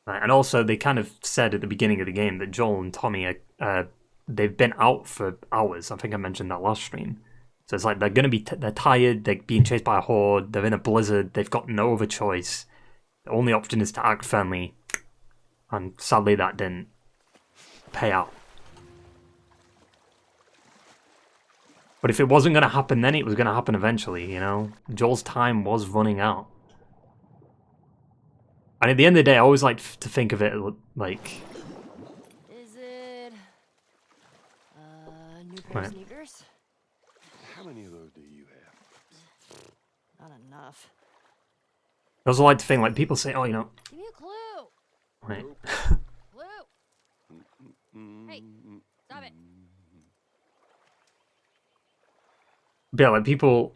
Right, and also, they kind of said at the beginning of the game that Joel and Tommy are, they've been out for hours. I think I mentioned that last stream. So it's like they're gonna be, they're tired. They're being chased by a horde. They're in a blizzard. They've got no other choice. The only option is to act friendly, and sadly that didn't pay out. But if it wasn't gonna happen then, it was gonna happen eventually. You know, Joel's time was running out. And at the end of the day, I always like to think of it like... Is it... new pair of sneakers? How many of those do you have? Not enough. I also like to think, like, people say, oh, you know... Give me a clue! Right. Clue! Hey, stop it! But yeah, like, people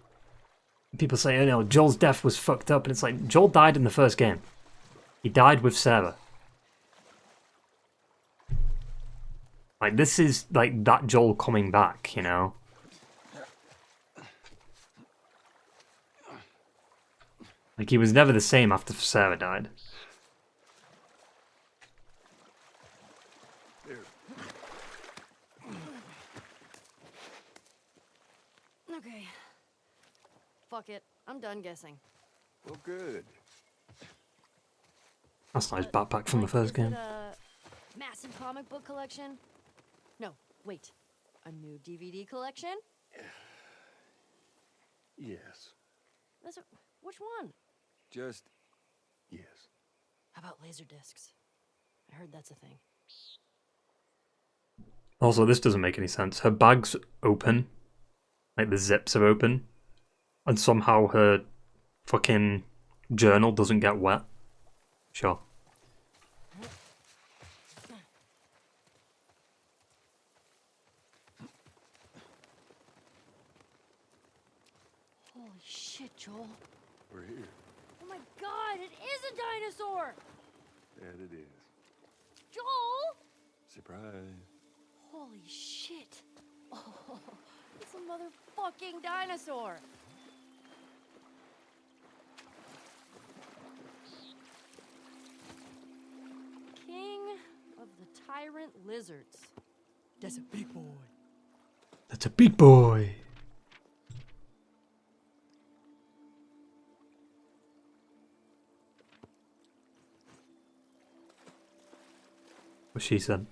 say, you know, Joel's death was fucked up, and it's like, Joel died in the first game. He died with Sarah. Like, this is, like, that Joel coming back, you know? Like, he was never the same after Sarah died. Okay. Fuck it. I'm done guessing. Well, good. That's a nice backpack from the first game. Is it a massive comic book collection? No, wait. A new DVD collection? Yes. Which one? Just yes. How about laser discs? I heard that's a thing. Also, this doesn't make any sense. Her bag's open. Like, the zips are open. And somehow her fucking journal doesn't get wet. Sure. Holy shit, Joel. We're here. Oh my god, it is a dinosaur! That it is. Joel! Surprise. Holy shit. Oh, it's a motherfucking dinosaur. King of the Tyrant Lizards. That's a big boy. That's a big boy. What she said.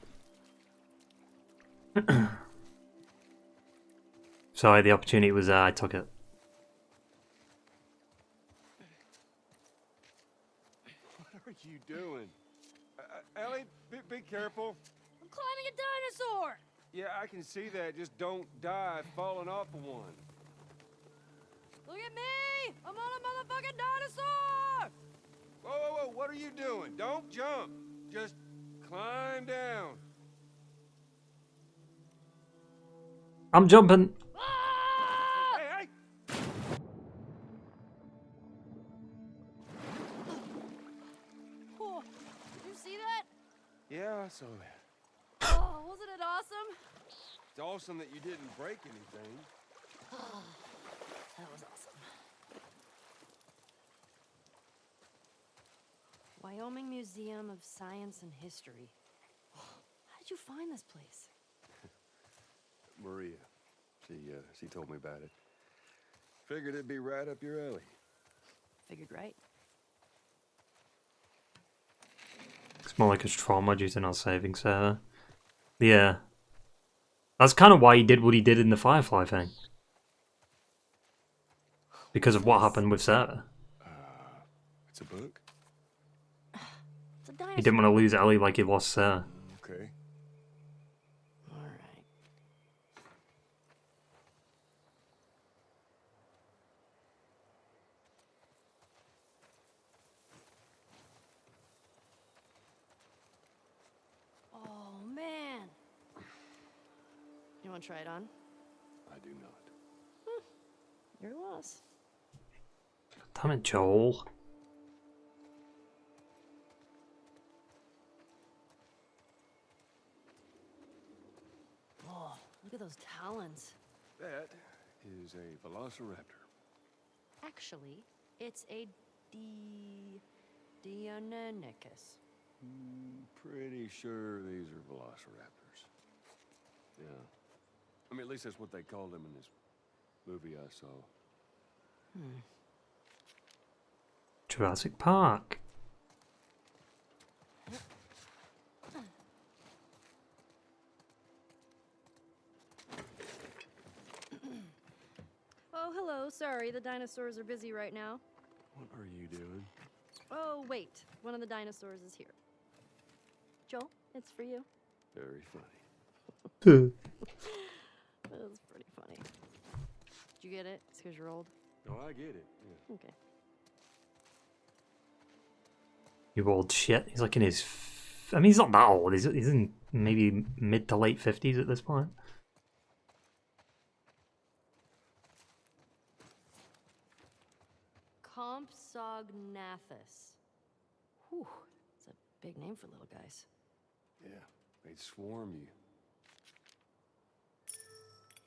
Sorry, the opportunity was there, I took it. What are you doing? Ellie, be careful. I'm climbing a dinosaur! Yeah, I can see that. Just don't die falling off of one. Look at me! I'm on a motherfucking dinosaur! Whoa, whoa, whoa, what are you doing? Don't jump. Just climb down. I'm jumping. Ah! Hey, hey! Oh, did you see that? Yeah, I saw that. Oh, wasn't it awesome? It's awesome that you didn't break anything. Oh, that was awesome. Wyoming Museum of Science and History. How did you find this place? Maria. She told me about it. Figured it'd be right up your alley. Figured right. It's more like his trauma due to not saving Sarah. Yeah. That's kind of why he did what he did in the Firefly thing. Because of what happened with Sarah. It's a book? It's a dinosaur. He didn't want to lose Ellie like he lost Sarah. Okay. Alright. want to try it on? I do not. Your loss. Damn it, Joel. Oh, look at those talons. That is a velociraptor. Actually, it's a Deinonychus. Pretty sure these are velociraptors. Yeah. I mean, at least that's what they called them in this movie I saw. Jurassic Park. Oh, hello. Sorry, the dinosaurs are busy right now. What are you doing? Oh, wait. One of the dinosaurs is here. Joel, it's for you. Very funny. That was pretty funny. Did you get it? It's because you're old. Oh, I get it. Yeah. Okay. You old shit. He's like in his... I mean, he's not that old. He's in maybe mid to late 50s at this point. Compsognathus. Whew. It's a big name for little guys. Yeah, they'd swarm you.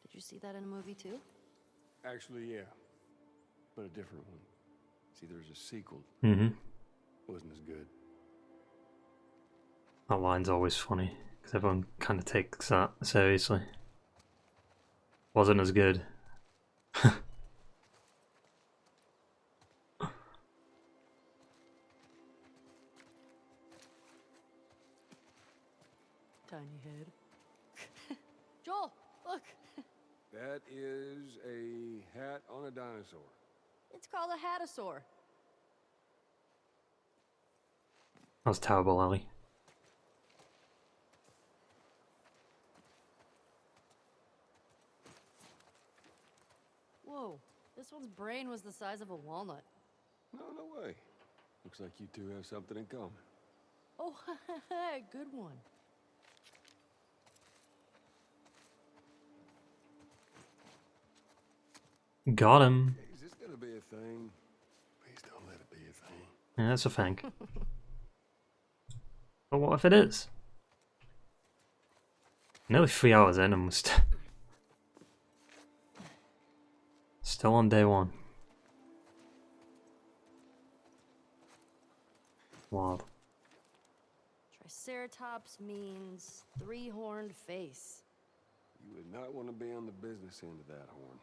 Did you see that in a movie too? Actually, yeah. But a different one. See, there's a sequel. Mm-hmm. Wasn't as good. That line's always funny, because everyone kind of takes that seriously. Wasn't as good. Tiny head. Joel, look! That is a hat on a dinosaur. It's called a hatasaur. That was terrible, Ellie. Whoa, this one's brain was the size of a walnut. No, no way. Looks like you two have something in common. Oh, good one. Got him. Is this gonna be a thing? Please don't let it be a thing. Yeah, that's a thing. But what if it is? Nearly 3 hours in and we're still on day one. Wild. Triceratops means three-horned face. You would not want to be on the business end of that horn.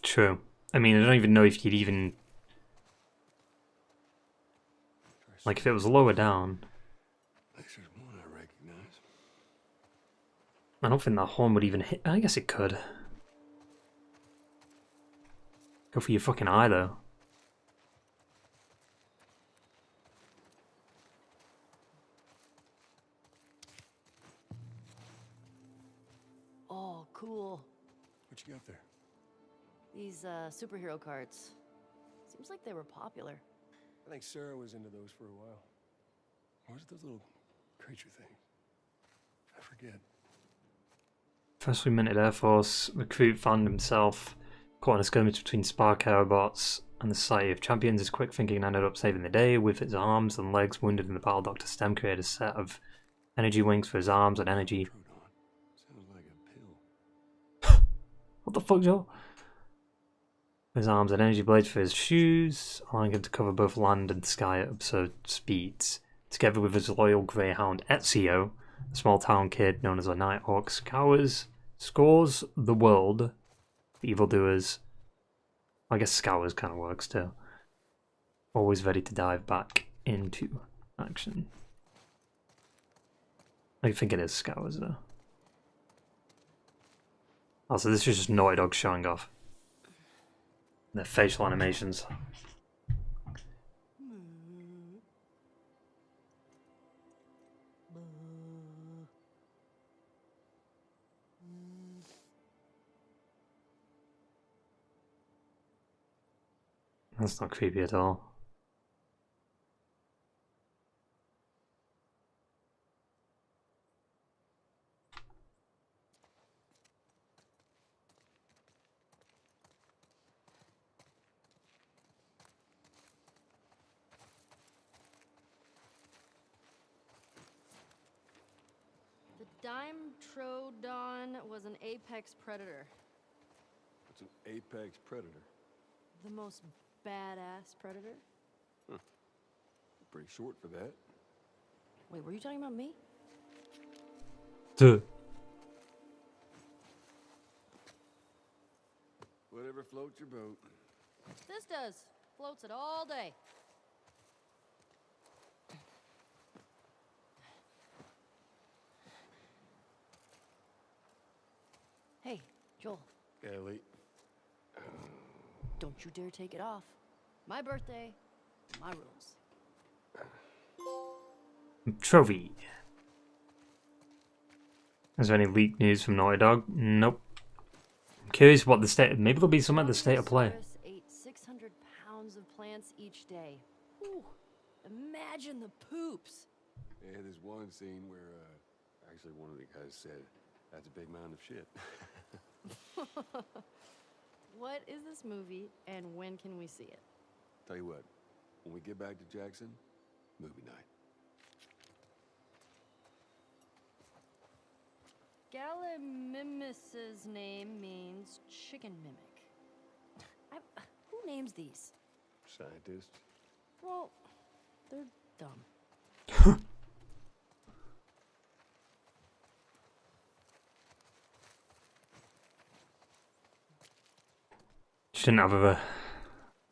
True. I mean, I don't even know if you'd even... Like, if it was lower down... There's one I recognize. I don't think that horn would even hit... I guess it could. Go for your fucking eye, though. Oh, cool. What you got there? These superhero cards. Seems like they were popular. I think Sarah was into those for a while. What was it, those little creature things? I forget. Freshly minted Air Force recruit found himself caught in a skirmish between Spark Aerobots and the Society of Champions. His quick thinking ended up saving the day. With his arms and legs wounded in the battle, Dr. Stem created a set of energy wings for his arms and energy... Sounds like a pill. What the fuck, Joe? His arms and energy blades for his shoes, allowing him to cover both land and sky at absurd speeds. Together with his loyal greyhound Ezio, a small town kid known as a Nighthawk scores the world for evildoers. I guess scours kind of works too. Always ready to dive back into action. I think it is scours though. Also, this is just Naughty Dog showing off their facial animations. That's not creepy at all. Dimetrodon was an apex predator. What's an apex predator? The most badass predator? Pretty short for that. Wait, were you talking about me? Duh. Whatever floats your boat. This does. Floats it all day. Hey, Joel. Ellie. Don't you dare take it off. My birthday, my rules. Trophy. Is there any leaked news from Naughty Dog? Nope. I'm curious what the state. Maybe there'll be some at the state of play. Ate 600 pounds of plants each day. Whew. Imagine the poops. Yeah, there's one scene where, actually one of the guys said, that's a big mound of shit. What is this movie, and when can we see it? Tell you what, when we get back to Jackson, movie night. Gallimimus's name means chicken mimic. Who names these? Scientists. Well, they're dumb. She didn't have a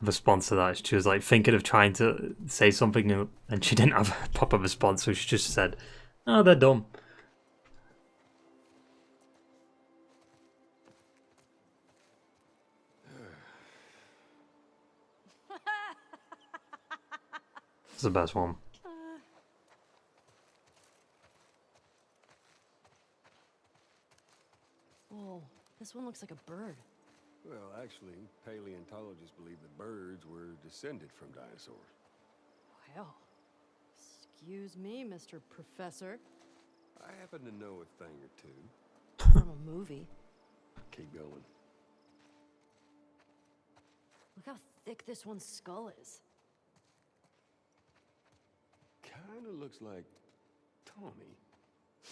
response to that. She was like thinking of trying to say something and she didn't have a proper response, so she just said, "Oh, they're dumb." It's the best one. Whoa, this one looks like a bird. Well, actually, paleontologists believe that birds were descended from dinosaurs. Well, excuse me, Mr. Professor. I happen to know a thing or two. From a movie. Keep going. Look how thick this one's skull is. Kinda looks like Tommy.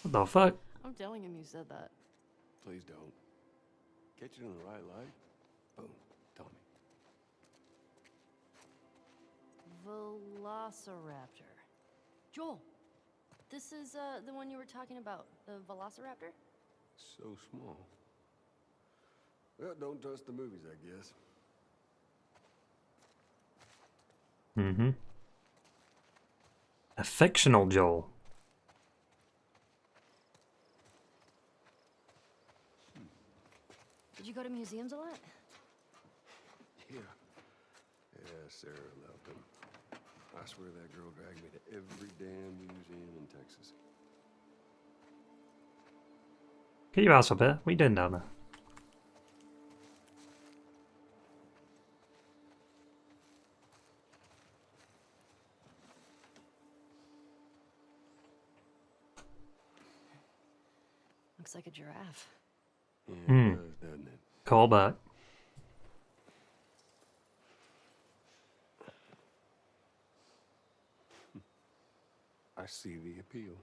What the fuck? I'm telling him you said that. Please don't. Catch it in the right light. Boom. Tommy. Velociraptor. Joel, this is the one you were talking about, the Velociraptor? So small. Well, don't trust the movies, I guess. Mm-hmm. A fictional Joel. Did you go to museums a lot? Yeah. Yeah, Sarah loved them. I swear that girl dragged me to every damn museum in Texas. Get your ass up here. What are you doing down there? Looks like a giraffe. Yeah, it does, doesn't it? Call back. I see the appeal.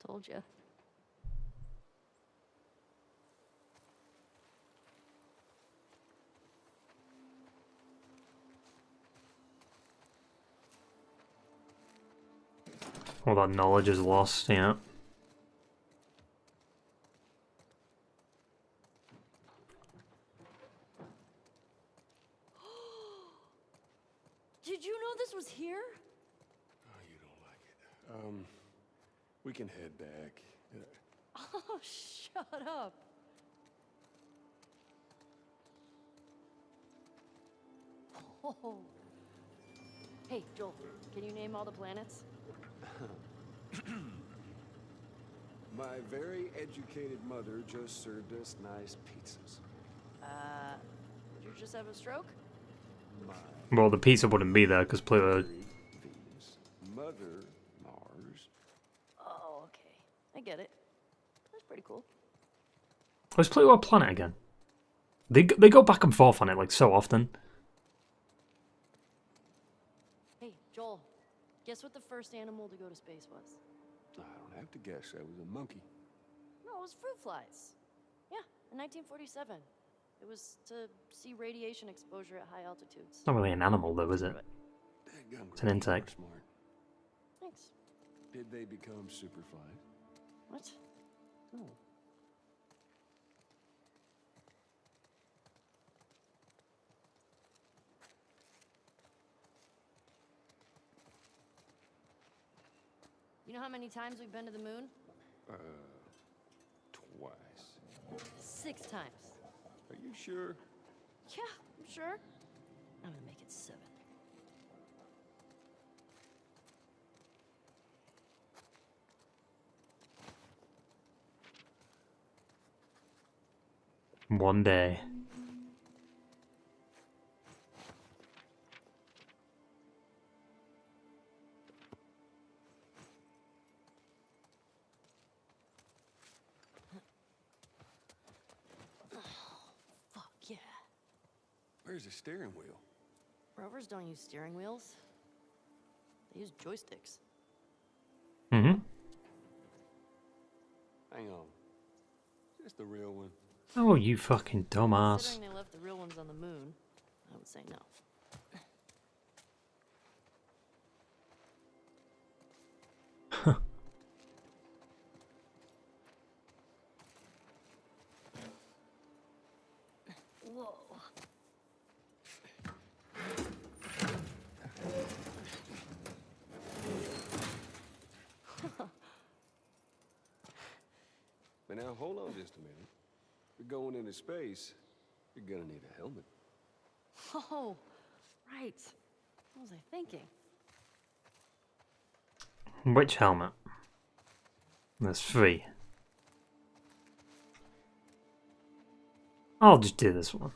Told you. All that knowledge is lost, yeah. Did you know this was here? Oh, you don't like it. We can head back. Oh, shut up. Oh. Hey, Joel, can you name all the planets? My very educated mother just served us nice pizzas. Did you just have a stroke? My Well, the pizza wouldn't be there because Pluto. Venus, Mother Mars. Oh, okay. I get it. That's pretty cool. Was Pluto a planet again? They go back and forth on it like so often. Hey, Joel, guess what the first animal to go to space was? I don't have to guess. That was a monkey. No, it was fruit flies. Yeah, in 1947. It was to see radiation exposure at high altitudes. It's not really an animal, though, is it? Dadgum, It's an insect. you're smart. Thanks. Did they become superflies? What? No. You know how many times we've been to the moon? Twice. 6 times. Are you sure? Yeah, I'm sure. I'm gonna make it 7. One day. Fuck yeah. Where's the steering wheel? Rovers don't use steering wheels. They use joysticks. Mm-hmm. Hang on. Is this the real one? Oh, you fucking dumbass. Considering they left the real ones on the moon, I would say no. Whoa. But now, hold on just a minute. If you're going into space, you're gonna need a helmet. Oh, right. What was I thinking? Which helmet? There's 3. I'll just do this one.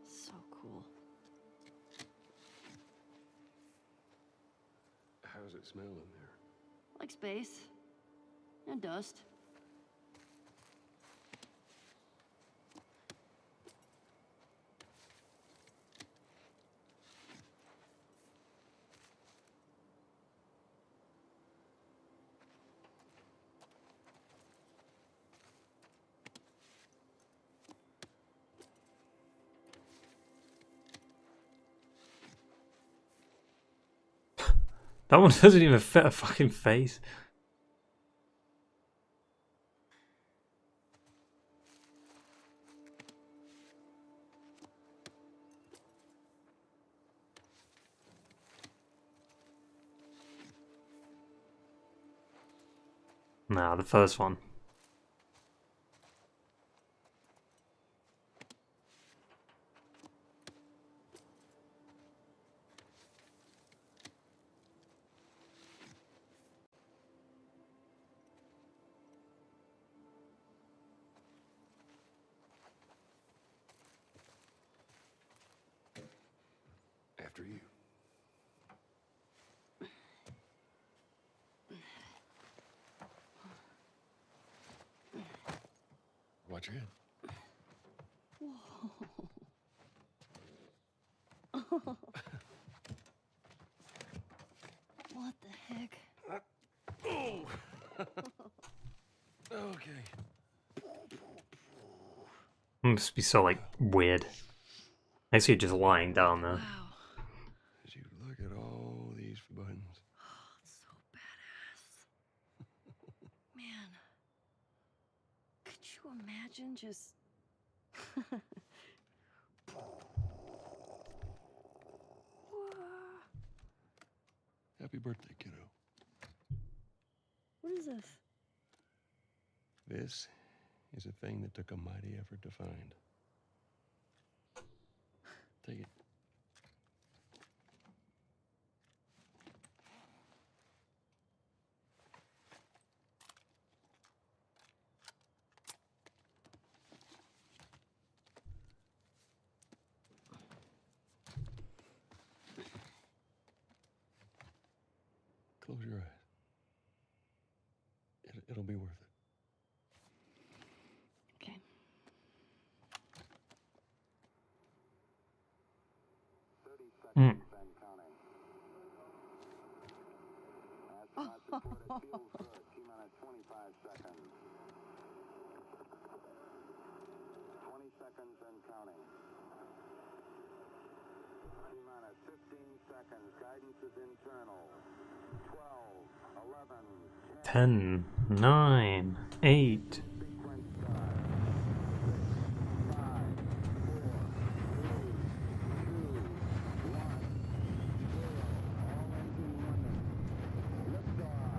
So cool. How's it smell in there? Like space. And dust. That one doesn't even fit a fucking face. Nah, the first one. After you. Watch your head. What the heck? Oh! Okay. Must be so like weird. I see it just lying down there. Wow. As you look at all these buttons. Oh, it's so badass. Man. Could you imagine just... Happy birthday, kiddo. What is this? This is a thing that took a mighty effort to find. Take it. Close your eyes. It'll be worth it. Okay. seconds and counting. T-minus 15 seconds. Guidance is internal. 12, 11, 10, 9, 8.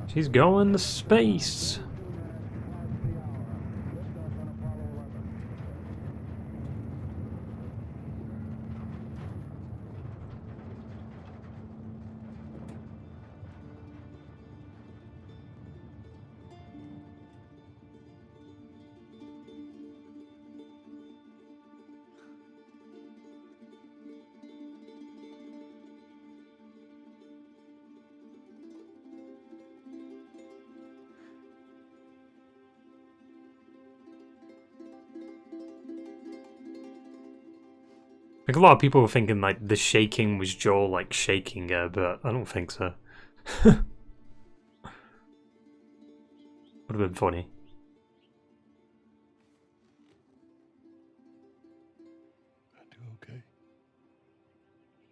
She's going to space. Like a lot of people were thinking like the shaking was Joel like shaking her, but I don't think so. Would have been funny. I do okay.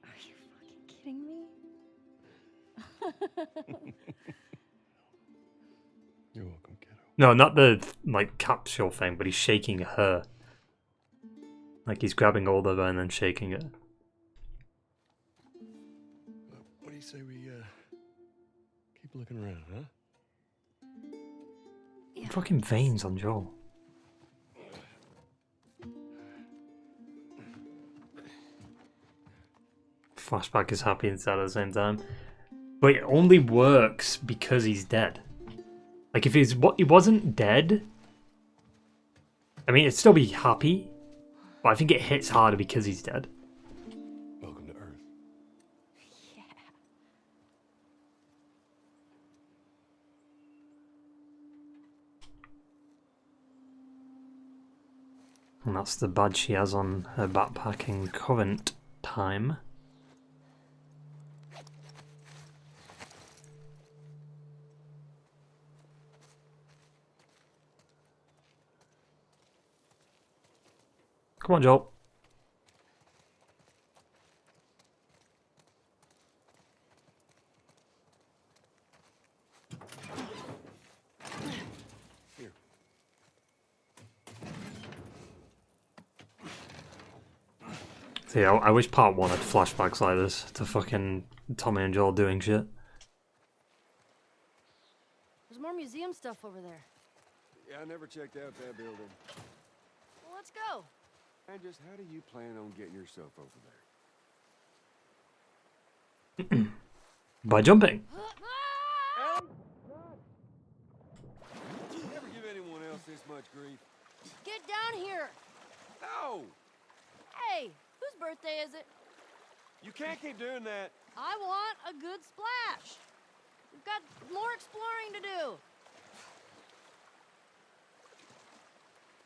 Are you fucking kidding me? You're welcome, kiddo. No, not the like capsule thing, but he's shaking her. Like he's grabbing hold of her and then shaking it. What do you say we keep looking around, huh? Yeah. Fucking veins on Joel. Flashback is happy and sad at the same time. But it only works because he's dead. Like if he wasn't dead, I mean it'd still be happy. But I think it hits harder because he's dead. Welcome to Earth. Yeah. And that's the badge she has on her backpack in current time. Come on, Joel. Here. See, I wish part 1 had flashbacks like this to fucking Tommy and Joel doing shit. There's more museum stuff over there. Yeah, I never checked out that building. Well, let's go. And just how do you plan on getting yourself over there? By jumping. You never give anyone else this much grief. Get down here. No! Hey, whose birthday is it? You can't keep doing that. I want a good splash. We've got more exploring to do.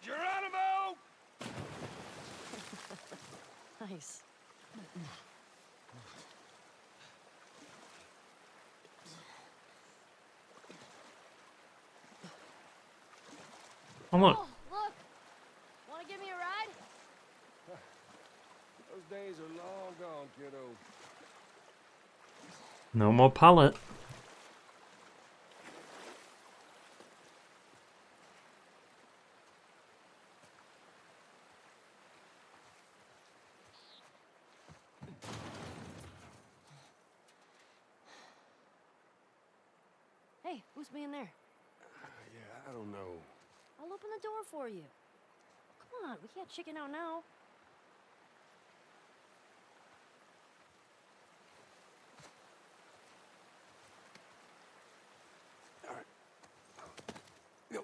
Geronimo! Nice. Come on. Oh, look. Want to give me a ride? Those days are long gone, kiddo. No more pallet. Hey, who's me in there? Yeah, I don't know. I'll open the door for you. Come on, we can't chicken out now. All right. Go.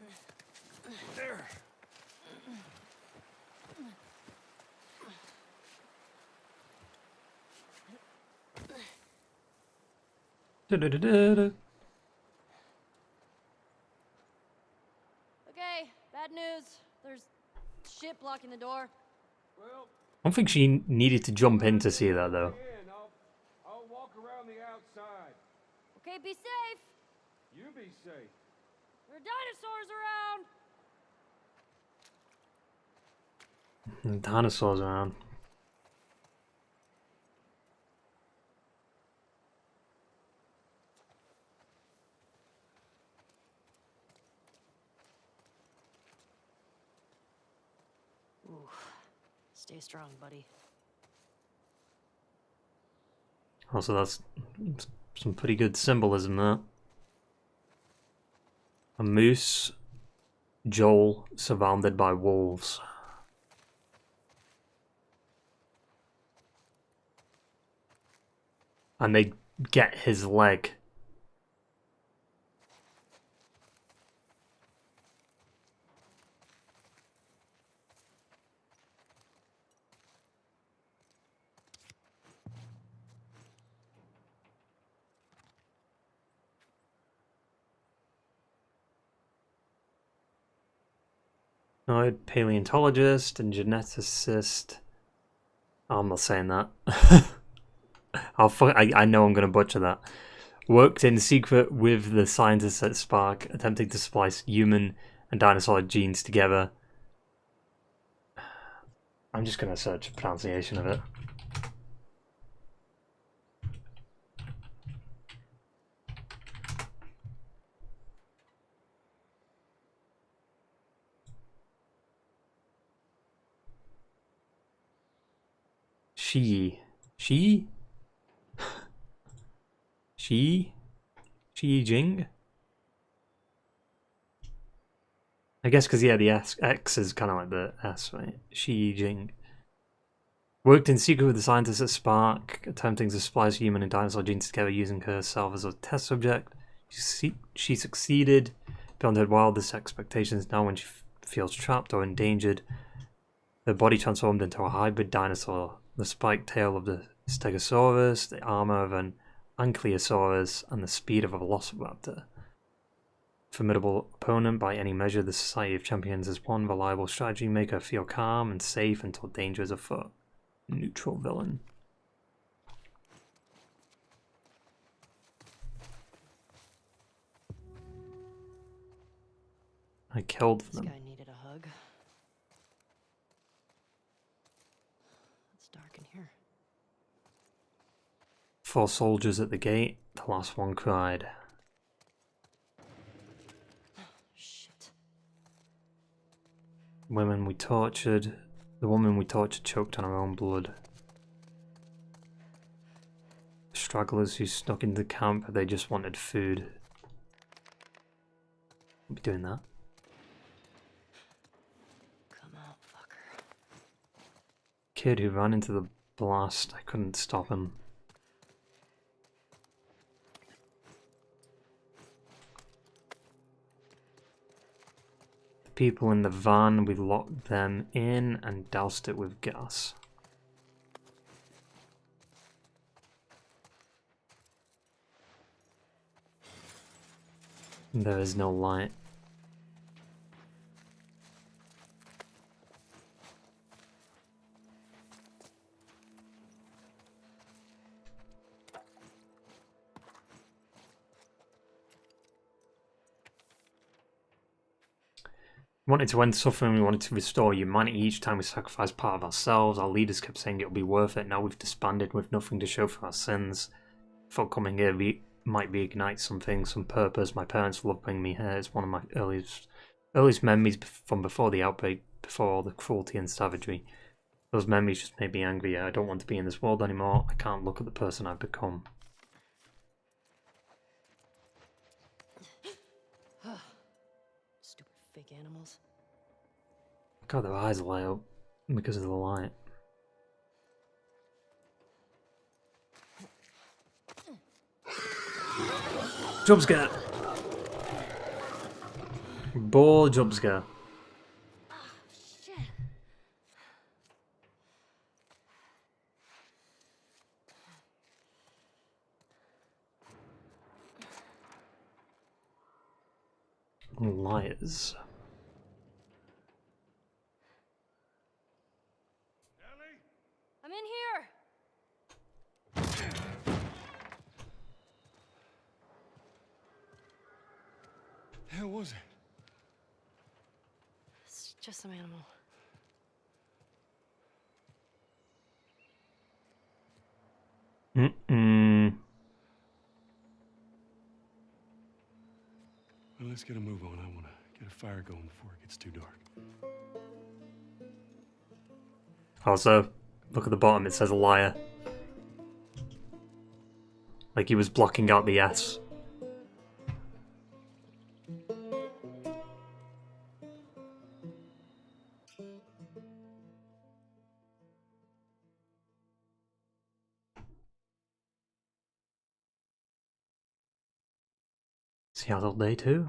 There. Da-da-da-da-da. Okay, bad news. There's shit blocking the door. Well, I don't think she needed to jump in to see that though. I'll walk around the outside. Okay, be safe. You be safe. There are dinosaurs around! Dinosaurs around. Ooh. Stay strong, buddy. Also, that's some pretty good symbolism there. A moose, Joel surrounded by wolves. And they get his leg. Paleontologist and geneticist. Oh, I'm not saying that. I know I'm going to butcher that. Worked in secret with the scientists at Spark, attempting to splice human and dinosaur genes together. I'm just going to search a pronunciation of it. Shi Jing? I guess because, yeah, the X is kind of like the S, right? Shi Jing. Worked in secret with the scientists at Spark, attempting to splice human and dinosaur genes together using herself as a test subject. She succeeded beyond her wildest expectations. Now when she feels trapped or endangered, her body transformed into a hybrid dinosaur. The spiked tail of the Stegosaurus, the armor of an Ankylosaurus, and the speed of a Velociraptor. Formidable opponent by any measure, the Society of Champions is one reliable strategy. Make her feel calm and safe until danger is afoot. Neutral villain. I killed them. This guy needed a hug. It's dark in here. 4 soldiers at the gate. The last one cried. Shit. Women we tortured. The woman we tortured choked on her own blood. Stragglers who snuck into camp, they just wanted food. We'll be doing that. Come out, fucker. Kid who ran into the blast. I couldn't stop him. The people in the van, we locked them in and doused it with gas. There is no light. We wanted to end suffering, we wanted to restore humanity. Each time we sacrificed part of ourselves, our leaders kept saying it'll be worth it. Now we've disbanded with nothing to show for our sins. Thought coming here might reignite something, some purpose. My parents love bringing me here. It's one of my earliest memories from before the outbreak, before all the cruelty and savagery. Those memories just made me angry. I don't want to be in this world anymore. I can't look at the person I've become. Stupid fake animals. God, their eyes light up because of the light. Jump scare! Ball jump scare. Shit. Liars. Ellie? I'm in here. was it? It's just some animal. Well, let's get a move on. I want to get a fire going before it gets too dark. Also, look at the bottom, it says liar. Like he was blocking out the S. Seattle Day 2.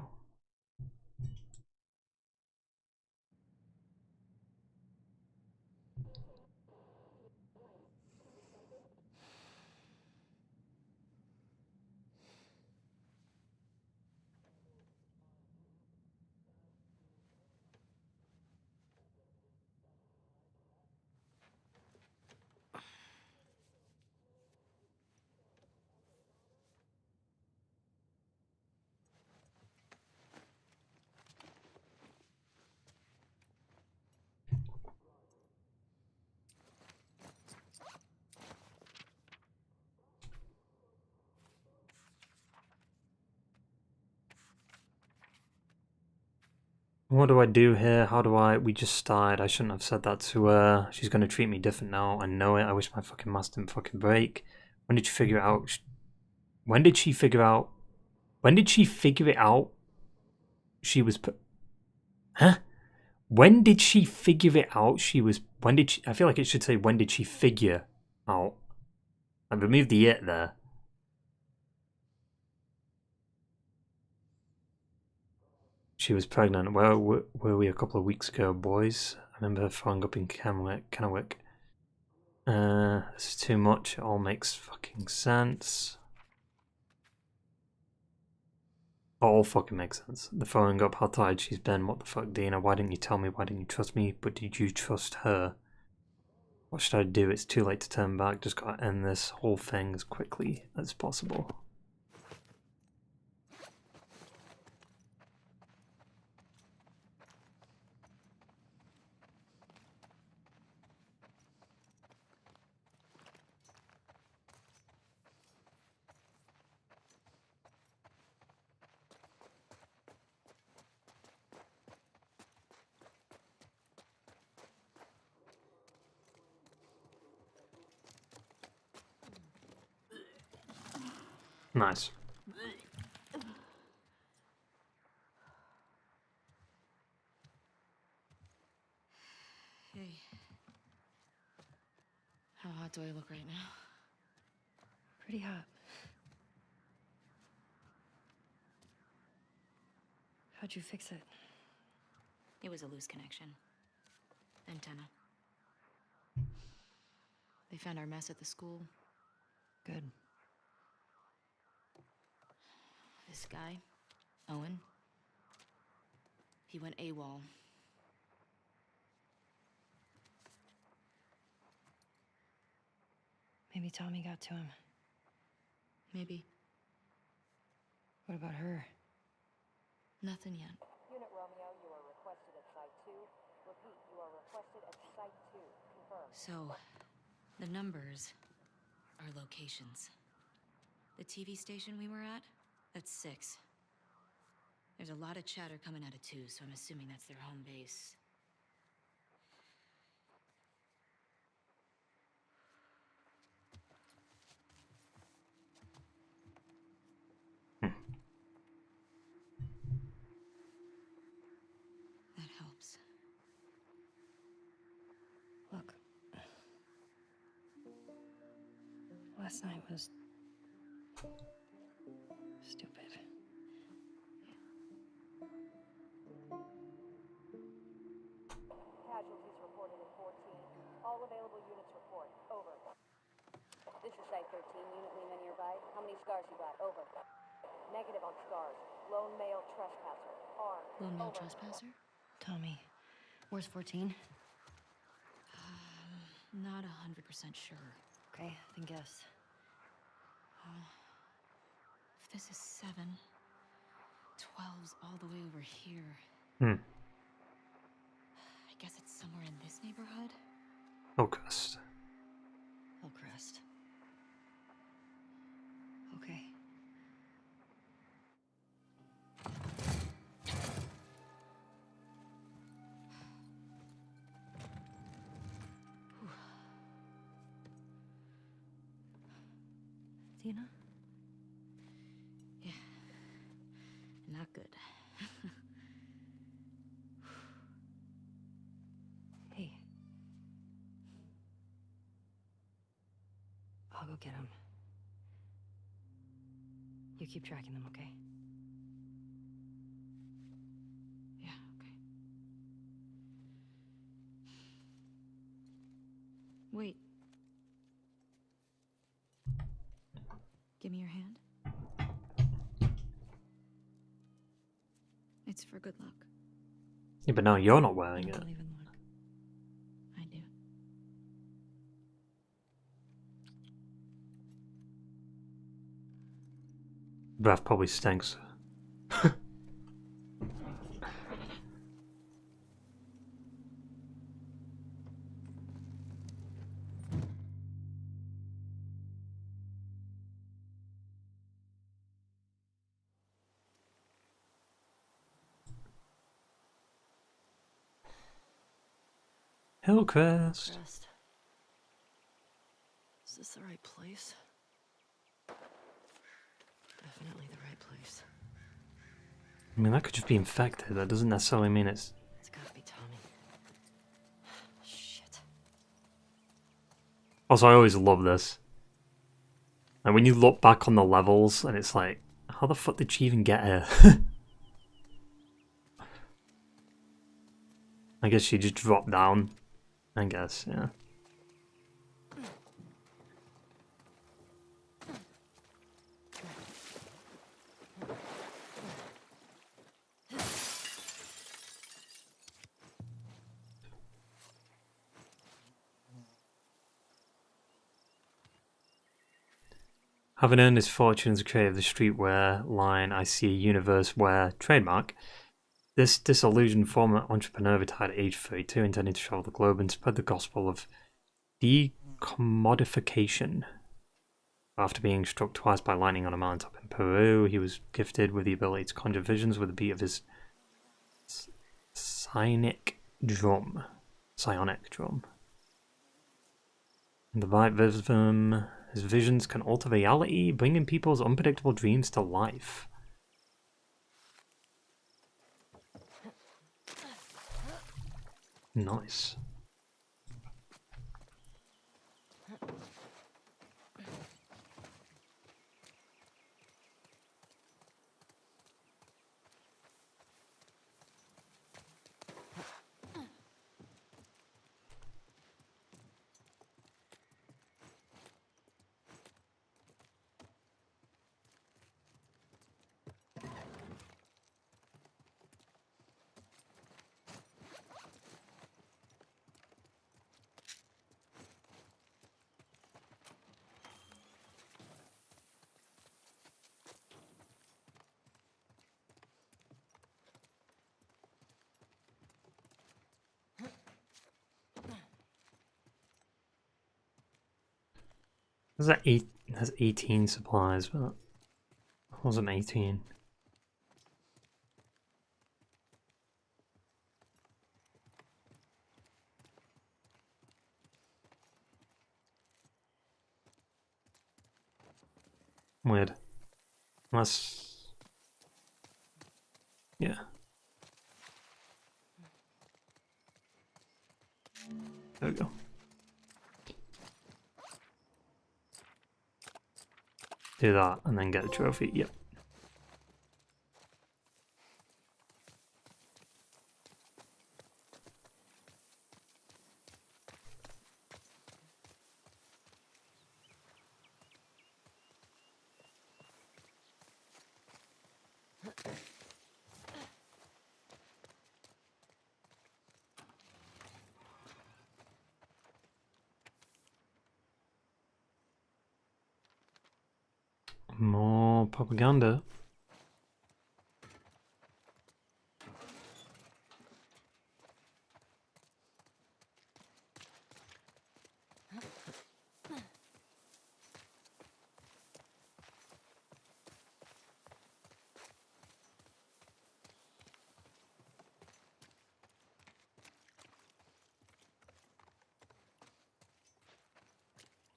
What do I do here? How do I... We just died. I shouldn't have said that to her. She's going to treat me different now. I know it. I wish my fucking mouse didn't fucking break. When did she figure it out? When did she figure out... When did she figure it out? She was... Huh? When did she figure it out? She was... When did she... I feel like it should say, when did she figure out? I removed the it there. She was pregnant. Where were we a couple of weeks ago, boys? I remember her throwing up in Kennewick. This is too much. It all makes fucking sense. All fucking makes sense. The throwing up, how tired she's been. What the fuck, Dina? Why didn't you tell me? Why didn't you trust me? But did you trust her? What should I do? It's too late to turn back. Just gotta end this whole thing as quickly as possible. Nice. Hey. How hot do I look right now? Pretty hot. How'd you fix it? It was a loose connection. Antenna. They found our mess at the school. Good. This guy, Owen, he went AWOL. Maybe Tommy got to him. Maybe. What about her? Nothing yet. Unit Romeo, you are requested at Site 2. Repeat, you are requested at Site 2. Confirm. So, the numbers are locations. The TV station we were at, that's 6. There's a lot of chatter coming out of 2, so I'm assuming that's their home base. That helps. Look. Last night was... stupid. Casualties reported in 14. All available units report. Over. This is Site 13. Unit Lima nearby. How many scars you got? Over. Negative on scars. Lone male trespasser. Armed. Lone male Over. trespasser? Tommy, where's 14? Not 100% sure. Okay, then guess. If this is 7, 12's all the way over here. Hmm. I guess it's somewhere in this neighborhood. Focused. Hillcrest. Okay. Tina? Yeah. Not good. Hey. I'll go get him. You keep tracking them, okay? Yeah, okay. Wait. Give me your hand. It's for good luck. Yeah, but now you're not wearing it. Don't even look. I do. Breath probably stinks. Hillcrest. Crest. Is this the right place? Definitely the right place. I mean, that could just be infected. That doesn't necessarily mean it's... It's gotta be Tommy. Shit. Also, I always love this. And when you look back on the levels, and it's like, how the fuck did she even get here? I guess she just dropped down. I guess, yeah. Having earned his fortune as a creator of the streetwear line, I see a universe where, trademark, this disillusioned former entrepreneur retired at age 32, intending to travel the globe and spread the gospel of decommodification. After being struck twice by lightning on a mountaintop in Peru, he was gifted with the ability to conjure visions with the beat of his psionic drum. And the right rhythm, his visions can alter reality, bringing people's unpredictable dreams to life. Nice. Has 18 supplies, but it wasn't 18. Weird. Unless... yeah. There we go. Do that and then get the trophy. Yep. More propaganda.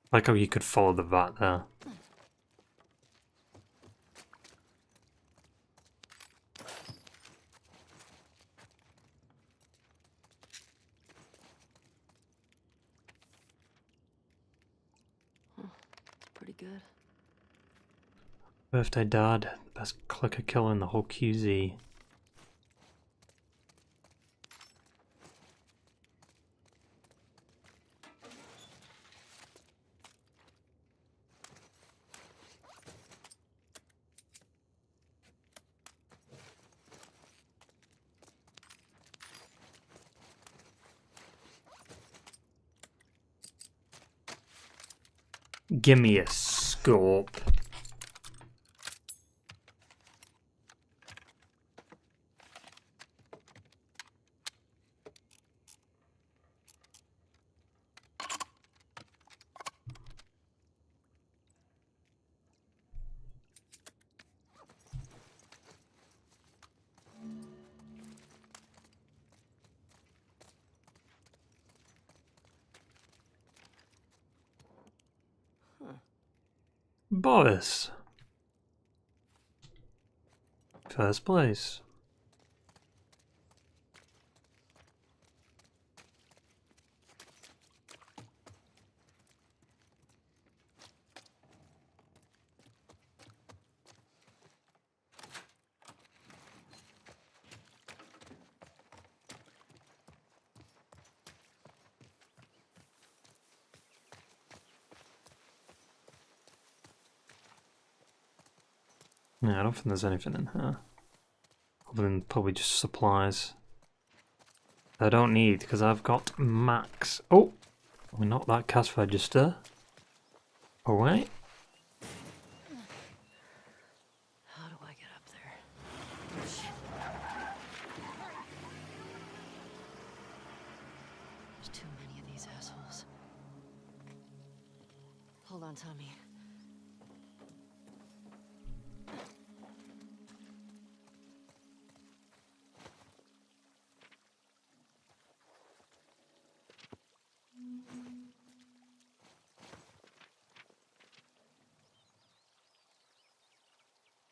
Like how you could follow the vat there. It's pretty good. Birthday Dad, best clicker killer in the whole QZ. Give me a scope. Boris. First place. Yeah, I don't think there's anything in here. Other than probably just supplies. I don't need, because I've got max. Oh! We knocked that cash register away. How do I get up there? Shit. There's too many of these assholes. Hold on, Tommy.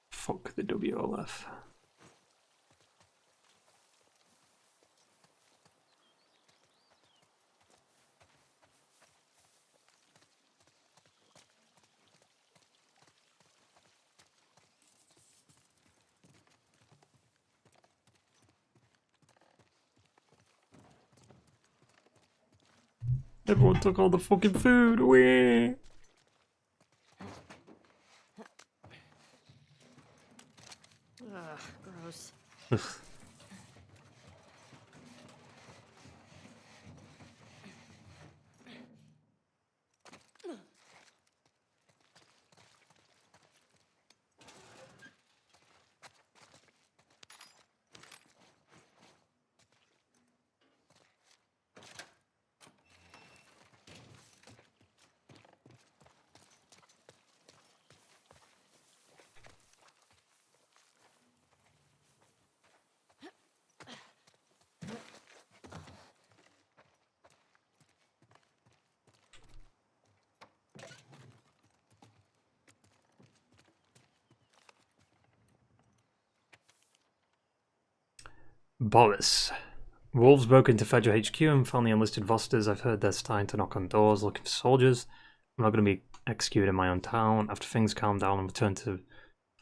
Fuck the WLF. Everyone took all the fucking food away. Ugh, gross. Ugh. Boris. Wolves broke into Federal HQ and found the enlisted Vosters. I've heard they're starting to knock on doors looking for soldiers. I'm not going to be executed in my own town. After things calmed down and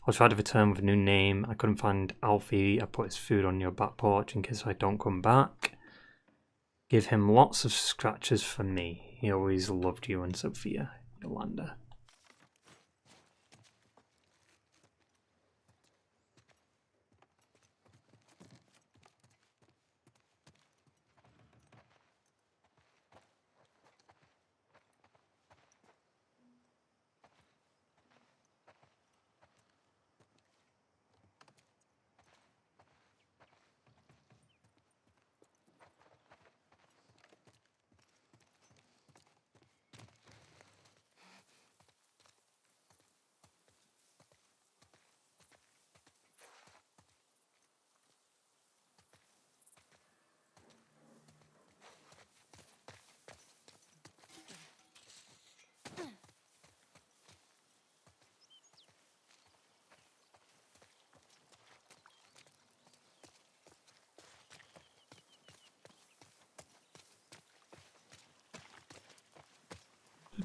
I tried to return with a new name. I couldn't find Alfie. I put his food on your back porch in case I don't come back. Give him lots of scratches for me. He always loved you and Sophia, Yolanda.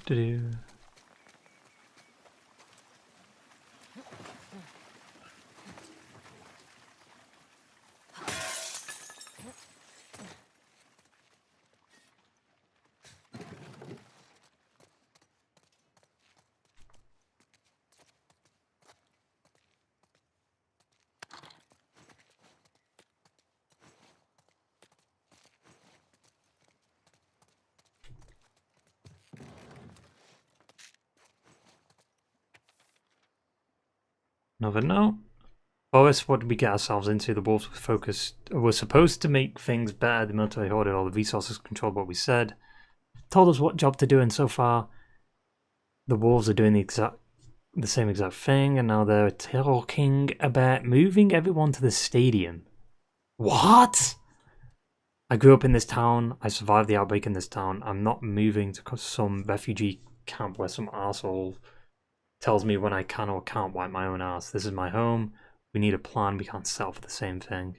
Do-do. Another note. Boris, what did we get ourselves into? The wolves were supposed to make things better. The military hoarded all the resources, controlled what we said, told us what job to do, and so far, the wolves are doing the same exact thing, and now they're talking about moving everyone to the stadium. What? I grew up in this town. I survived the outbreak in this town. I'm not moving to some refugee camp where some arsehole tells me when I can or can't wipe my own ass. This is my home. We need a plan. We can't settle for the same thing.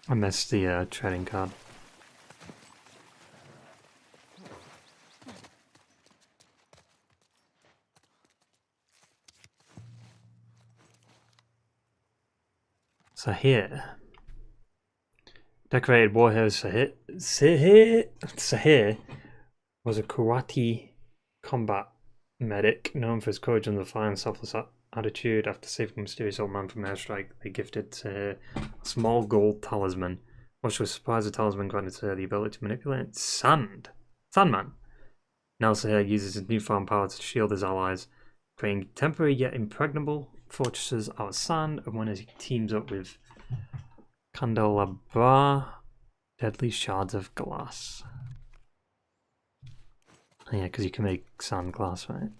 I missed the trading card. So here, decorated warhero Sahir was a karate combat medic known for his courage under fire and selfless attitude. After saving a mysterious old man from an airstrike, they gifted Sahir a small gold talisman. Much to his surprise, the talisman granted Sahir the ability to manipulate Sandman. Now Sahir uses his newfound power to shield his allies, creating temporary yet impregnable fortresses out of sand, and when he teams up with Candelabra, deadly shards of glass. Oh, yeah, because you can make sand glass, right?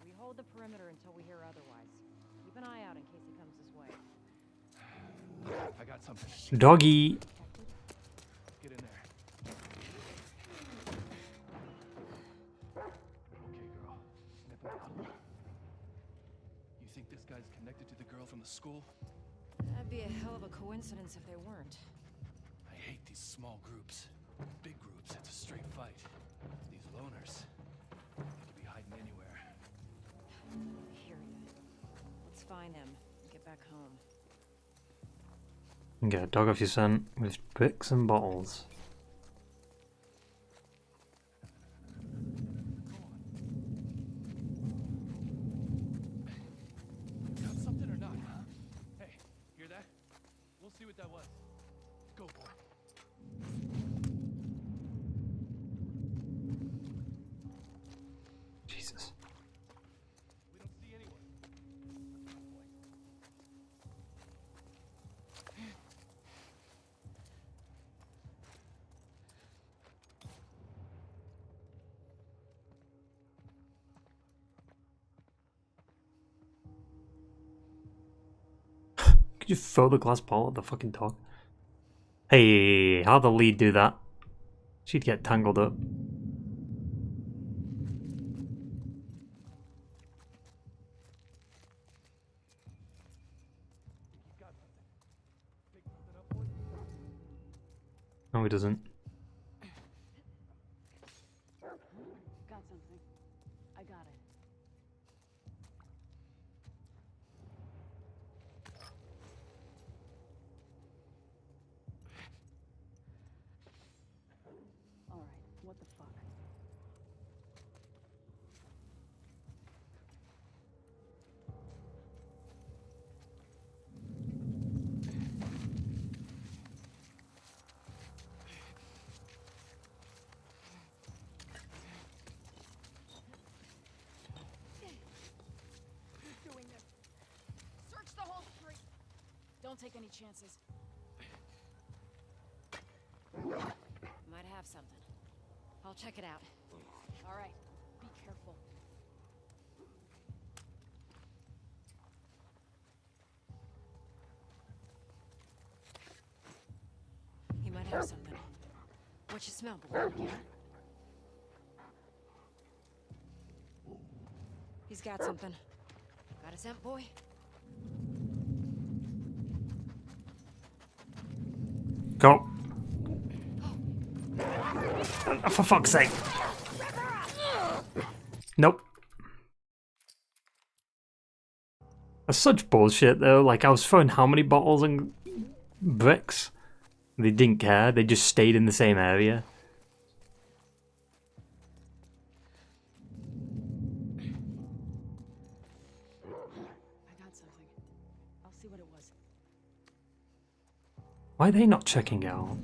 We hold the perimeter until we hear otherwise. Keep an eye out in case he comes this way. I got something. Doggy. Get in there. Okay, girl. Nip it out. You think this guy's connected to the girl from the school? That'd be a hell of a coincidence if they weren't. I hate these small groups. Big groups, it's a straight fight. These loners, they could be hiding anywhere. I hear you. Let's find him and get back home. And get a dog off your scent with bricks and bottles. Got something or not? Hey, hear that? We'll see what that was. Go, boy. Jesus. We don't see anyone. Could you throw the glass ball at the fucking dog? Hey, how'd the lead do that? She'd get tangled up. No, he doesn't. Got something. I got it. Don't take any chances. Might have something. I'll check it out. All right, be careful. He might have something. What you smell, boy? Yeah? He's got something. Got a scent, boy? Go. Oh, for fuck's sake. Nope. That's such bullshit though. Like, I was throwing how many bottles and bricks? They didn't care. They just stayed in the same area. I got something. I'll see what it was. Why are they not checking out?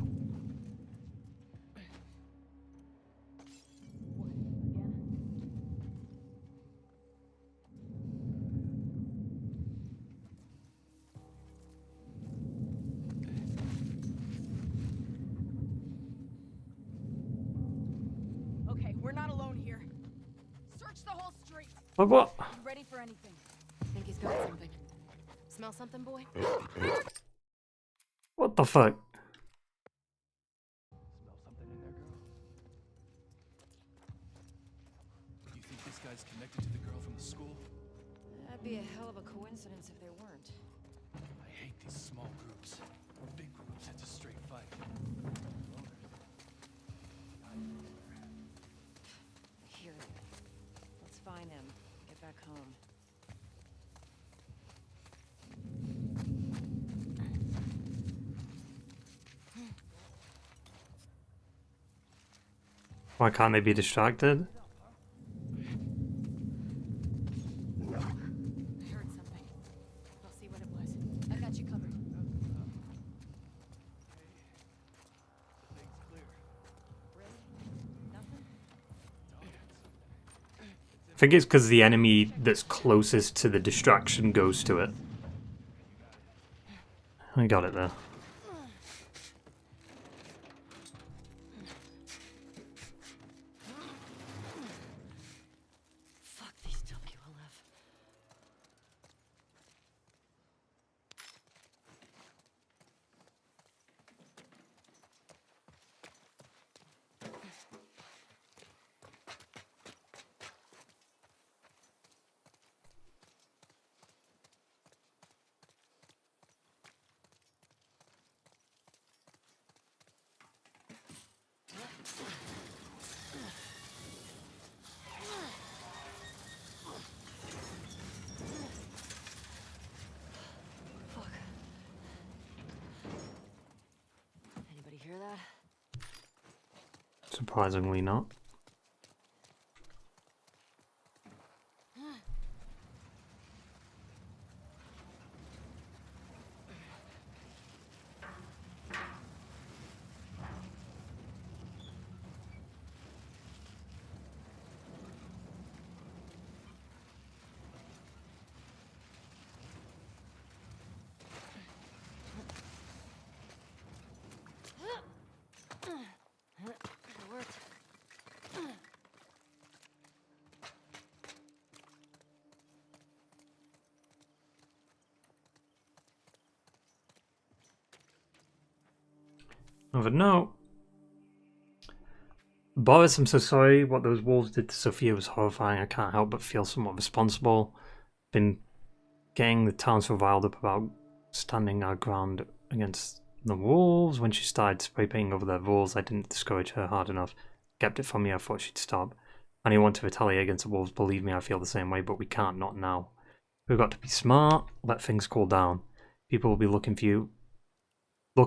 What? Again? Okay, we're not alone here. Search the whole street. What? Be ready for anything. Think he's got something. Smell something, boy? What the fuck? Smell something in there, girl? Do you think this guy's connected to the girl from the school? That'd be a hell of a coincidence if they weren't. I hate these small groups. Big groups, it's a straight fight. Here. Let's find him. Get back home. Why can't they be distracted? I heard something. I'll see what it was. I got you covered. The thing's clear. Really? Nothing? I think it's because the enemy that's closest to the distraction goes to it. I got it there. Fuck these WLF. Fuck. Anybody hear that? Surprisingly not. It worked. Another note. Boris, I'm so sorry. What those wolves did to Sophia was horrifying. I can't help but feel somewhat responsible. Been getting the town so riled up about standing our ground against the wolves. When she started spray painting over their walls, I didn't discourage her hard enough. Kept it from me, I thought she'd stop. Anyone to retaliate against the wolves, believe me, I feel the same way, but we can't, not now. We've got to be smart, let things cool down. People will be looking for you. Will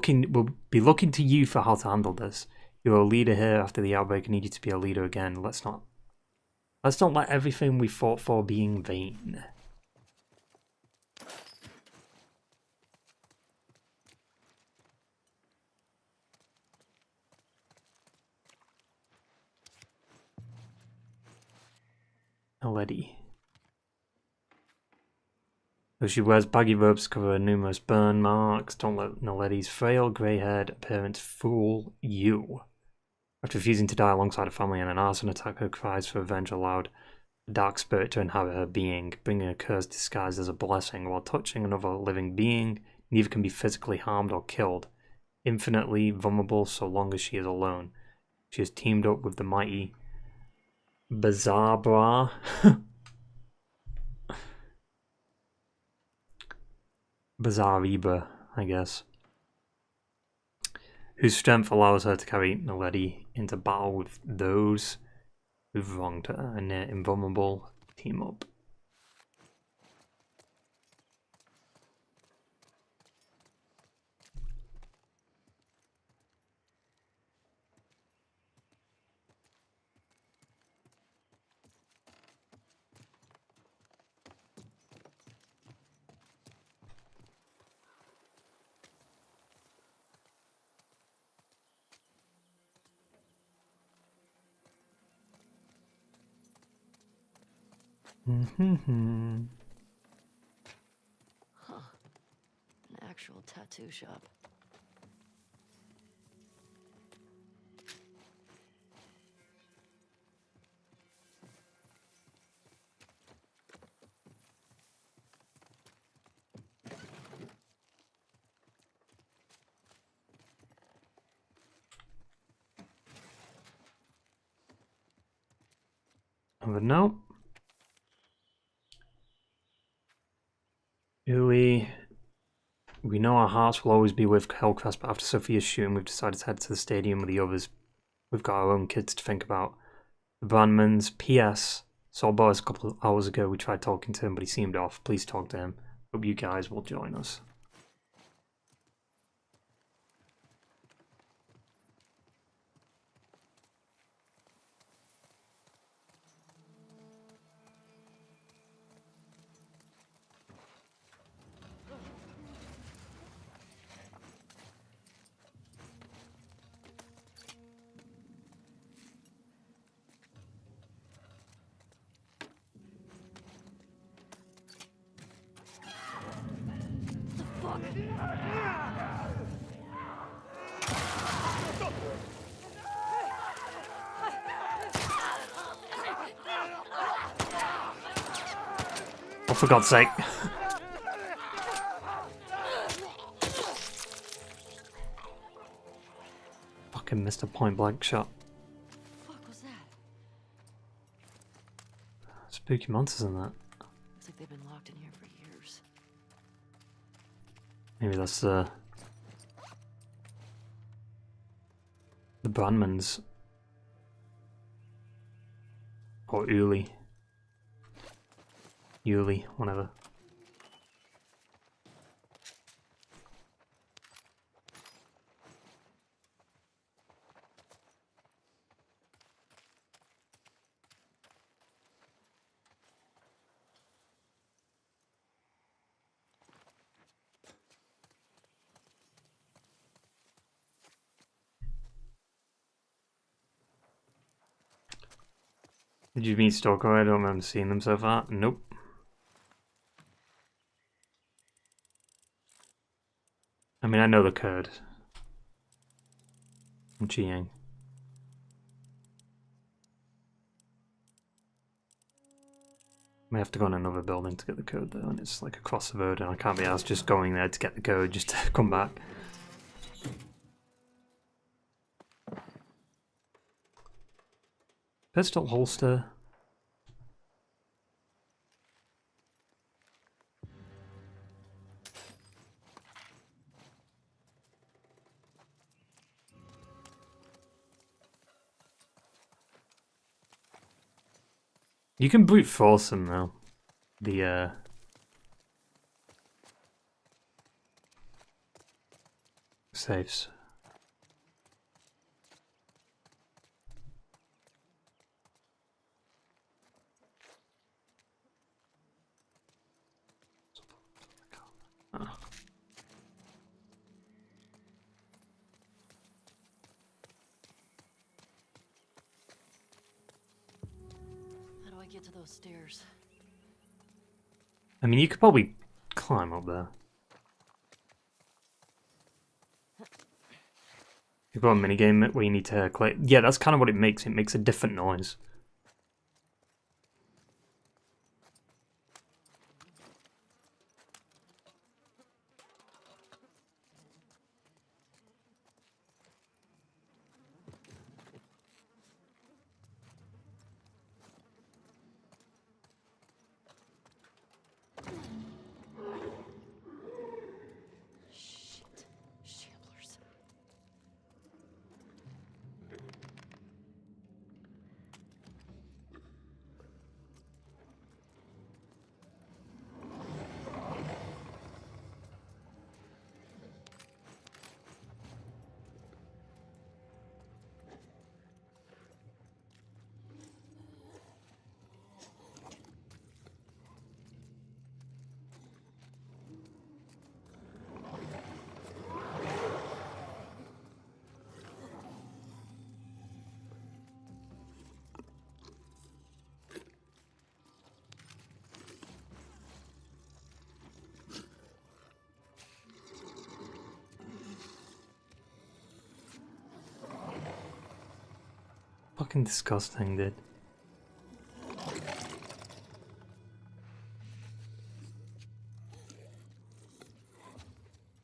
be looking to you for how to handle this. You're a leader here after the outbreak. I need you to be a leader again. Let's not let everything we fought for be in vain. Ellie. So she wears baggy robes to cover her numerous burn marks. Don't let Noletti's frail, grey-haired appearance fool you. After refusing to die alongside her family in an arson attack, her cries for revenge allowed a dark spirit to inhabit her being, bringing a curse disguised as a blessing. While touching another living being, neither can be physically harmed or killed. Infinitely vulnerable so long as she is alone. She has teamed up with the mighty Bazarbra. Bazariba, I guess. Whose strength allows her to carry Noletti into battle with those who've wronged her, and they're invulnerable. Team up. Huh. An actual tattoo shop. Another note. Ellie, we know our hearts will always be with Hellcrest, but after Sophia's shooting, we've decided to head to the stadium with the others. We've got our own kids to think about. The Brandmans, P.S. Saw Boris a couple of hours ago. We tried talking to him, but he seemed off. Please talk to him. Hope you guys will join us. Oh, for God's sake. Fucking missed a point blank shot. What was that? Spooky monsters in that. Looks like they've been locked in here for years. Maybe that's the Brandmans. Or Uli. Yuli, whatever. Did you meet Stalker? I don't remember seeing them so far. Nope. I mean, I know the code. I'm cheating. May have to go in another building to get the code though, and it's like across the road, and I can't be asked just going there to get the code just to come back. Pistol holster. You can brute force them though. The safes. Oh. How do I get to those stairs? I mean, you could probably climb up there. You've got a minigame where you need to collect. Yeah, that's kind of what it makes. It makes a different noise. Fucking disgusting, dude.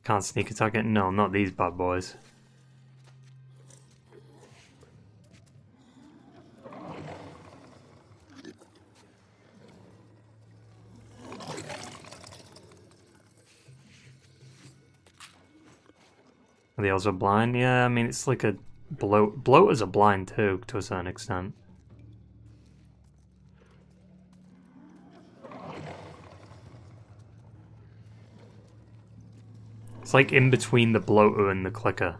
Can't sneak attack it? No, not these bad boys. Are they also blind? Yeah, I mean, it's like a bloaters are blind too, to a certain extent. It's like in between the bloater and the clicker.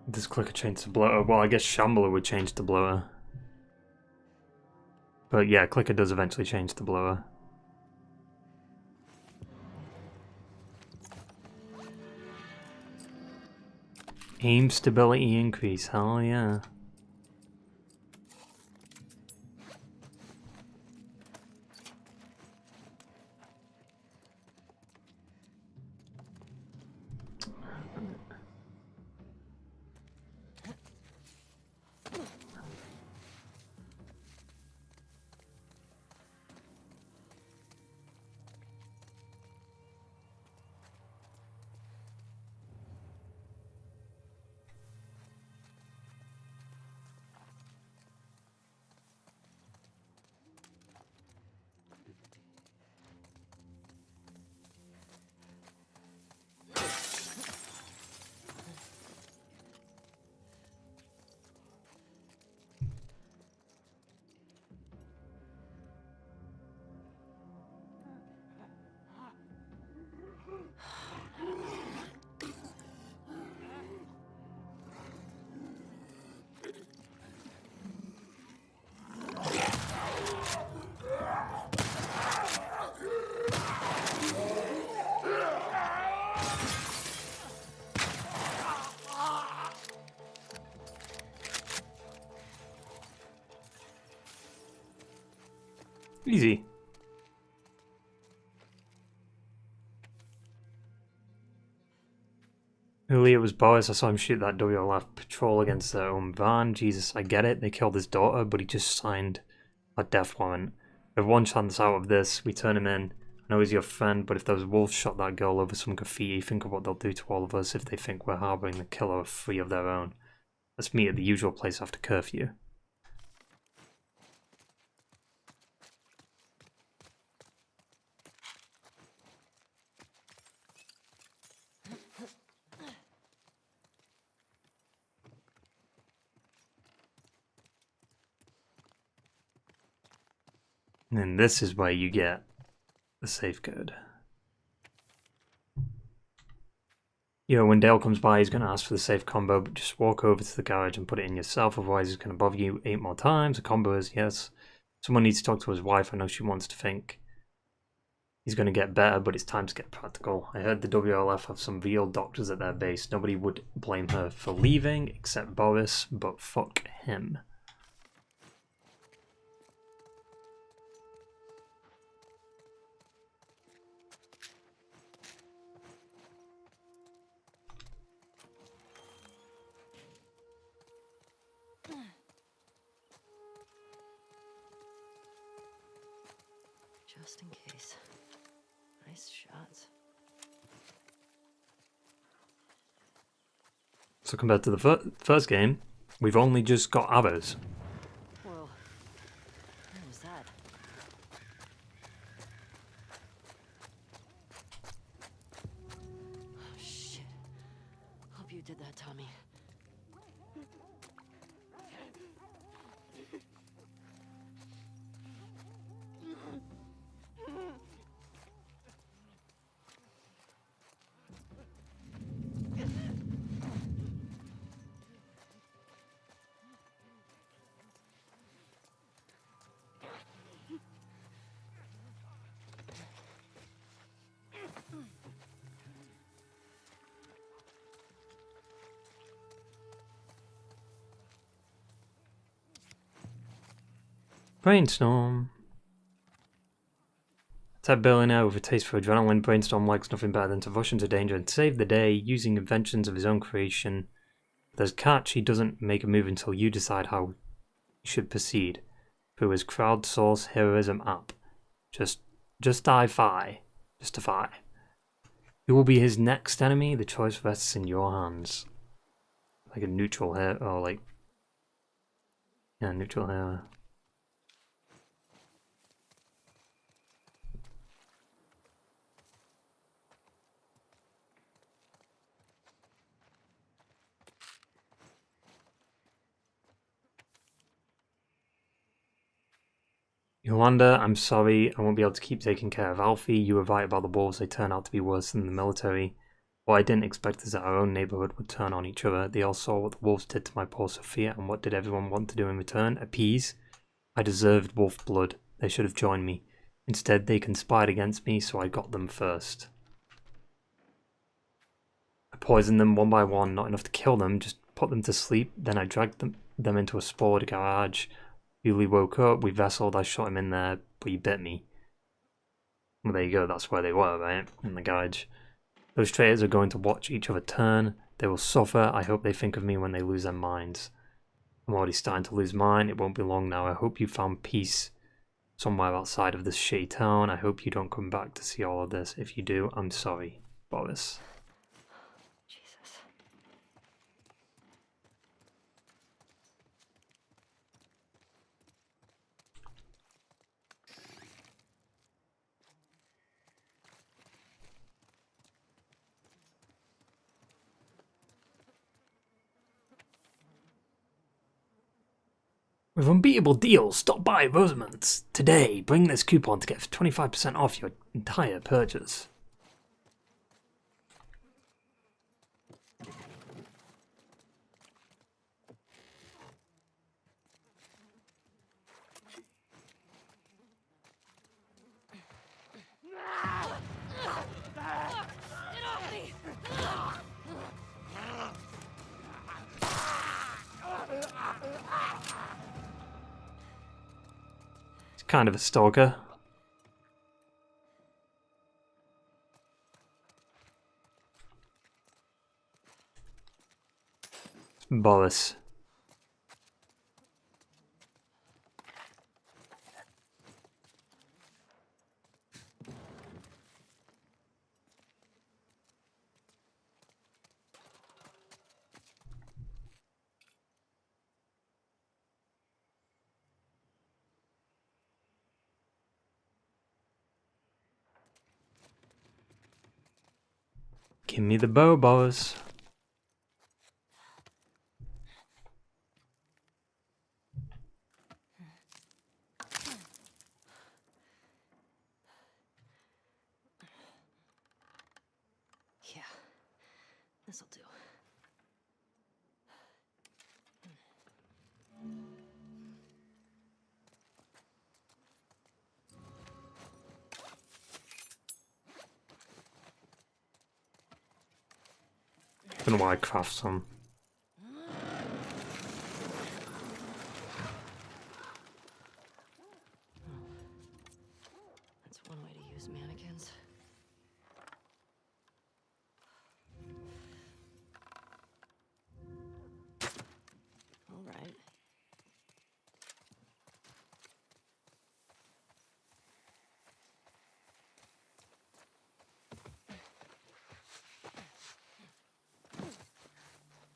Does clicker change to bloater? Well, I guess Shambler would change to bloater. But yeah, clicker does eventually change to bloater. Aim stability increase, hell yeah. Easy. Earlier was Boris. I saw him shoot that WLF patrol against their own van. Jesus, I get it. They killed his daughter, but he just signed a death warrant. We have one chance out of this. We turn him in. I know he's your friend, but if those wolves shot that girl over some graffiti, think of what they'll do to all of us if they think we're harboring the killer of three of their own. Let's meet at the usual place after curfew. And then this is where you get the safe code. You know, when Dale comes by, he's going to ask for the safe combo, but just walk over to the garage and put it in yourself, otherwise he's going to bother you 8 more times. The combo is yes. Someone needs to talk to his wife. I know she wants to think he's going to get better, but it's time to get practical. I heard the WLF have some real doctors at their base. Nobody would blame her for leaving, except Boris, but fuck him. Just in case. Nice shots. So compared to the first game, we've only just got arrows. Whoa. What was that? Oh, shit. Hope you did that, Tommy. Brainstorm. Ted billionaire with a taste for adrenaline, Brainstorm likes nothing better than to rush into danger and save the day using inventions of his own creation. There's a catch: he doesn't make a move until you decide how he should proceed through his crowdsourced heroism app. Justify. Who will be his next enemy? The choice rests in your hands. Like a neutral hero, or like, yeah, neutral hero. Yolanda, I'm sorry, I won't be able to keep taking care of Alfie. You were right about the wolves, they turn out to be worse than the military. What I didn't expect is that our own neighborhood would turn on each other. They all saw what the wolves did to my poor Sophia, and what did everyone want to do in return? Appease? I deserved wolf blood. They should have joined me. Instead, they conspired against me, so I got them first. I poisoned them one by one, not enough to kill them, just put them to sleep. Then I dragged them into a spoiled garage. Yuli woke up, we vesseled, I shot him in there, but he bit me. Well, there you go, that's where they were, right? In the garage. Those traitors are going to watch each other turn. They will suffer. I hope they think of me when they lose their minds. I'm already starting to lose mine. It won't be long now. I hope you found peace somewhere outside of this shitty town. I hope you don't come back to see all of this. If you do, I'm sorry, Boris. Jesus. With unbeatable deals, stop by Rosamond's today. Bring this coupon to get 25% off your entire purchase. Kind of a stalker. Boris. Give me the bow, Boris. Yeah, this'll do. been a while I craft some. That's one way to use mannequins. All right.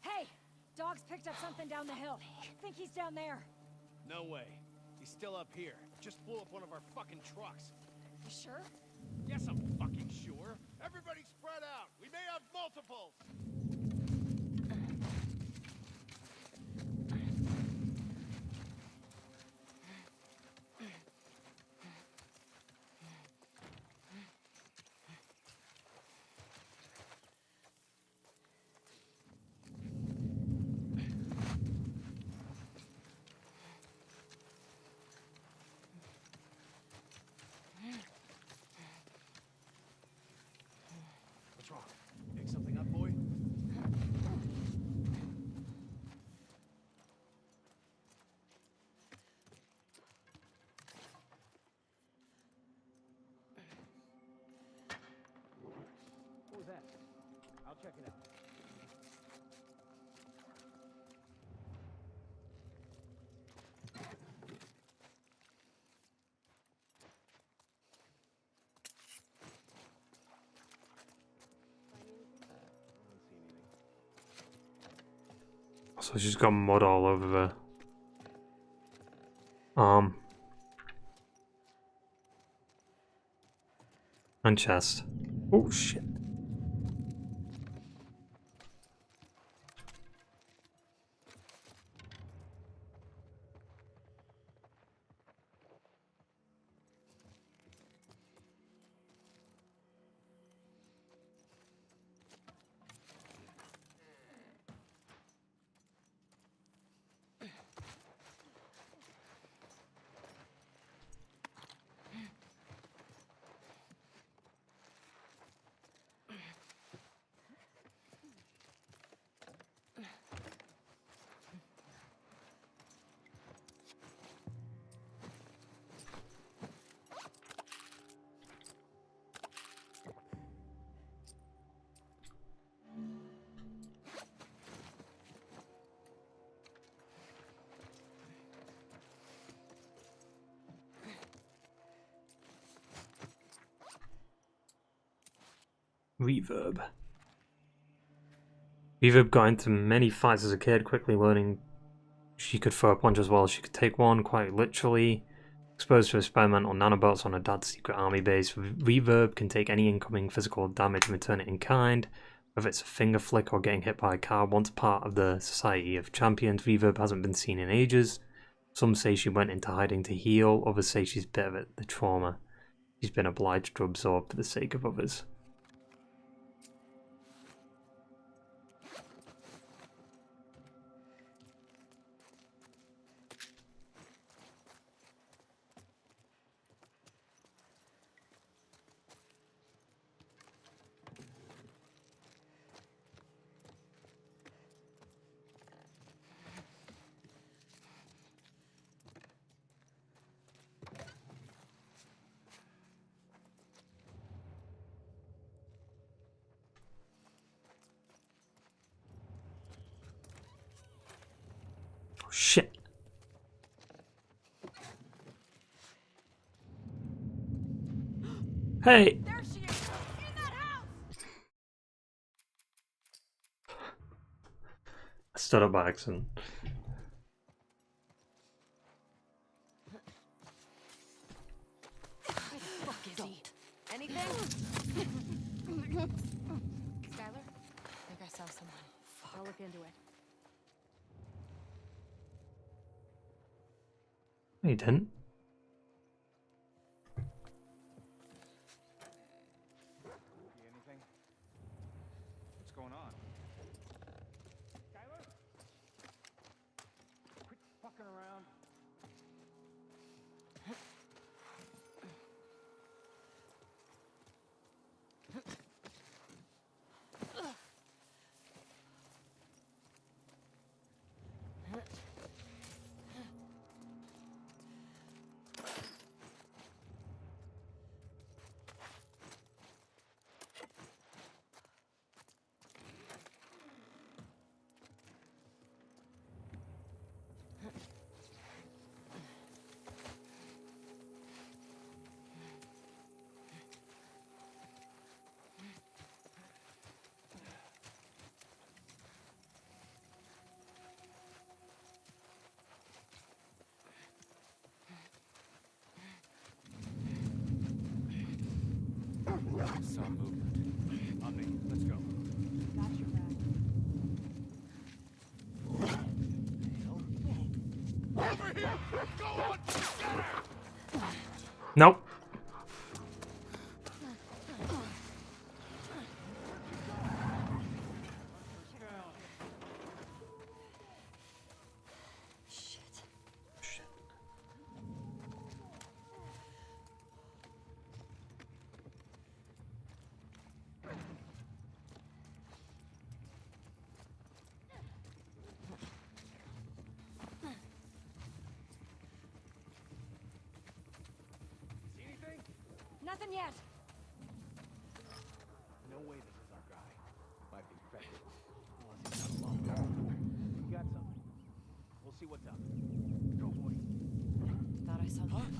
Hey! Dog's picked up something down the hill. Think he's down there. No way. He's still up here. Just blew up one of our fucking trucks. You sure? Yes, I'm fucking sure. Everybody spread out. We may have multiples. What's wrong? Pick something up, boy? What was that? I'll check it out. So she's got mud all over her arm and chest. Oh shit. Reverb. Reverb got into many fights as a kid, quickly learning she could throw a punch as well as she could take one, quite literally. Exposed to experimental nanobots on her dad's secret army base, Reverb can take any incoming physical damage and return it in kind, whether it's a finger flick or getting hit by a car. Once part of the Society of Champions, Reverb hasn't been seen in ages. Some say she went into hiding to heal, others say she's bitter at the trauma she's been obliged to absorb for the sake of others. Shit. Hey. There she is! In that house! I stood up by accident. Where the fuck is he? Anything? Skylar? I think I saw someone. I'll look into it. No, you didn't. See anything? What's going on? Skylar? Quit fucking around. Saw movement. On me. Let's go. Got your back. Over here! Go on! Get her! Nope. See anything? Nothing yet. No way this is our guy. Might be infected. Unless he's not alone. We got something. We'll see what's up. Go, boy. Thought I saw one.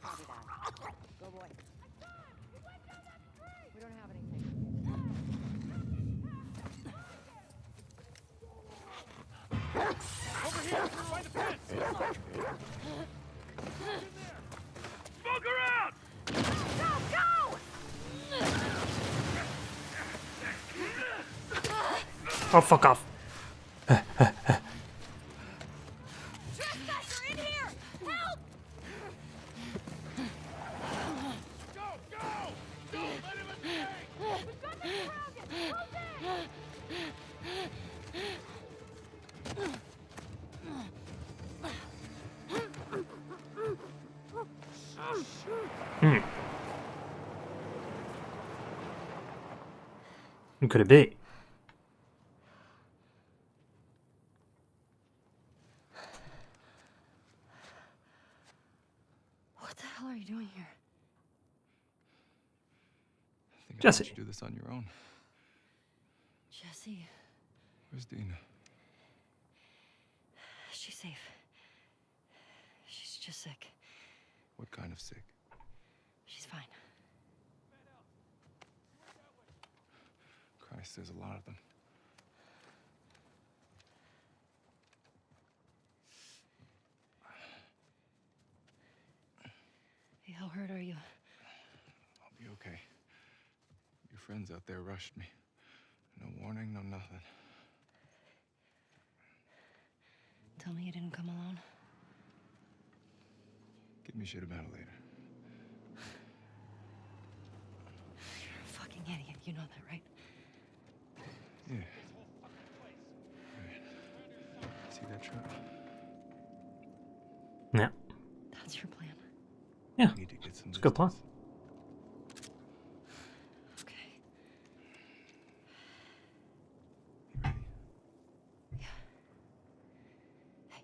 Copy that. Go, boy. We don't have anything. Over here! By the fence! Smoke around! Go, go! Oh, fuck off. Trespasser in here! Help! Go! Go! Don't let him escape! We've got them surrounded! Hold it! Who could it be? What the hell are you doing here? I think Jesse. I'll let you do this on your own. Jesse, Where's Dina? she's safe. She's just sick. What kind of sick? She's fine. Christ, there's a lot of them. Hey, how hurt are you? I'll be okay. Your friends out there rushed me. No warning, no nothing. Tell me you didn't come alone. Give me shit about it later. You're a fucking idiot. You know that, right? Yeah. Right. See that truck? Yeah. That's your plan. Yeah. We need to get some It's a good plan. distance. Okay. You ready? Yeah. Hey,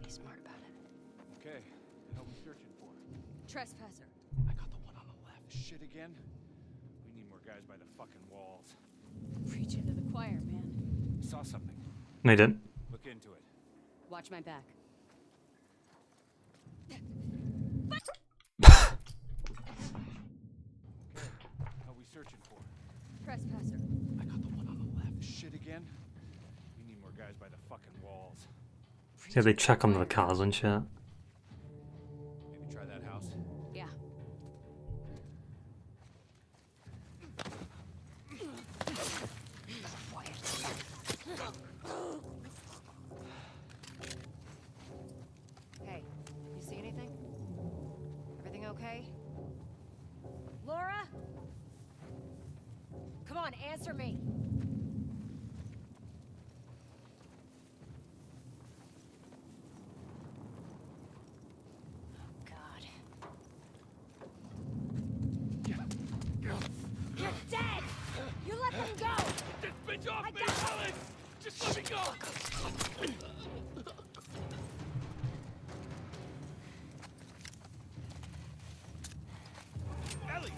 be smart about it. Okay. What are we searching for? Trespasser. I got the one on the left. Shit again? We need more guys by the fucking walls. Preaching to the choir, man. Saw something. No, you didn't. Look into it. Watch my back. Okay. What are we searching for? Trespasser. I got the one on the left. Shit again? We need more guys by the fucking walls. Yeah, they check under the cars and shit. Maybe try that house. Yeah. Hey, you see anything? Everything okay? Laura? Come on, answer me. God. You're dead! You let them go! This bitch off I me, got- Ellie! Just let me go! Ellie!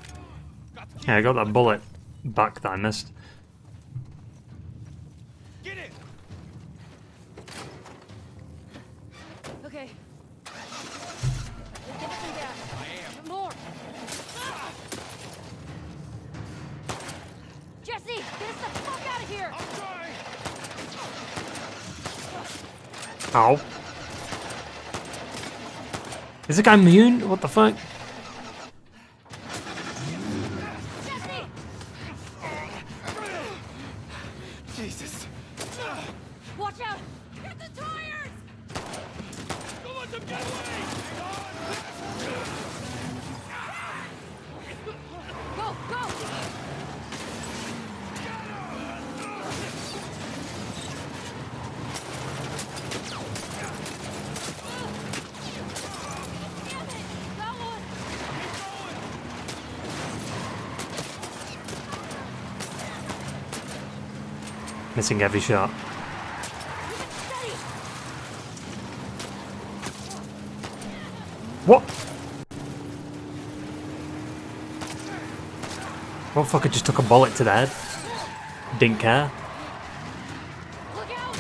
Got the key. Yeah, I got that bullet back that I missed. Get in! Okay. Give it some gas. I am. More! Jesse! Get us the fuck out of here! I'm trying! Ow. Is the guy immune? What the fuck? Jesus. Watch out! Get the tires! Don't let them get away! Go, go! Damn it! That one! Missing every shot. What? Motherfucker just took a bullet to the head. Didn't care. Look out!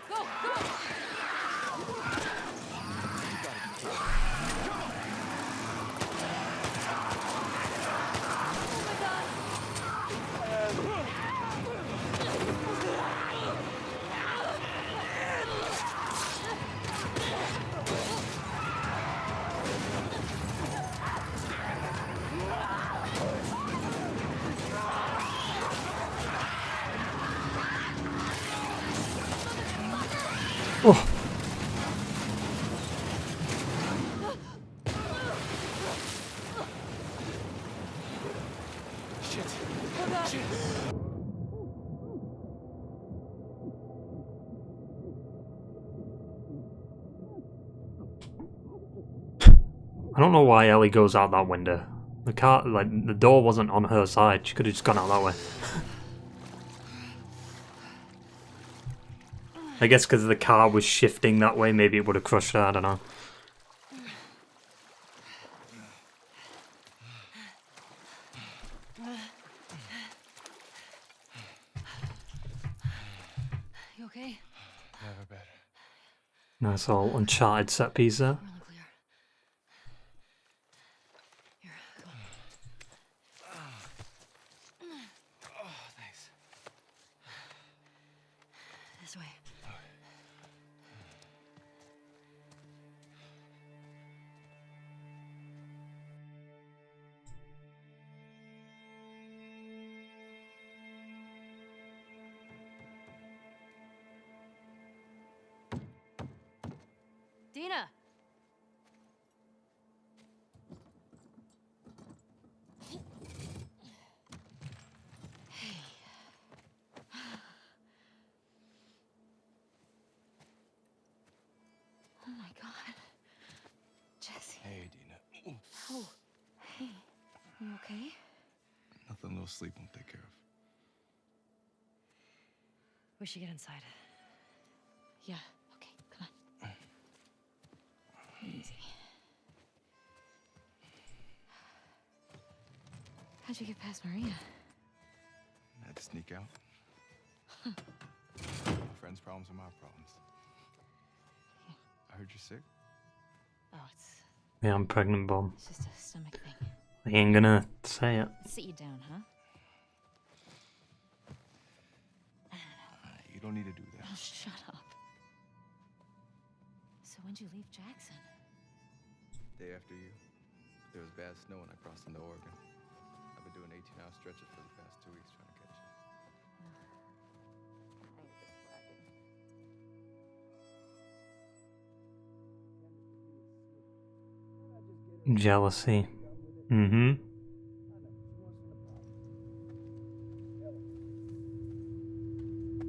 Go, go! Oh my god! Oh. I don't know why Ellie goes out that window. The car, like, the door wasn't on her side. She could have just gone out that way. I guess because the car was shifting that way, maybe it would have crushed her, I don't know. You okay? Never better. Nice all Uncharted set piece there. We're in the clear. Here, come on. Oh, thanks. This way. Dina! Oh my god. Jesse. Hey, Dina. Oh, hey. You okay? Nothing a little sleep won't take care of. We should get inside. Yeah, okay, come on. Easy. How'd you get past Maria? I had to sneak out. My friend's problems are my problems. I heard you're sick. Oh, it's Yeah, I'm pregnant, Bob. just a stomach thing. I ain't gonna say it. Sit you down, huh? You don't need to do that. Oh, shut up. So when'd you leave Jackson? Day after you, there was bad snow when I crossed into Oregon. I've been doing 18-hour stretches for the past 2 weeks trying to catch you. Jealousy. Mm-hmm.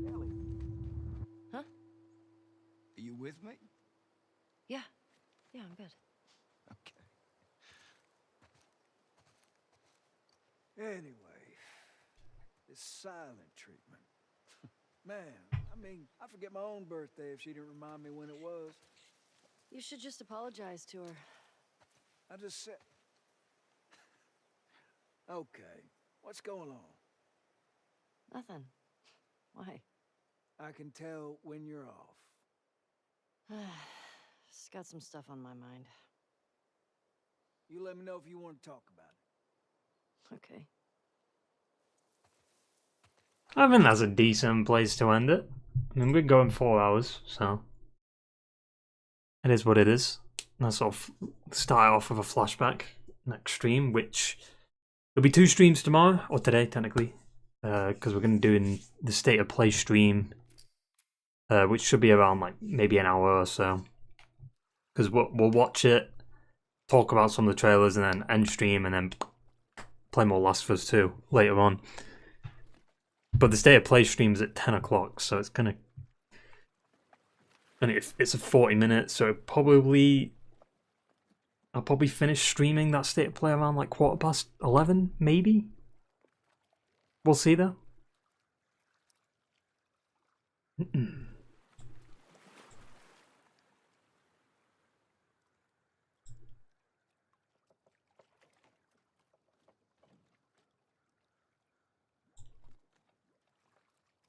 Ellie. Huh? Are you with me? Yeah. Yeah, I'm good. Okay. Anyway, this silent treatment. Man, I mean, I forget my own birthday if she didn't remind me when it was. You should just apologize to her. I just said... Okay, what's going on? Nothing. Why? I can tell when you're off. Just got some stuff on my mind. You let me know if you want to talk about it. Okay. I think that's a decent place to end it. I mean, we're going 4 hours, so it is what it is. Let's sort of start off with a flashback next stream, which there'll be 2 streams tomorrow, or today technically, because we're going to do in the State of Play stream, which should be around like maybe an hour or so. Because we'll watch it, talk about some of the trailers, and then end stream, and then play more Last of Us 2 later on. But the State of Play stream's at 10 o'clock, so it's gonna... And it's a 40-minute, so I'll probably finish streaming that State of Play around like 11:15, maybe? We'll see though.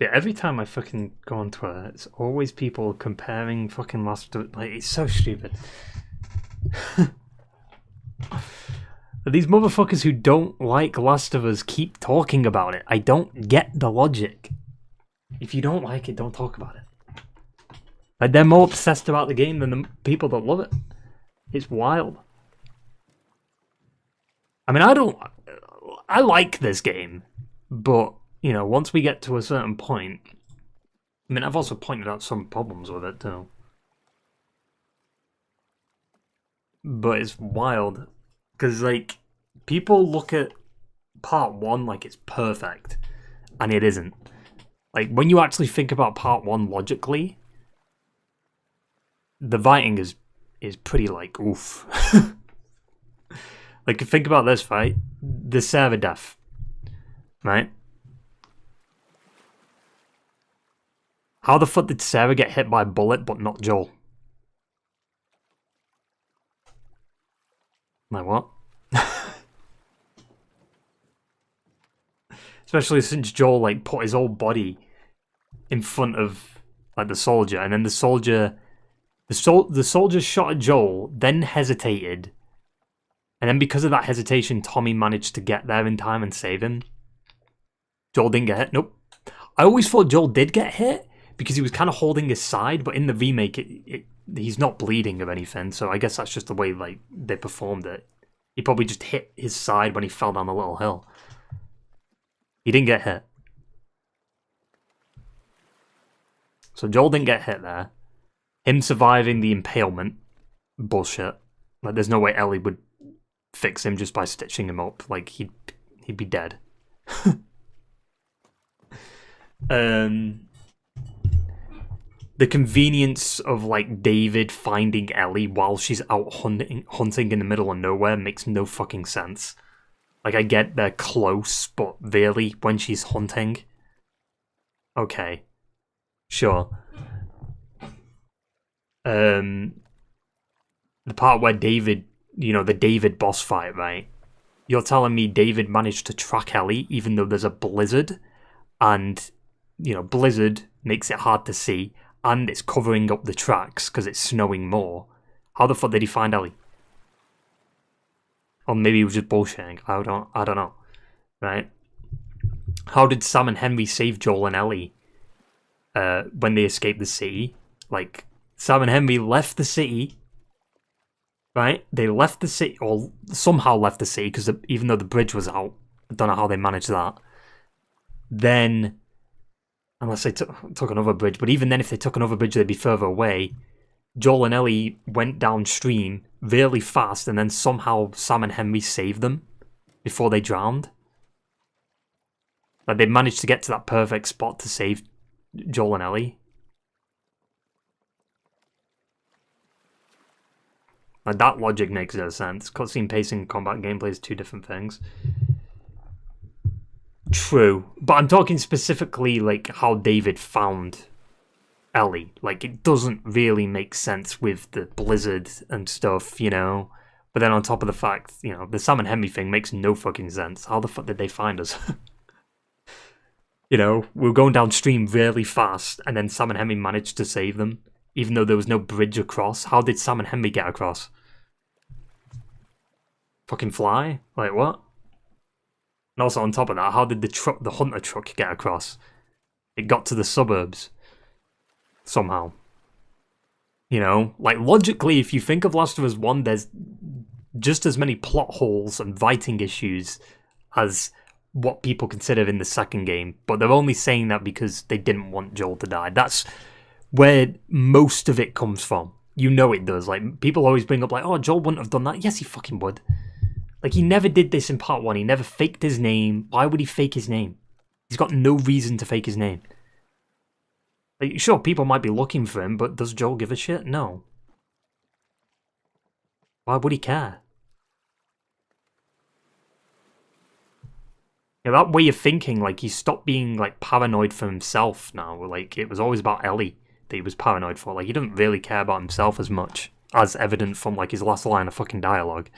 Yeah, every time I fucking go on Twitter, it's always people comparing fucking Last of Us. Like, it's so stupid. These motherfuckers who don't like Last of Us keep talking about it. I don't get the logic. If you don't like it, don't talk about it. Like, they're more obsessed about the game than the people that love it. It's wild. I mean, I like this game, but, you know, once we get to a certain point... I mean, I've also pointed out some problems with it, too. But it's wild. Because, like, people look at Part 1 like it's perfect. And it isn't. Like, when you actually think about Part 1 logically, the writing is pretty, like, oof. Like, think about this, right? The Sarah death. Right? How the fuck did Sarah get hit by a bullet but not Joel? Like, what? Especially since Joel, like, put his whole body in front of, like, the soldier, and then the soldier shot at Joel, then hesitated, and then because of that hesitation, Tommy managed to get there in time and save him. Joel didn't get hit. Nope. I always thought Joel did get hit, because he was kind of holding his side, but in the remake, he's not bleeding or anything, so I guess that's just the way, like, they performed it. He probably just hit his side when he fell down the little hill. He didn't get hit. So Joel didn't get hit there. Him surviving the impalement, bullshit. Like, there's no way Ellie would fix him just by stitching him up. Like, he'd be dead. The convenience of, like, David finding Ellie while she's out hunting in the middle of nowhere makes no fucking sense. Like, I get they're close, but really, when she's hunting? Okay. Sure. The part where David, you know, the David boss fight, right? You're telling me David managed to track Ellie even though there's a blizzard? And, you know, blizzard makes it hard to see, and it's covering up the tracks because it's snowing more. How the fuck did he find Ellie? Or maybe he was just bullshitting. I don't know. Right? How did Sam and Henry save Joel and Ellie when they escaped the city? Like, Sam and Henry left the city, right? They left the city, or somehow left the city, because even though the bridge was out, I don't know how they managed that. Then, unless they took another bridge, but even then, if they took another bridge, they'd be further away. Joel and Ellie went downstream really fast, and then somehow Sam and Henry saved them before they drowned. Like, they managed to get to that perfect spot to save Joel and Ellie. Like, that logic makes no sense. Cutscene pacing and combat gameplay is 2 different things. True, but I'm talking specifically, like, how David found Ellie. Like, it doesn't really make sense with the blizzard and stuff, you know? But then on top of the fact, you know, the Sam and Henry thing makes no fucking sense. How the fuck did they find us? You know, we were going downstream really fast, and then Sam and Henry managed to save them, even though there was no bridge across. How did Sam and Henry get across? fucking fly? Like, what? And also on top of that, how did the hunter truck get across? It got to the suburbs. Somehow. You know? Like, logically, if you think of Last of Us 1, there's just as many plot holes and writing issues as what people consider in the second game. But they're only saying that because they didn't want Joel to die. That's where most of it comes from. You know it does. Like, people always bring up, like, oh, Joel wouldn't have done that. Yes, he fucking would. Like, he never did this in part 1. He never faked his name. Why would he fake his name? He's got no reason to fake his name. Like, sure, people might be looking for him, but does Joel give a shit? No. Why would he care? Yeah, that way of thinking, like, he stopped being, like, paranoid for himself now. Like, it was always about Ellie that he was paranoid for. Like, he doesn't really care about himself as much, as evident from, like, his last line of fucking dialogue.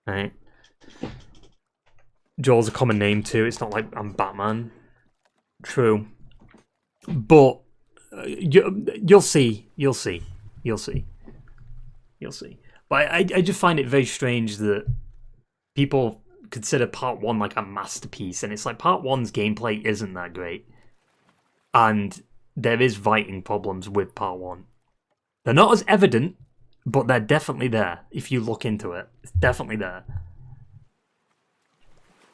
Right? Joel's a common name, too. It's not like I'm Batman. True. But you'll see. You'll see. You'll see. You'll see. But I just find it very strange that people consider part 1 like a masterpiece, and it's like part 1's gameplay isn't that great, and there is writing problems with part 1. They're not as evident, but they're definitely there if you look into it. It's definitely there.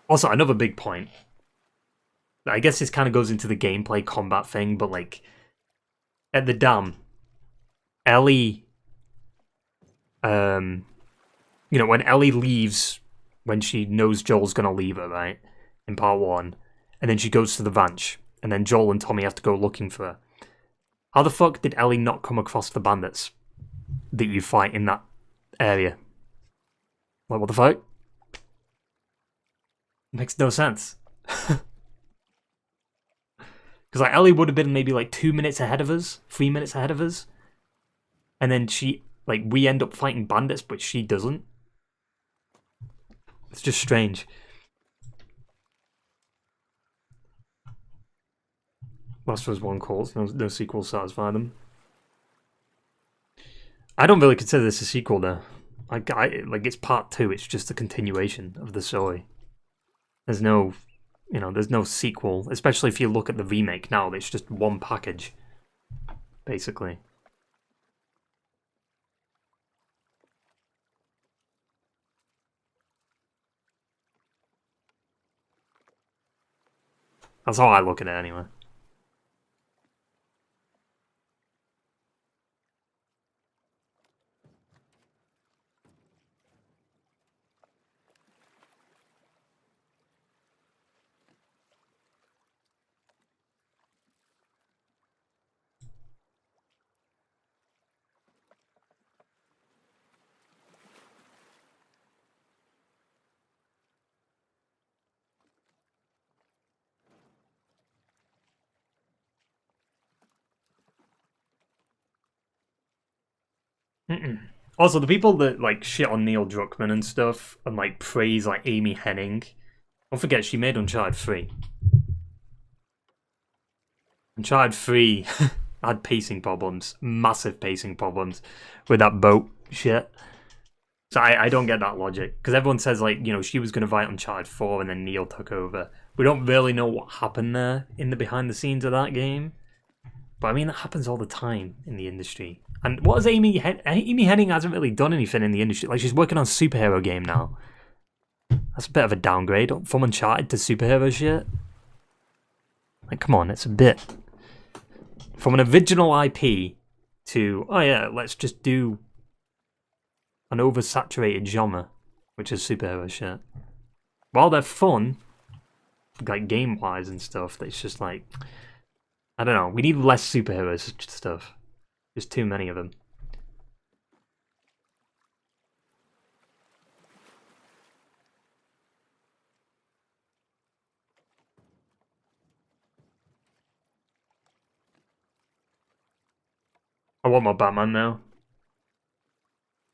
Also, another big point, I guess this kind of goes into the gameplay combat thing, but like at the dam, Ellie, you know, when Ellie leaves, when she knows Joel's gonna leave her, right, in part 1, and then she goes to the ranch, and then Joel and Tommy have to go looking for her. How the fuck did Ellie not come across the bandits that you fight in that area? Like, what the fuck? Makes no sense. Because like Ellie would have been maybe like 2 minutes ahead of us, 3 minutes ahead of us, and then she, like, we end up fighting bandits, but she doesn't. It's just strange. Last of Us 1 calls, no sequels satisfy them. I don't really consider this a sequel though. Like it's part 2, it's just a continuation of the story. There's no, you know, there's no sequel, especially if you look at the remake now, it's just one package, basically. That's how I look at it anyway. Also, the people that like shit on Neil Druckmann and stuff and like praise like Amy Hennig, don't forget she made Uncharted 3. Uncharted 3 had pacing problems, massive pacing problems with that boat shit. So I don't get that logic, because everyone says like, you know, she was going to write Uncharted 4 and then Neil took over. We don't really know what happened there in the behind the scenes of that game. But I mean, that happens all the time in the industry. And what has Amy Hennig hasn't really done anything in the industry. Like, she's working on a superhero game now. That's a bit of a downgrade from Uncharted to superhero shit. Like, come on, it's a bit. From an original IP to, oh yeah, let's just do an oversaturated genre, which is superhero shit. While they're fun, like game-wise and stuff, it's just like, I don't know, we need less superhero stuff. There's too many of them. I want more Batman now.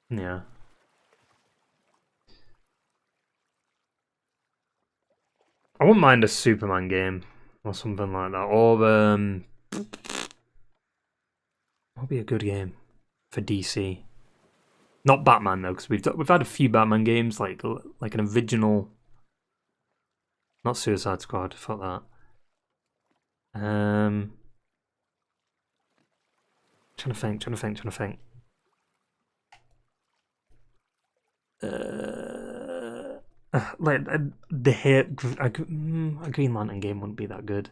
Yeah. I wouldn't mind a Superman game or something like that. Or what would be a good game for DC? Not Batman though, because we've had a few Batman games, like an original. Not Suicide Squad. Fuck that. Trying to think. Like a Green Lantern game wouldn't be that good.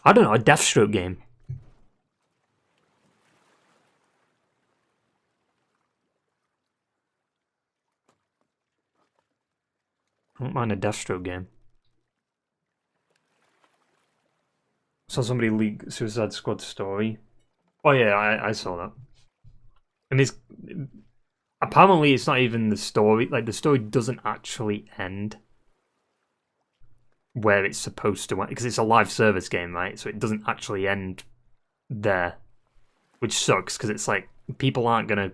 I don't know, a Deathstroke game. I don't mind a Deathstroke game. Saw somebody leak Suicide Squad story. Oh yeah, I saw that. And it's apparently it's not even the story. Like the story doesn't actually end where it's supposed to end, because it's a live service game, right? So it doesn't actually end there, which sucks because it's like people aren't gonna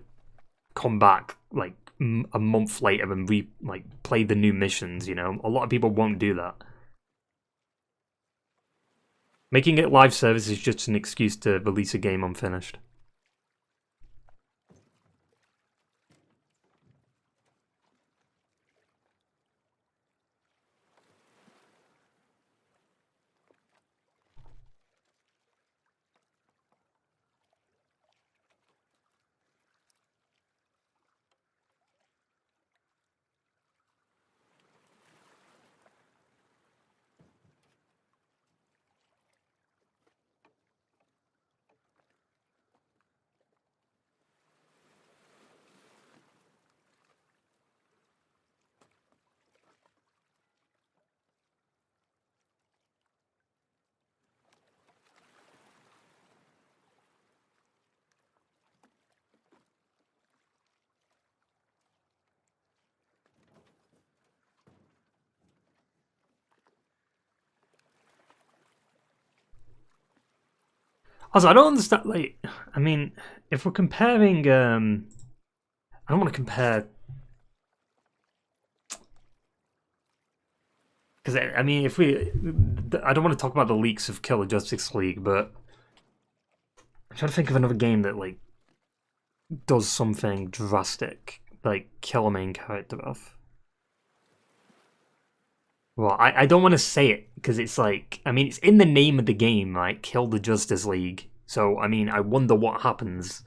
come back like a month later and play the new missions. You know, a lot of people won't do that. Making it live service is just an excuse to release a game unfinished. Also, I don't understand. Like, I mean, if we're comparing, I don't want to compare, because I mean, I don't want to talk about the leaks of Killer Justice League, but I'm trying to think of another game that like does something drastic, like kill a main character off. Well, I don't want to say it because it's like, I mean, it's in the name of the game, right? Kill the Justice League. So, I mean, I wonder what happens.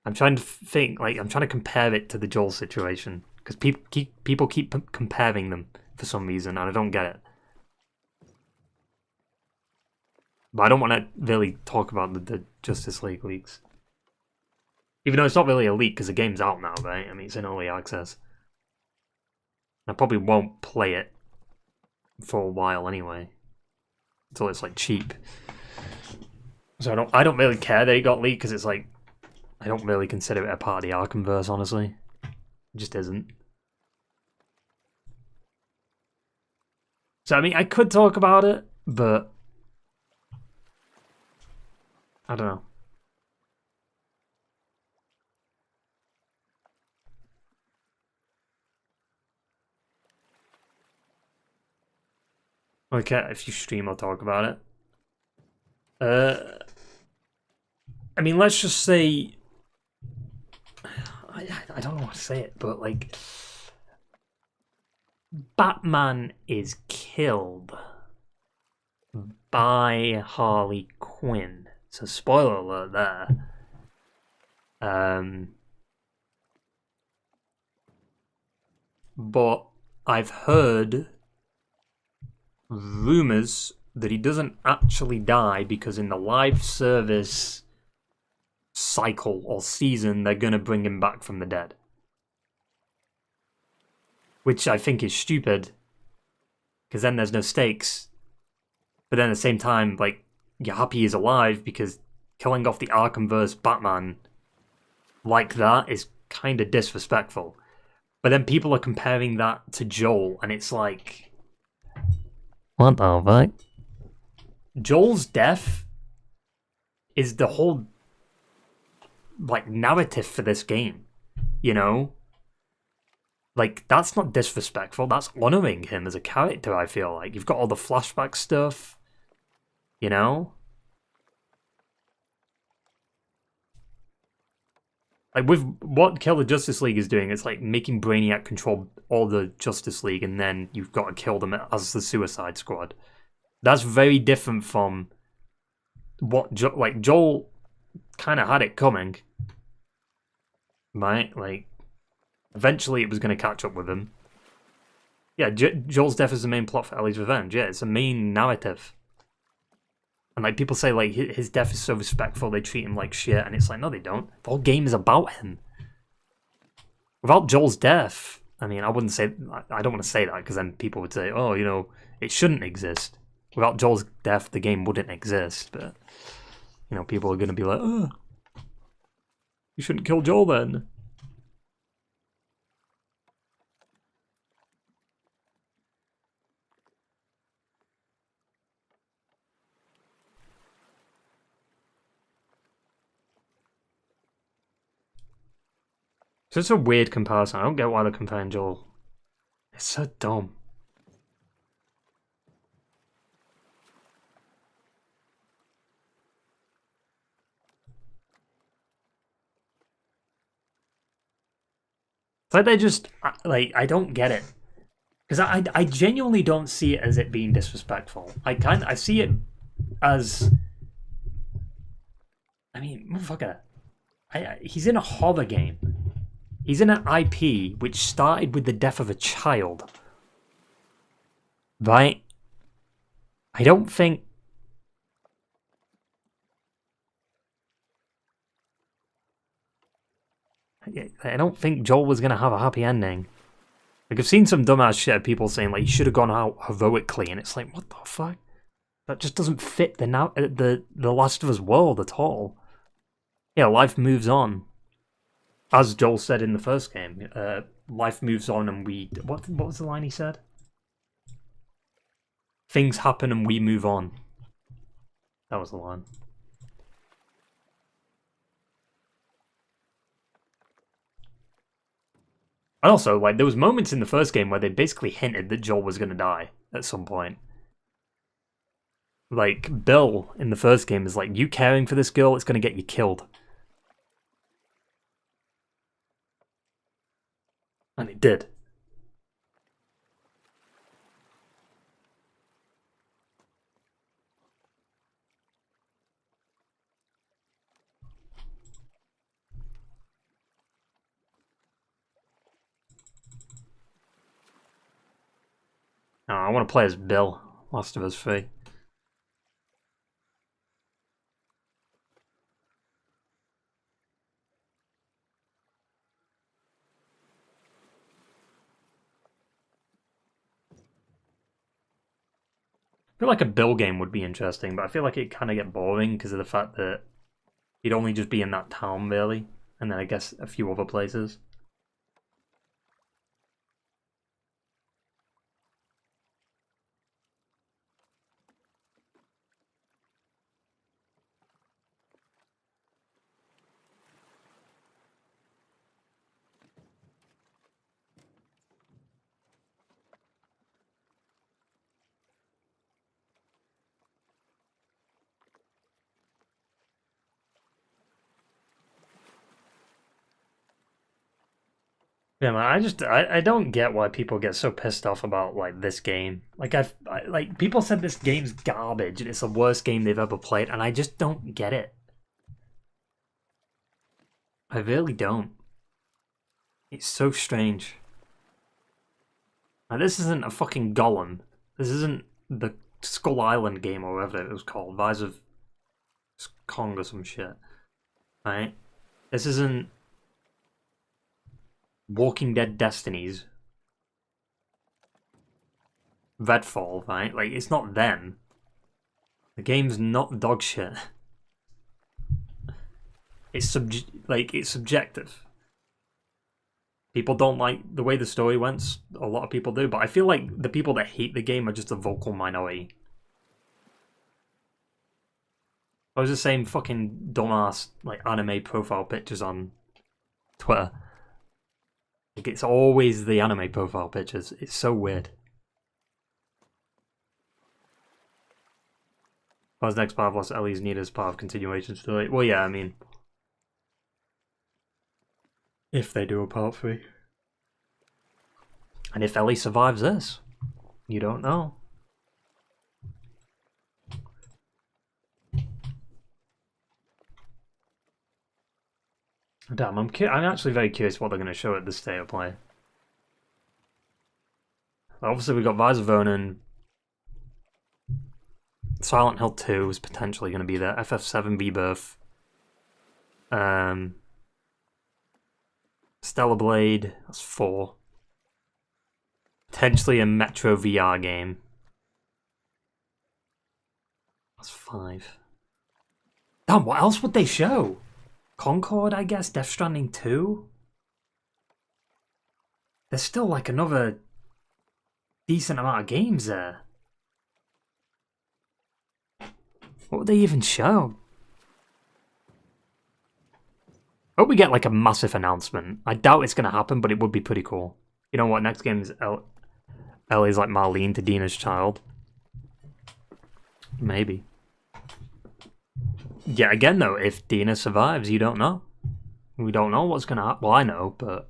I'm trying to think, like, I'm trying to compare it to the Joel situation because people keep comparing them for some reason, and I don't get it. But I don't want to really talk about the Justice League leaks. Even though it's not really a leak because the game's out now, right? I mean, it's in early access. I probably won't play it for a while anyway, until it's like cheap. So I don't really care that it got leaked because it's like I don't really consider it a part of the Arkhamverse, honestly. It just isn't. So I mean, I could talk about it, but I don't know. Okay, if you stream, I'll talk about it. I mean, let's just say... I don't know how to say it, but like... Batman is killed by Harley Quinn. So spoiler alert there. But I've heard rumors that he doesn't actually die because in the live service cycle or season they're gonna bring him back from the dead, which I think is stupid because then there's no stakes, but then at the same time, like, you're happy he's alive because killing off the Arkhamverse Batman like that is kind of disrespectful. But then people are comparing that to Joel, and it's like, what the fuck? Joel's death is the whole, like, narrative for this game, you know? Like, that's not disrespectful, that's honouring him as a character, I feel like. You've got all the flashback stuff, you know? Like, with what Kill the Justice League is doing, it's like making Brainiac control all the Justice League, and then you've got to kill them as the Suicide Squad. That's very different from what Joel kind of had it coming, right? Like, eventually it was going to catch up with him. Yeah, Joel's death is the main plot for Ellie's revenge. Yeah, it's a main narrative. And like people say, like his death is so respectful, they treat him like shit, and it's like, no, they don't. The whole game is about him. Without Joel's death, I mean, I don't want to say that because then people would say, oh, you know, it shouldn't exist. Without Joel's death, the game wouldn't exist. But you know, people are gonna be like, oh, you shouldn't kill Joel then. So it's a weird comparison. I don't get why they're comparing Joel. It's so dumb. It's like they just, like, I don't get it. Because I genuinely don't see it as it being disrespectful. I see it as, I mean, motherfucker. He's in a horror game. He's in an IP which started with the death of a child. Right? I don't think... I don't think Joel was going to have a happy ending. Like, I've seen some dumbass shit of people saying, like, he should have gone out heroically, and it's like, what the fuck? That just doesn't fit the Last of Us world at all. Yeah, life moves on. As Joel said in the first game, life moves on and we... What was the line he said? Things happen and we move on. That was the line. And also, like, there was moments in the first game where they basically hinted that Joel was going to die at some point. Like, Bill in the first game is like, you caring for this girl, it's going to get you killed. And it did. Oh, I want to play as Bill. Last of Us 3. I feel like a Bill game would be interesting, but I feel like it kind of get boring because of the fact that he'd only just be in that town, really, and then I guess a few other places. Yeah, man, I don't get why people get so pissed off about like this game. Like like people said this game's garbage and it's the worst game they've ever played, and I just don't get it. I really don't. It's so strange. Like, this isn't a fucking Golem. This isn't the Skull Island game or whatever it was called, Rise of Kong or some shit. Right? This isn't Walking Dead Destinies. Redfall, right? Like, it's not them. The game's not dog shit. It's subjective. People don't like the way the story went. A lot of people do, but I feel like the people that hate the game are just a vocal minority. I was just saying fucking dumbass like anime profile pictures on Twitter. Like, it's always the anime profile pictures. It's so weird. As next part of Lost Ellie's needed as part of continuation story. Well, yeah, I mean, If they do a part 3. And if Ellie survives this, you don't know. Damn, I'm actually very curious what they're going to show at the state of play. Obviously, we got Rise of Ronin. Silent Hill 2 is potentially going to be there. FF7 Rebirth. Stellar Blade, that's 4. Potentially a Metro VR game. That's 5. Damn, what else would they show? Concord, I guess? Death Stranding 2? There's still like another decent amount of games there. What would they even show? I hope we get like a massive announcement. I doubt it's going to happen, but it would be pretty cool. You know what? Next game is Ellie's like Marlene to Dina's child. Maybe. Yeah, again though, if Dina survives, you don't know. We don't know what's going to happen. Well, I know, but...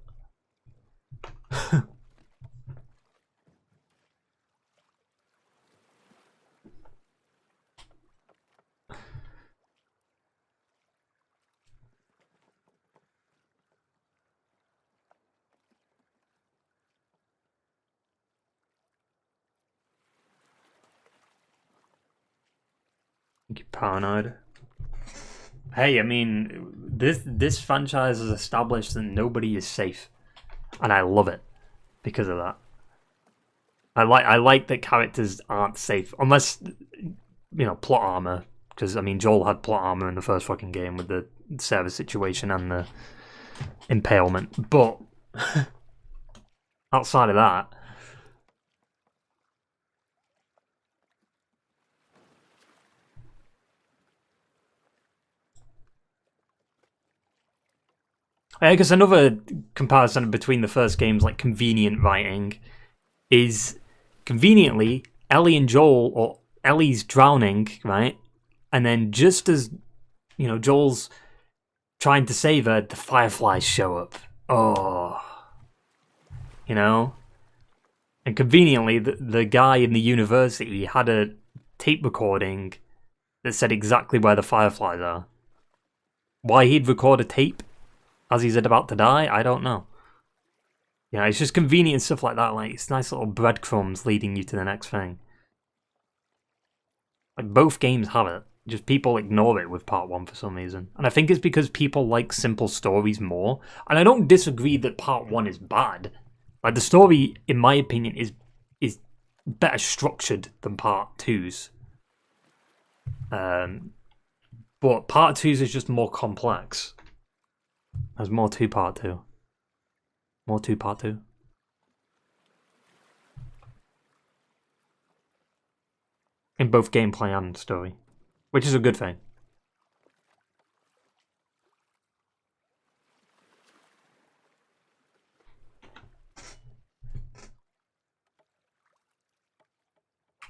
You're paranoid. Hey, I mean, this franchise has established that nobody is safe, and I love it because of that. I like that characters aren't safe unless, you know, plot armor. Because I mean, Joel had plot armor in the first fucking game with the Sarah situation and the impalement, but outside of that. I guess another comparison between the first games, like convenient writing, is conveniently Ellie and Joel, or Ellie's drowning, right? And then just as, you know, Joel's trying to save her, the Fireflies show up. Oh. You know? And conveniently, the guy in the university had a tape recording that said exactly where the Fireflies are. Why he'd record a tape as he's about to die, I don't know. Yeah, it's just convenient stuff like that. Like, it's nice little breadcrumbs leading you to the next thing. Like, both games have it. Just people ignore it with part 1 for some reason. And I think it's because people like simple stories more. And I don't disagree that part 1 is bad. Like, the story, in my opinion, is better structured than part 2's. But part 2's is just more complex. There's more to part 2. More to part 2. In both gameplay and story. Which is a good thing.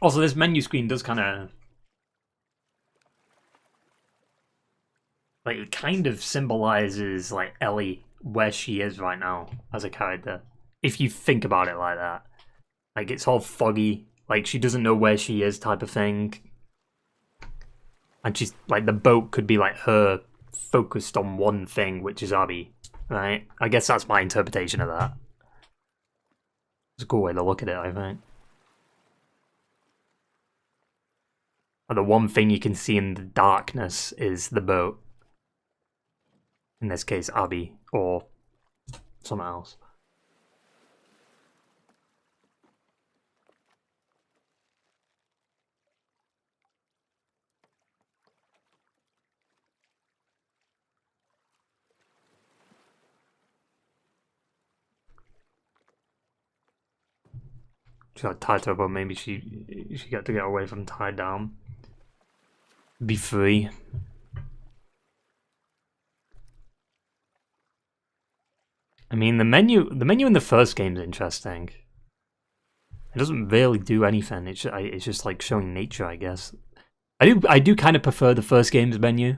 Also, this menu screen does kind of... like, it kind of symbolizes, like, Ellie, where she is right now as a character. If you think about it like that. Like, it's all foggy. Like, she doesn't know where she is type of thing. And she's, like, the boat could be, like, her focused on one thing, which is Abby. Right? I guess that's my interpretation of that. It's a cool way to look at it, I think. And the one thing you can see in the darkness is the boat. In this case, Abby, or someone else. She got tied to her, but maybe she got to get away from tied down. Be free. I mean, the menu in the first game's interesting. It doesn't really do anything. It's just like showing nature, I guess. I do kind of prefer the first game's menu,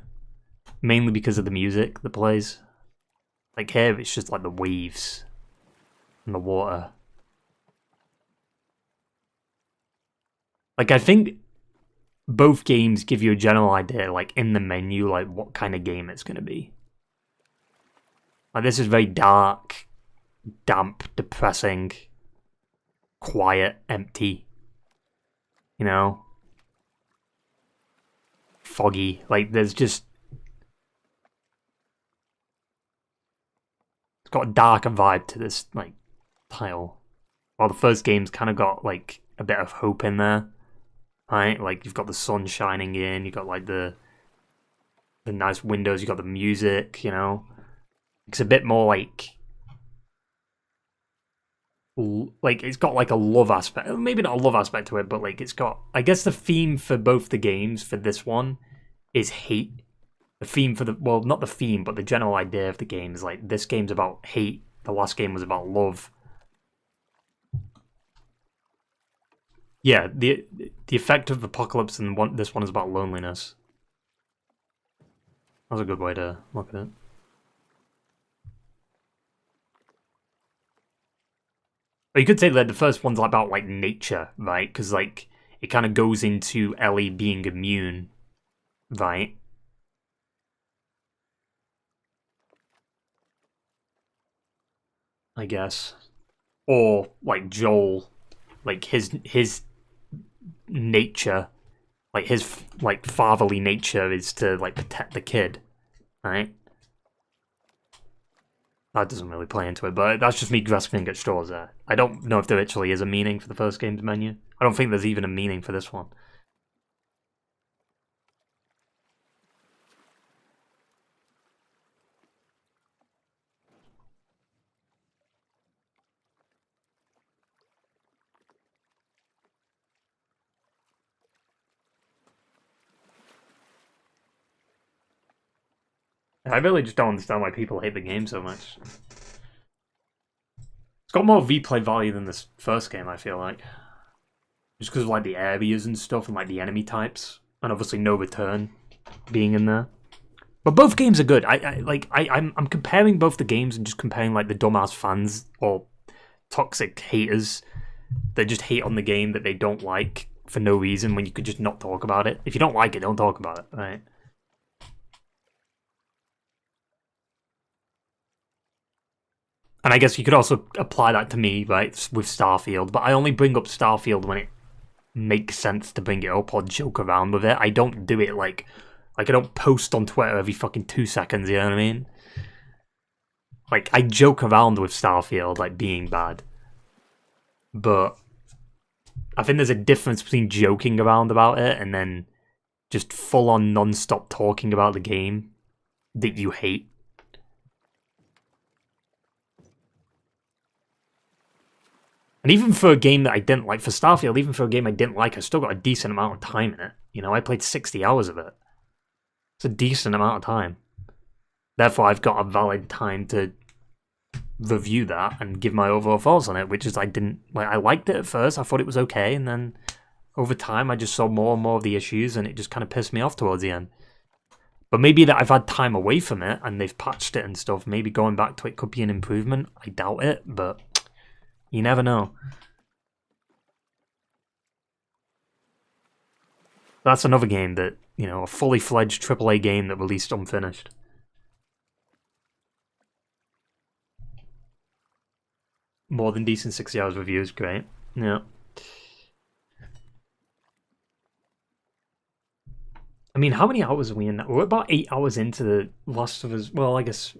mainly because of the music that plays. Like here, it's just like the waves and the water. Like, I think both games give you a general idea, like, in the menu, like, what kind of game it's going to be. Like, this is very dark, damp, depressing, quiet, empty. You know? Foggy. Like, there's just... It's got a darker vibe to this, like, title. While the first game's kind of got, like, a bit of hope in there. Right? Like, you've got the sun shining in, you've got, like, the nice windows, you've got the music, you know? It's a bit more, like, it's got, like, a love aspect. Maybe not a love aspect to it, but, like, it's got... I guess the theme for both the games, for this one, is hate. The theme for the... Well, not the theme, but the general idea of the game is, like, this game's about hate. The last game was about love. Yeah, the effect of apocalypse and this one is about loneliness. That's a good way to look at it. But you could say that the first one's about, like, nature, right? Because, like, it kind of goes into Ellie being immune, right? I guess. Or, like, Joel, like, his nature, like, his, like, fatherly nature is to, like, protect the kid, right? That doesn't really play into it, but that's just me grasping at straws there. I don't know if there actually is a meaning for the first game's menu. I don't think there's even a meaning for this one. I really just don't understand why people hate the game so much. It's got more replay value than this first game, I feel like. Just because of, like, the areas and stuff, and, like, the enemy types. And obviously no return being in there. But both games are good. I'm comparing both the games and just comparing, like, the dumbass fans or toxic haters that just hate on the game that they don't like for no reason when you could just not talk about it. If you don't like it, don't talk about it, right? And I guess you could also apply that to me, right, with Starfield. But I only bring up Starfield when it makes sense to bring it up or joke around with it. I don't do it like I don't post on Twitter every fucking 2 seconds, you know what I mean? Like, I joke around with Starfield, like, being bad. But I think there's a difference between joking around about it and then just full-on non-stop talking about the game that you hate. And even for a game that I didn't like, for Starfield, even for a game I didn't like, I still got a decent amount of time in it. You know, I played 60 hours of it. It's a decent amount of time. Therefore, I've got a valid time to review that and give my overall thoughts on it, which is I liked it at first, I thought it was okay, and then over time I just saw more and more of the issues, and it just kind of pissed me off towards the end. But maybe that I've had time away from it, and they've patched it and stuff, maybe going back to it could be an improvement. I doubt it, but... you never know. That's another game that, you know, a fully fledged AAA game that released unfinished. More than decent 60 hours reviews, great. Yeah. I mean, how many hours are we in now? We're about 8 hours into the Last of Us. Well, I guess,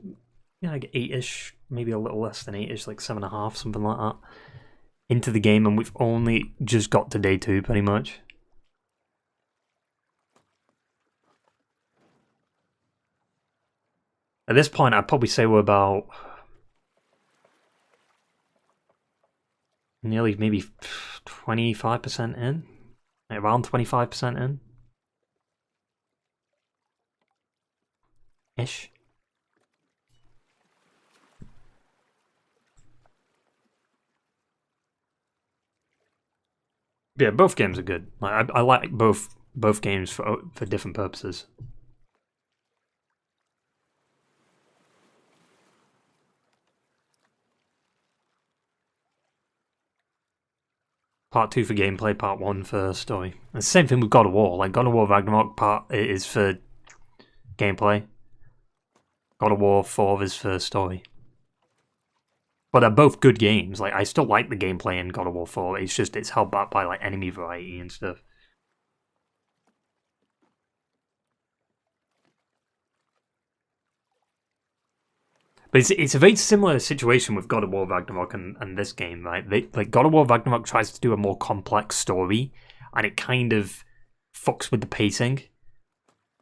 yeah, like 8-ish, maybe a little less than 8-ish, like 7.5, something like that, into the game, and we've only just got to day 2, pretty much. At this point, I'd probably say we're about nearly maybe 25% in, like around 25% in. Ish. Yeah, both games are good. Like, I like both games for different purposes. Part 2 for gameplay, Part 1 for story. And the same thing with God of War. Like God of War Ragnarok part is for gameplay. God of War 4 is for story. But they're both good games. Like I still like the gameplay in God of War 4. It's just it's held back by like enemy variety and stuff. But it's a very similar situation with God of War Ragnarok and this game, right? Like God of War Ragnarok tries to do a more complex story, and it kind of fucks with the pacing.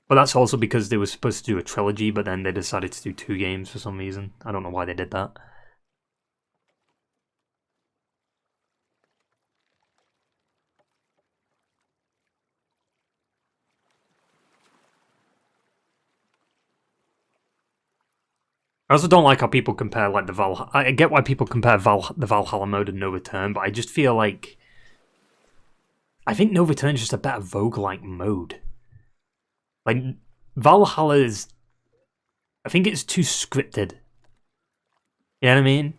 But that's also because they were supposed to do a trilogy, but then they decided to do 2 games for some reason. I don't know why they did that. I also don't like how people compare like the Valhalla. I get why people compare the Valhalla mode and No Return, but I just feel like I think No Return is just a better roguelike mode. Like Valhalla is, I think it's too scripted. You know what I mean?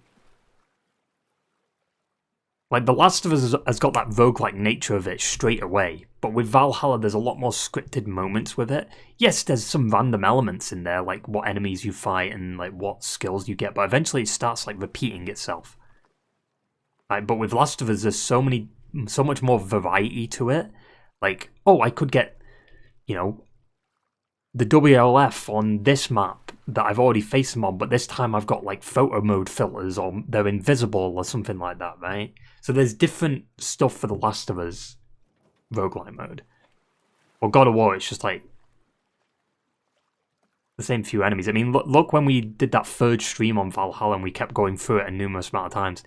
Like The Last of Us has got that roguelike nature of it straight away, but with Valhalla there's a lot more scripted moments with it. Yes, there's some random elements in there, like what enemies you fight and like what skills you get, but eventually it starts like repeating itself. Right, but with Last of Us there's so much more variety to it. Like, oh, I could get, you know, the WLF on this map that I've already faced them on, but this time I've got like photo mode filters or they're invisible or something like that, right? So there's different stuff for The Last of Us roguelike mode. Or God of War, it's just like the same few enemies. I mean, look when we did that 3rd stream on Valhalla and we kept going through it a numerous amount of times.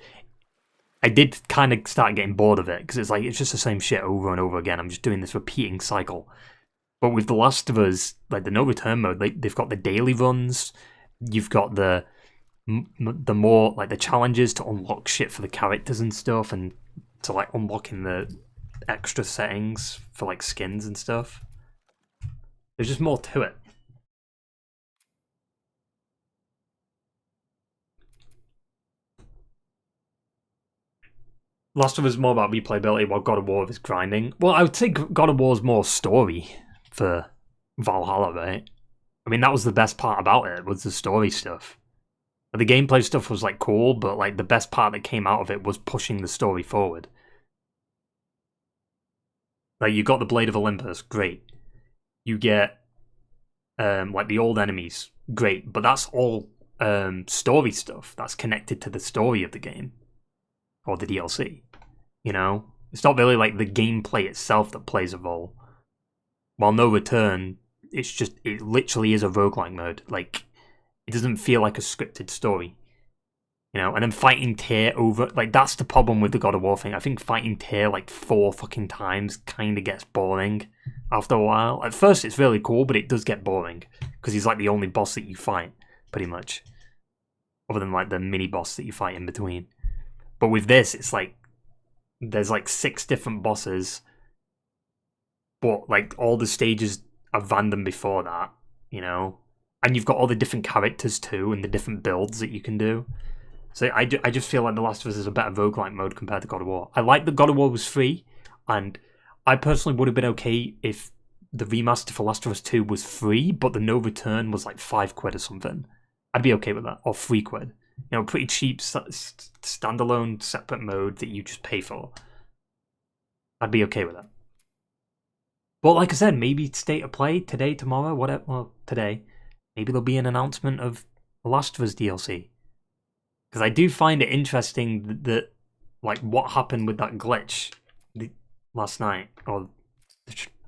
I did kind of start getting bored of it because it's like it's just the same shit over and over again. I'm just doing this repeating cycle. But with The Last of Us, like the No Return mode, they've got the daily runs. You've got the more like the challenges to unlock shit for the characters and stuff, and to like unlocking the extra settings for like skins and stuff. There's just more to it. Last of Us is more about replayability, while God of War is grinding. Well, I would say God of War is more story for Valhalla, right? I mean, that was the best part about it, was the story stuff. The gameplay stuff was like cool, but like the best part that came out of it was pushing the story forward. Like you got the Blade of Olympus, great. You get like the old enemies, great. But that's all story stuff. That's connected to the story of the game or the DLC. You know, it's not really like the gameplay itself that plays a role. While No Return, it literally is a roguelike mode. Like, it doesn't feel like a scripted story. You know, and then fighting Tyr over, like, that's the problem with the God of War thing. I think fighting Tyr like 4 fucking times kind of gets boring after a while. At first it's really cool, but it does get boring. Because he's like the only boss that you fight, pretty much. Other than like the mini boss that you fight in between. But with this, it's like, there's like 6 different bosses. But like all the stages are random before that, you know? And you've got all the different characters too, and the different builds that you can do. So I just feel like The Last of Us is a better roguelike mode compared to God of War. I like that God of War was free, and I personally would have been okay if the remaster for Last of Us 2 was free, but the No Return was like £5 or something. I'd be okay with that, or £3. You know, pretty cheap standalone separate mode that you just pay for. I'd be okay with that. But like I said, maybe State of Play today, tomorrow, whatever. Well, today, maybe there'll be an announcement of The Last of Us DLC. Because I do find it interesting that like, what happened with that glitch last night, or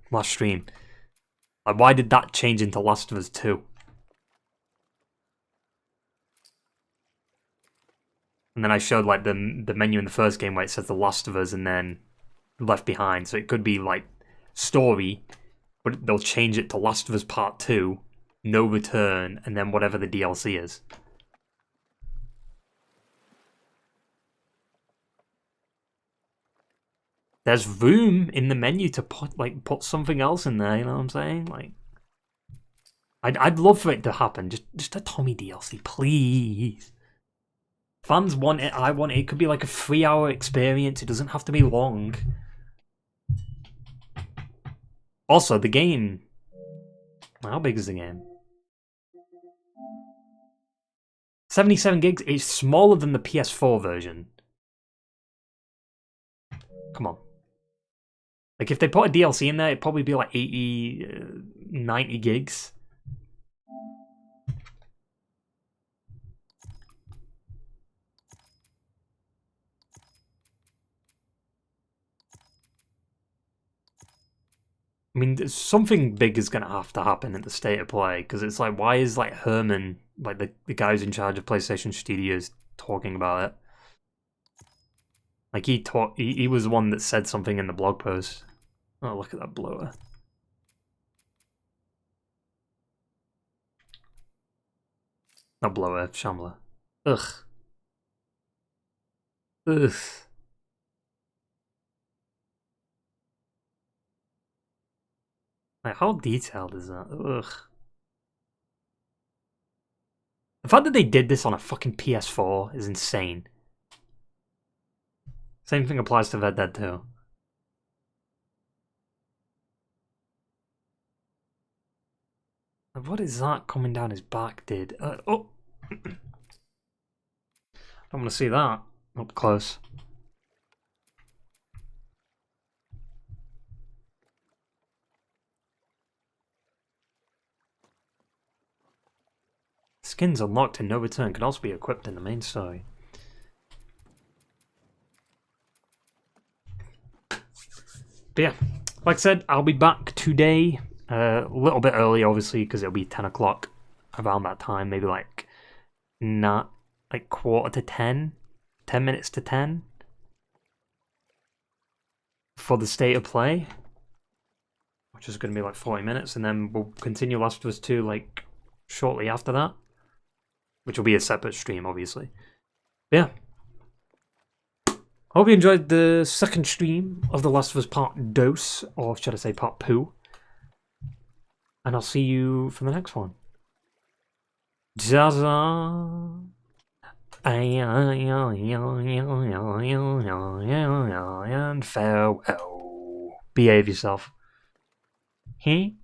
last stream. Like, why did that change into Last of Us 2? And then I showed like the menu in the first game where it says The Last of Us and then Left Behind. So it could be like story, but they'll change it to Last of Us Part 2, No Return, and then whatever the DLC is. There's room in the menu to put something else in there, you know what I'm saying? Like, I'd love for it to happen. Just a Tommy DLC, please. Fans want it, I want it. It could be like a 3-hour experience. It doesn't have to be long. Also, the game... How big is the game? 77 gigs. It's smaller than the PS4 version. Come on. Like, if they put a DLC in there, it'd probably be like 80, 90 gigs. I mean, something big is going to have to happen at the state of play, because it's like, why is like Herman, like the guy who's in charge of PlayStation Studios, talking about it? Like he was the one that said something in the blog post. Oh, look at that blower. Not blower, Shambler. Ugh. Ugh. Like, how detailed is that? Ugh. The fact that they did this on a fucking PS4 is insane. Same thing applies to Red Dead 2. What is that coming down his back, dude? Oh! I don't want to see that up close. Skins unlocked in No Return can also be equipped in the main story. But yeah, like I said, I'll be back today. A little bit early, obviously, because it'll be 10 o'clock around that time. Maybe like, not like quarter to 10. 10 minutes to 10. For the state of play. Which is going to be like 40 minutes. And then we'll continue Last of Us 2 like shortly after that. Which will be a separate stream, obviously. But yeah. Hope you enjoyed the second stream of The Last of Us Part Dos, or should I say Part Poo. And I'll see you for the next one. Zaza. And farewell. Behave yourself. He?